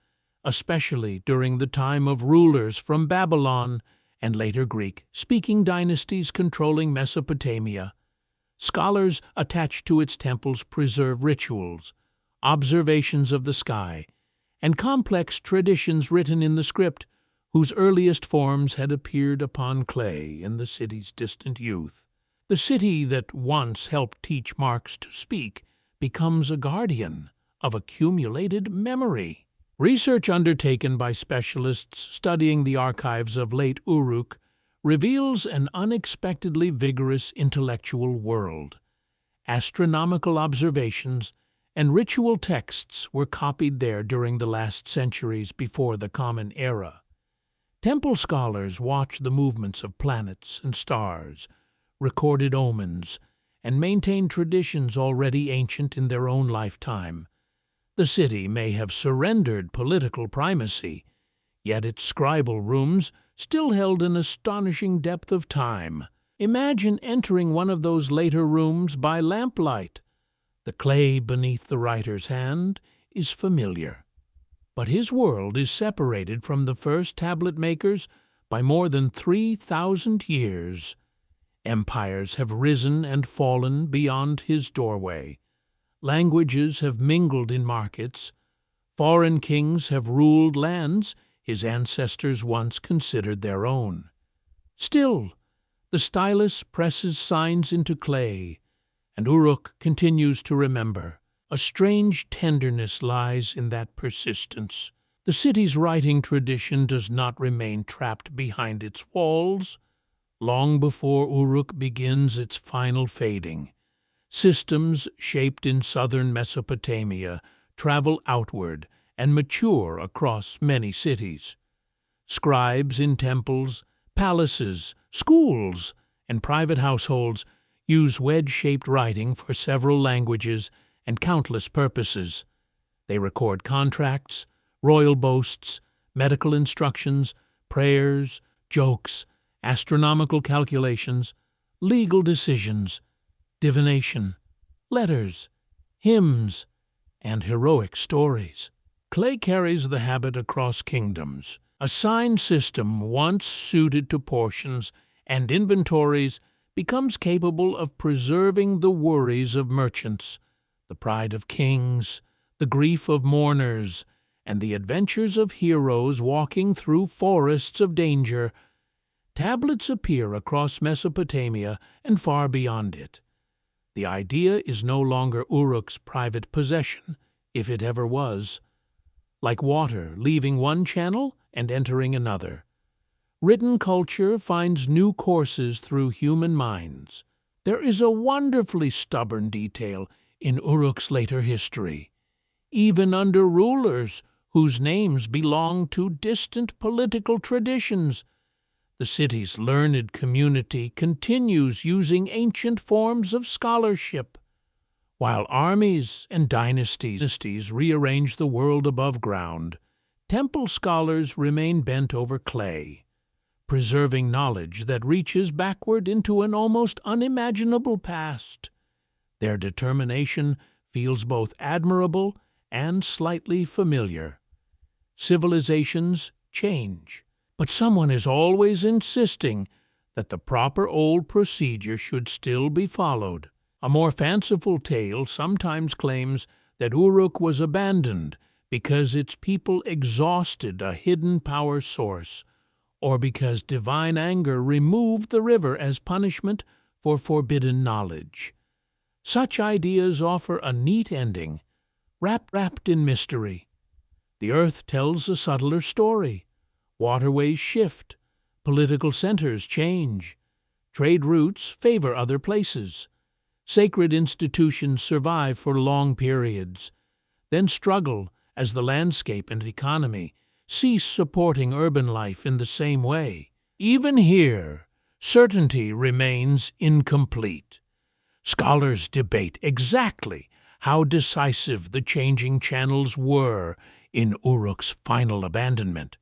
especially during the time of rulers from Babylon and later Greek-speaking dynasties controlling Mesopotamia. Scholars attached to its temples preserve rituals, observations of the sky, and complex traditions written in the script whose earliest forms had appeared upon clay in the city's distant youth. The city that once helped teach Marx to speak becomes a guardian of accumulated memory. Research undertaken by specialists studying the archives of late Uruk reveals an unexpectedly vigorous intellectual world. Astronomical observations and ritual texts were copied there during the last centuries before the Common Era. Temple scholars watch the movements of planets and stars, recorded omens, and maintain traditions already ancient in their own lifetime. The city may have surrendered political primacy, yet its scribal rooms still held an astonishing depth of time. Imagine entering one of those later rooms by lamplight. The clay beneath the writer's hand is familiar, but his world is separated from the first tablet makers by more than 3,000 years. Empires have risen and fallen beyond his doorway. Languages have mingled in markets. Foreign kings have ruled lands his ancestors once considered their own. Still, the stylus presses signs into clay, and Uruk continues to remember. A strange tenderness lies in that persistence. The city's writing tradition does not remain trapped behind its walls. Long before Uruk begins its final fading, systems shaped in southern Mesopotamia travel outward and mature across many cities. Scribes in temples, palaces, schools, and private households use wedge-shaped writing for several languages and countless purposes. They record contracts, royal boasts, medical instructions, prayers, jokes, astronomical calculations, legal decisions, divination, letters, hymns, and heroic stories. Clay carries the habit across kingdoms. A sign system once suited to portions and inventories becomes capable of preserving the worries of merchants, the pride of kings, the grief of mourners, and the adventures of heroes walking through forests of danger. Tablets appear across Mesopotamia and far beyond it. The idea is no longer Uruk's private possession, if it ever was. Like water leaving one channel and entering another, written culture finds new courses through human minds. There is a wonderfully stubborn detail in Uruk's later history. Even under rulers whose names belong to distant political traditions, the city's learned community continues using ancient forms of scholarship. While armies and dynasties rearrange the world above ground, temple scholars remain bent over clay, preserving knowledge that reaches backward into an almost unimaginable past. Their determination feels both admirable and slightly familiar. Civilizations change, but someone is always insisting that the proper old procedure should still be followed. A more fanciful tale sometimes claims that Uruk was abandoned because its people exhausted a hidden power source, or because divine anger removed the river as punishment for forbidden knowledge. Such ideas offer a neat ending, wrapped in mystery. The earth tells a subtler story. Waterways shift, political centers change, trade routes favor other places. Sacred institutions survive for long periods, then struggle as the landscape and economy cease supporting urban life in the same way. Even here, certainty remains incomplete. Scholars debate exactly how decisive the changing channels were in Uruk's final abandonment.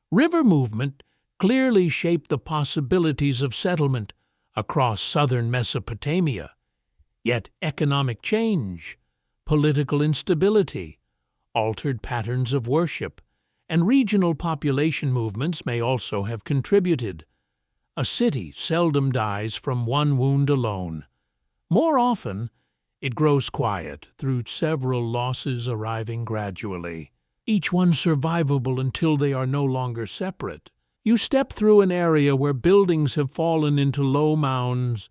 River movement clearly shaped the possibilities of settlement across southern Mesopotamia, yet economic change, political instability, altered patterns of worship, and regional population movements may also have contributed. A city seldom dies from one wound alone. More often, it grows quiet through several losses arriving gradually, each one survivable until they are no longer separate. You step through an area where buildings have fallen into low mounds.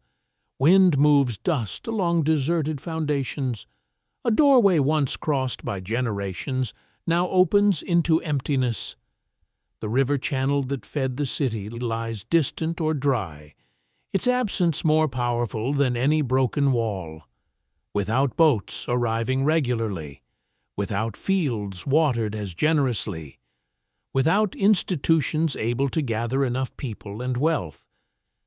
Wind moves dust along deserted foundations. A doorway once crossed by generations now opens into emptiness. The river channel that fed the city lies distant or dry, its absence more powerful than any broken wall. Without boats arriving regularly, without fields watered as generously, without institutions able to gather enough people and wealth,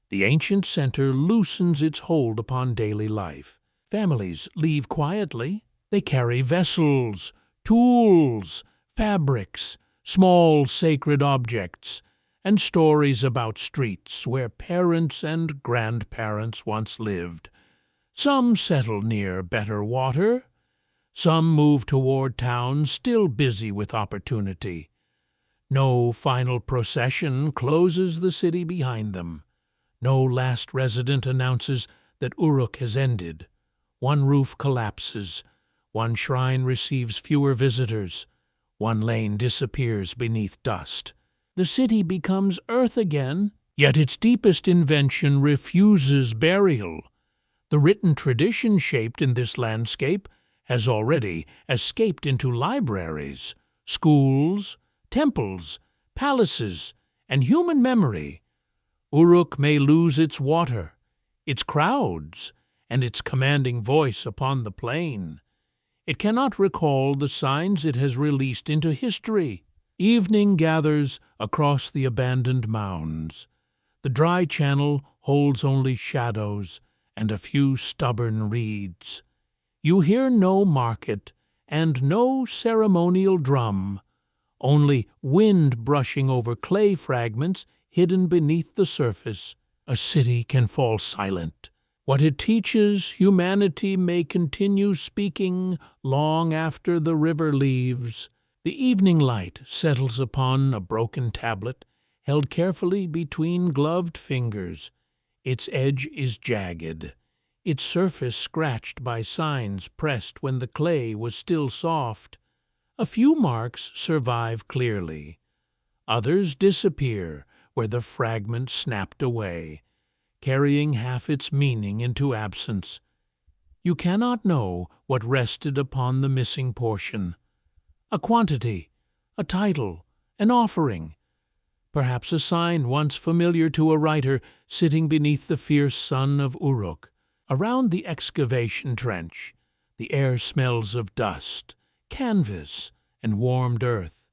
the ancient center loosens its hold upon daily life. Families leave quietly. They carry vessels, tools, fabrics, small sacred objects, and stories about streets where parents and grandparents once lived. Some settle near better water. Some move toward towns still busy with opportunity. No final procession closes the city behind them. No last resident announces that Uruk has ended. One roof collapses. One shrine receives fewer visitors. One lane disappears beneath dust. The city becomes earth again, yet its deepest invention refuses burial. The written tradition shaped in this landscape has already escaped into libraries, schools, temples, palaces, and human memory. Uruk may lose its water, its crowds, and its commanding voice upon the plain. It cannot recall the signs it has released into history. Evening gathers across the abandoned mounds. The dry channel holds only shadows and a few stubborn reeds. You hear no market and no ceremonial drum, only wind brushing over clay fragments hidden beneath the surface. A city can fall silent. What it teaches humanity may continue speaking long after the river leaves. The evening light settles upon a broken tablet held carefully between gloved fingers. Its edge is jagged, its surface scratched by signs pressed when the clay was still soft. A few marks survive clearly. Others disappear where the fragment snapped away, carrying half its meaning into absence. You cannot know what rested upon the missing portion. A quantity, a title, an offering, perhaps a sign once familiar to a writer sitting beneath the fierce sun of Uruk. Around the excavation trench, the air smells of dust, canvas, and warmed earth.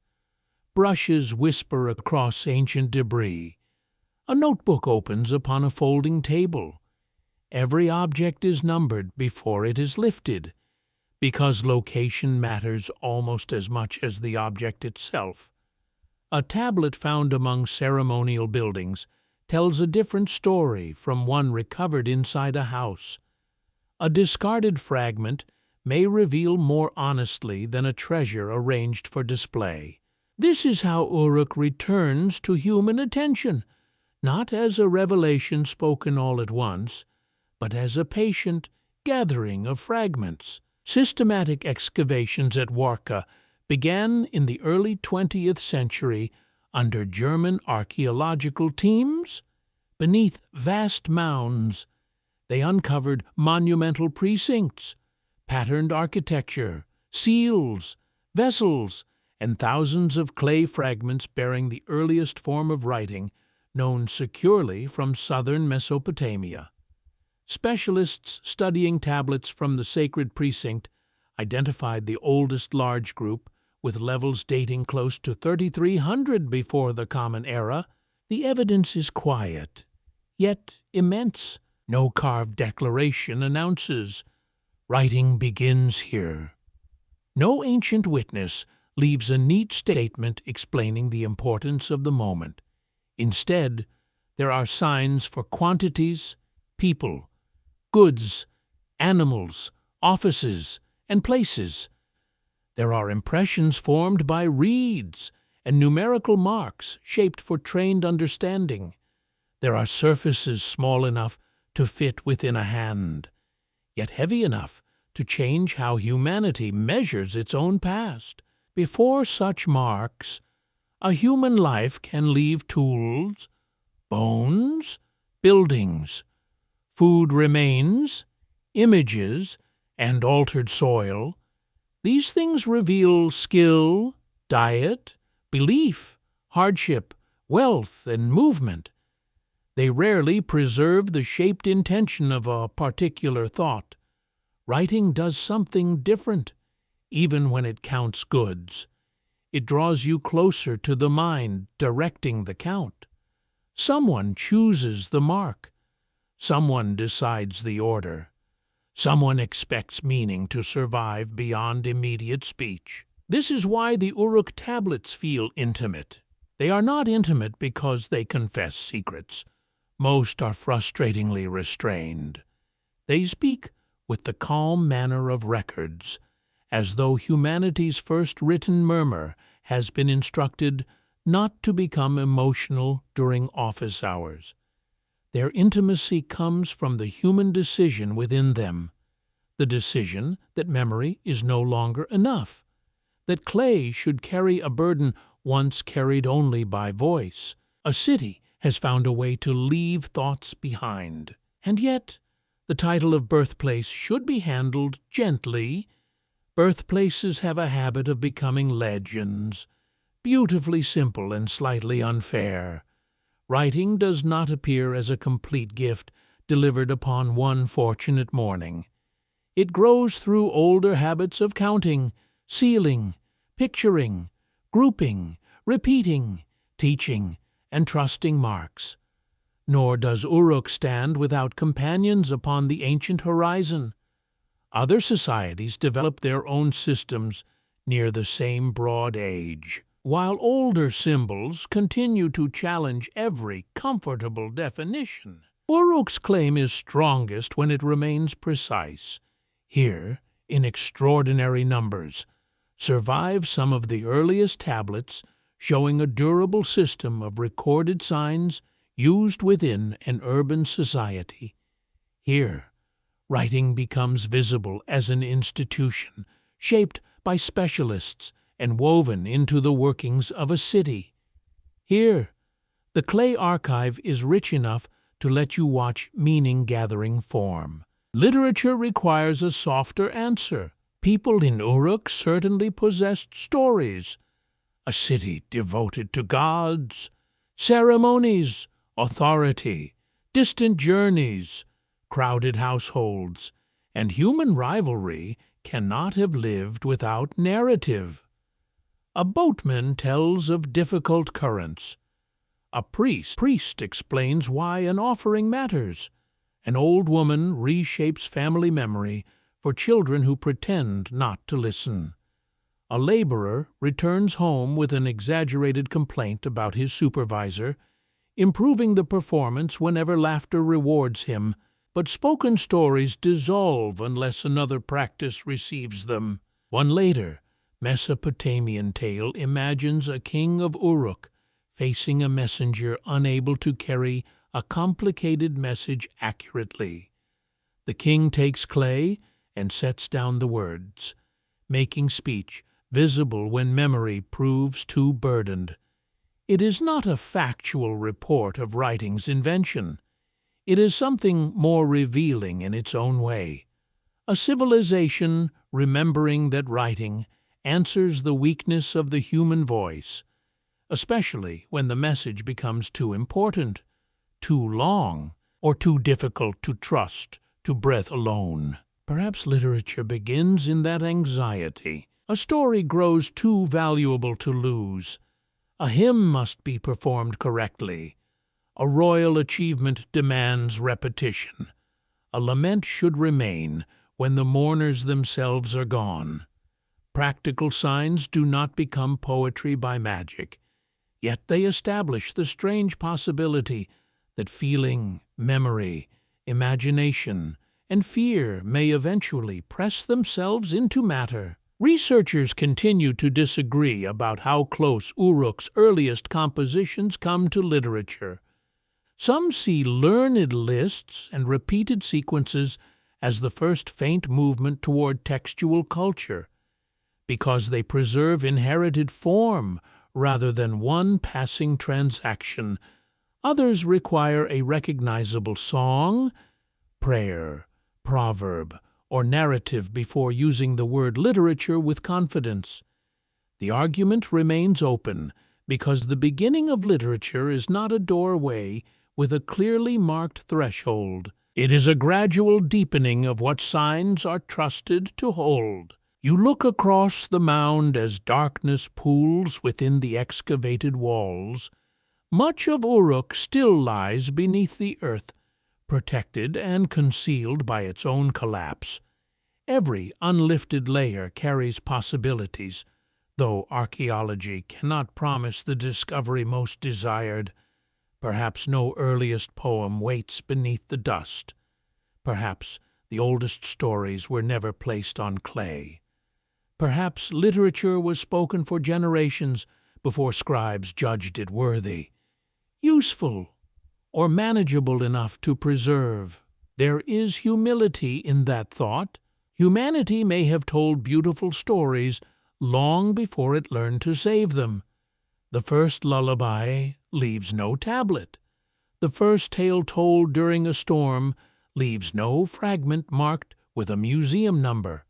Brushes whisper across ancient debris. A notebook opens upon a folding table. Every object is numbered before it is lifted, because location matters almost as much as the object itself. A tablet found among ceremonial buildings tells a different story from one recovered inside a house. A discarded fragment may reveal more honestly than a treasure arranged for display. This is how Uruk returns to human attention, not as a revelation spoken all at once, but as a patient gathering of fragments. Systematic excavations at Warka began in the early 20th century under German archaeological teams. Beneath vast mounds, they uncovered monumental precincts, patterned architecture, seals, vessels, and thousands of clay fragments bearing the earliest form of writing known securely from southern Mesopotamia. Specialists studying tablets from the sacred precinct identified the oldest large group with levels dating close to 3300 before the Common Era. The evidence is quiet, yet immense. No carved declaration announces, "Writing begins here." No ancient witness leaves a neat statement explaining the importance of the moment. Instead, there are signs for quantities, people, goods, animals, offices, and places. There are impressions formed by reeds and numerical marks shaped for trained understanding. There are surfaces small enough to fit within a hand, yet heavy enough to change how humanity measures its own past. Before such marks, a human life can leave tools, bones, buildings, food remains, images, and altered soil. These things reveal skill, diet, belief, hardship, wealth, and movement. They rarely preserve the shaped intention of a particular thought. Writing does something different, even when it counts goods. It draws you closer to the mind directing the count. Someone chooses the mark. Someone decides the order. Someone expects meaning to survive beyond immediate speech. This is why the Uruk tablets feel intimate. They are not intimate because they confess secrets. Most are frustratingly restrained. They speak with the calm manner of records, as though humanity's first written murmur has been instructed not to become emotional during office hours. Their intimacy comes from the human decision within them, the decision that memory is no longer enough, that clay should carry a burden once carried only by voice. A city has found a way to leave thoughts behind. And yet, the title of Birthplace should be handled gently. Birthplaces have a habit of becoming legends, beautifully simple and slightly unfair. Writing does not appear as a complete gift delivered upon one fortunate morning. It grows through older habits of counting, sealing, picturing, grouping, repeating, teaching, and trusting marks. Nor does Uruk stand without companions upon the ancient horizon. Other societies develop their own systems near the same broad age, while older symbols continue to challenge every comfortable definition. Uruk's claim is strongest when it remains precise. Here, in extraordinary numbers, survive some of the earliest tablets showing a durable system of recorded signs used within an urban society. Here, writing becomes visible as an institution, shaped by specialists and woven into the workings of a city. Here, the clay archive is rich enough to let you watch meaning gathering form. Literature requires a softer answer. People in Uruk certainly possessed stories. A city devoted to gods, ceremonies, authority, distant journeys, crowded households, and human rivalry cannot have lived without narrative. A boatman tells of difficult currents. A priest explains why an offering matters. An old woman reshapes family memory for children who pretend not to listen. A laborer returns home with an exaggerated complaint about his supervisor, improving the performance whenever laughter rewards him, but spoken stories dissolve unless another practice receives them. One later Mesopotamian tale imagines a king of Uruk facing a messenger unable to carry a complicated message accurately. The king takes clay and sets down the words, making speech visible when memory proves too burdened. It is not a factual report of writing's invention. It is something more revealing in its own way. A civilization remembering that writing answers the weakness of the human voice, especially when the message becomes too important, too long, or too difficult to trust to breath alone. Perhaps literature begins in that anxiety. A story grows too valuable to lose. A hymn must be performed correctly. A royal achievement demands repetition. a lament should remain when the mourners themselves are gone. Practical signs do not become poetry by magic, yet they establish the strange possibility that feeling, memory, imagination, and fear may eventually press themselves into matter. Researchers continue to disagree about how close Uruk's earliest compositions come to literature. Some see learned lists and repeated sequences as the first faint movement toward textual culture, because they preserve inherited form rather than one passing transaction. Others require a recognizable song, prayer, proverb, or narrative before using the word literature with confidence. The argument remains open because the beginning of literature is not a doorway with a clearly marked threshold. It is a gradual deepening of what signs are trusted to hold. You look across the mound as darkness pools within the excavated walls. Much of Uruk still lies beneath the earth, protected and concealed by its own collapse. Every unlifted layer carries possibilities, though archaeology cannot promise the discovery most desired. Perhaps no earliest poem waits beneath the dust. Perhaps the oldest stories were never placed on clay. Perhaps literature was spoken for generations before scribes judged it worthy, useful, or manageable enough to preserve. There is humility in that thought. Humanity may have told beautiful stories long before it learned to save them. The first lullaby leaves no tablet. The first tale told during a storm leaves no fragment marked with a museum number.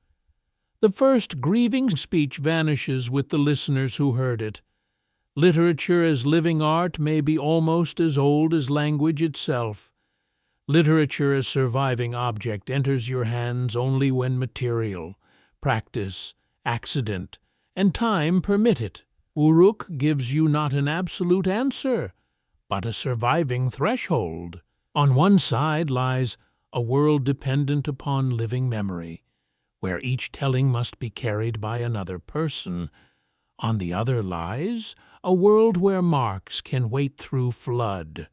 The first grieving speech vanishes with the listeners who heard it. Literature as living art may be almost as old as language itself. Literature as surviving object enters your hands only when material, practice, accident, and time permit it. Uruk gives you not an absolute answer, but a surviving threshold. On one side lies a world dependent upon living memory, where each telling must be carried by another person. On the other lies a world where marks can wait through flood,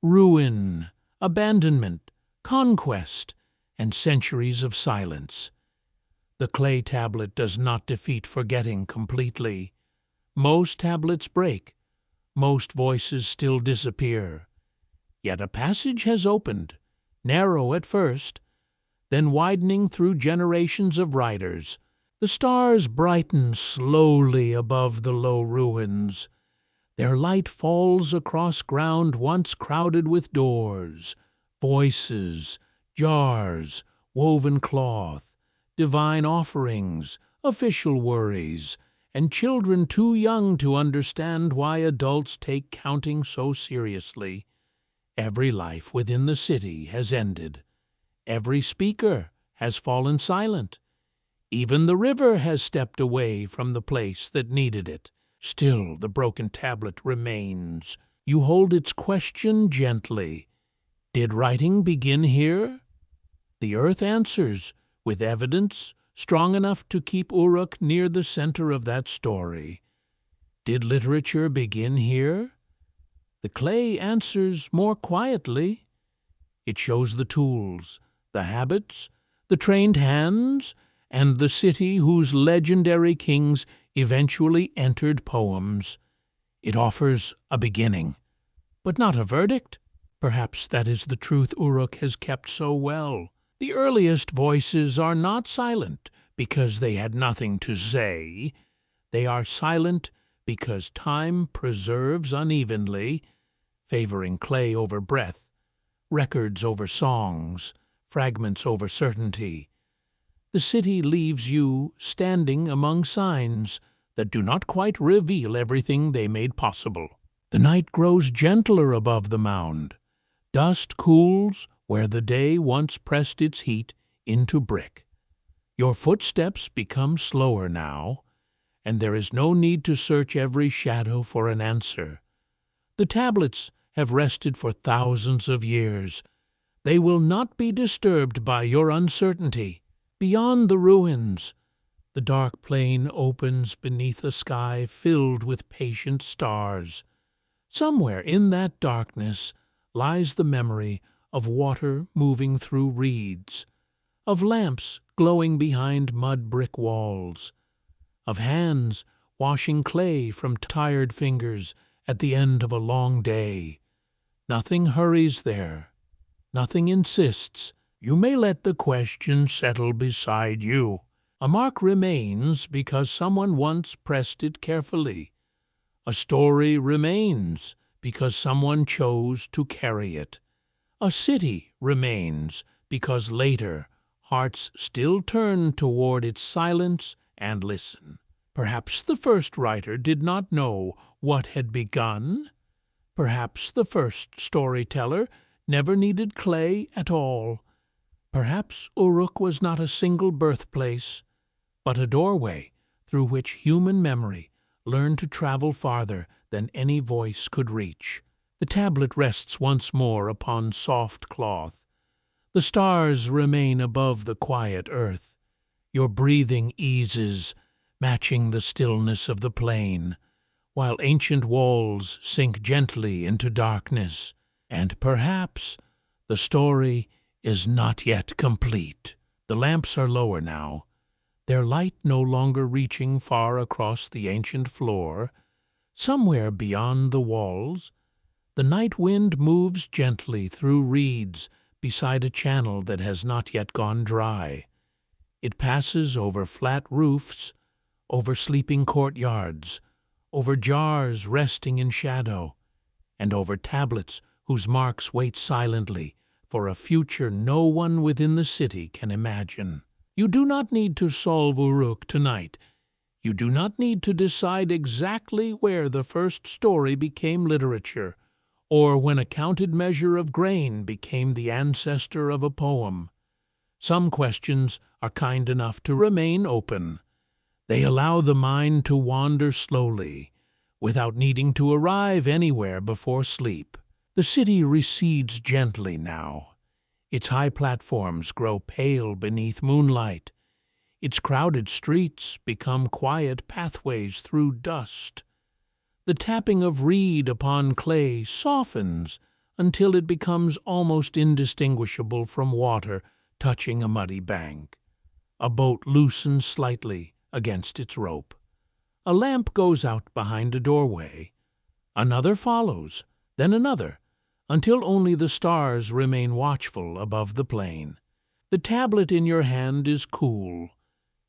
ruin, abandonment, conquest, and centuries of silence. The clay tablet does not defeat forgetting completely. Most tablets break, most voices still disappear. Yet a passage has opened, narrow at first, then widening through generations of writers. The stars brighten slowly above the low ruins. Their light falls across ground once crowded with doors, voices, jars, woven cloth, divine offerings, official worries, and children too young to understand why adults take counting so seriously. Every life within the city has ended. Every speaker has fallen silent. Even the river has stepped away from the place that needed it. Still the broken tablet remains. You hold its question gently. Did writing begin here? The earth answers, with evidence strong enough to keep Uruk near the center of that story. Did literature begin here? The clay answers more quietly. It shows the tools, the habits, the trained hands, and the city whose legendary kings eventually entered poems. It offers a beginning, but not a verdict. Perhaps that is the truth Uruk has kept so well. The earliest voices are not silent because they had nothing to say. They are silent because time preserves unevenly, favoring clay over breath, records over songs, fragments over certainty. The city leaves you standing among signs that do not quite reveal everything they made possible. The night grows gentler above the mound. Dust cools where the day once pressed its heat into brick. Your footsteps become slower now, and there is no need to search every shadow for an answer. The tablets have rested for thousands of years, They will not be disturbed by your uncertainty. Beyond the ruins, the dark plain opens beneath a sky filled with patient stars. Somewhere in that darkness lies the memory of water moving through reeds, of lamps glowing behind mud-brick walls, of hands washing clay from tired fingers at the end of a long day. Nothing hurries there. Nothing insists. You may let the question settle beside you. A mark remains because someone once pressed it carefully. A story remains because someone chose to carry it. A city remains because later hearts still turn toward its silence and listen. Perhaps the first writer did not know what had begun. Perhaps the first storyteller never needed clay at all. Perhaps Uruk was not a single birthplace, but a doorway through which human memory learned to travel farther than any voice could reach. The tablet rests once more upon soft cloth. The stars remain above the quiet earth. Your breathing eases, matching the stillness of the plain, while ancient walls sink gently into darkness. And perhaps the story is not yet complete. The lamps are lower now, their light no longer reaching far across the ancient floor. Somewhere beyond the walls, the night wind moves gently through reeds beside a channel that has not yet gone dry. It passes over flat roofs, over sleeping courtyards, over jars resting in shadow, and over tablets whose marks wait silently for a future no one within the city can imagine. You do not need to solve Uruk tonight. You do not need to decide exactly where the first story became literature, or when a counted measure of grain became the ancestor of a poem. Some questions are kind enough to remain open. They allow the mind to wander slowly, without needing to arrive anywhere before sleep. The city recedes gently now. Its high platforms grow pale beneath moonlight. Its crowded streets become quiet pathways through dust. The tapping of reed upon clay softens until it becomes almost indistinguishable from water touching a muddy bank. A boat loosens slightly against its rope. A lamp goes out behind a doorway. Another follows, then another, until only the stars remain watchful above the plain. The tablet in your hand is cool.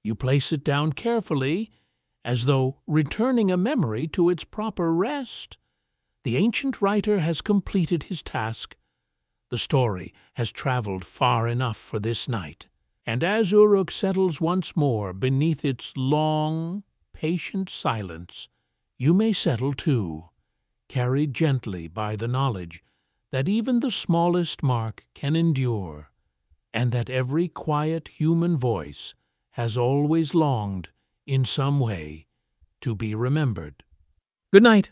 You place it down carefully, as though returning a memory to its proper rest. The ancient writer has completed his task. The story has traveled far enough for this night. And as Uruk settles once more beneath its long, patient silence, you may settle too, carried gently by the knowledge that even the smallest mark can endure, and that every quiet human voice has always longed, in some way, to be remembered. Good night.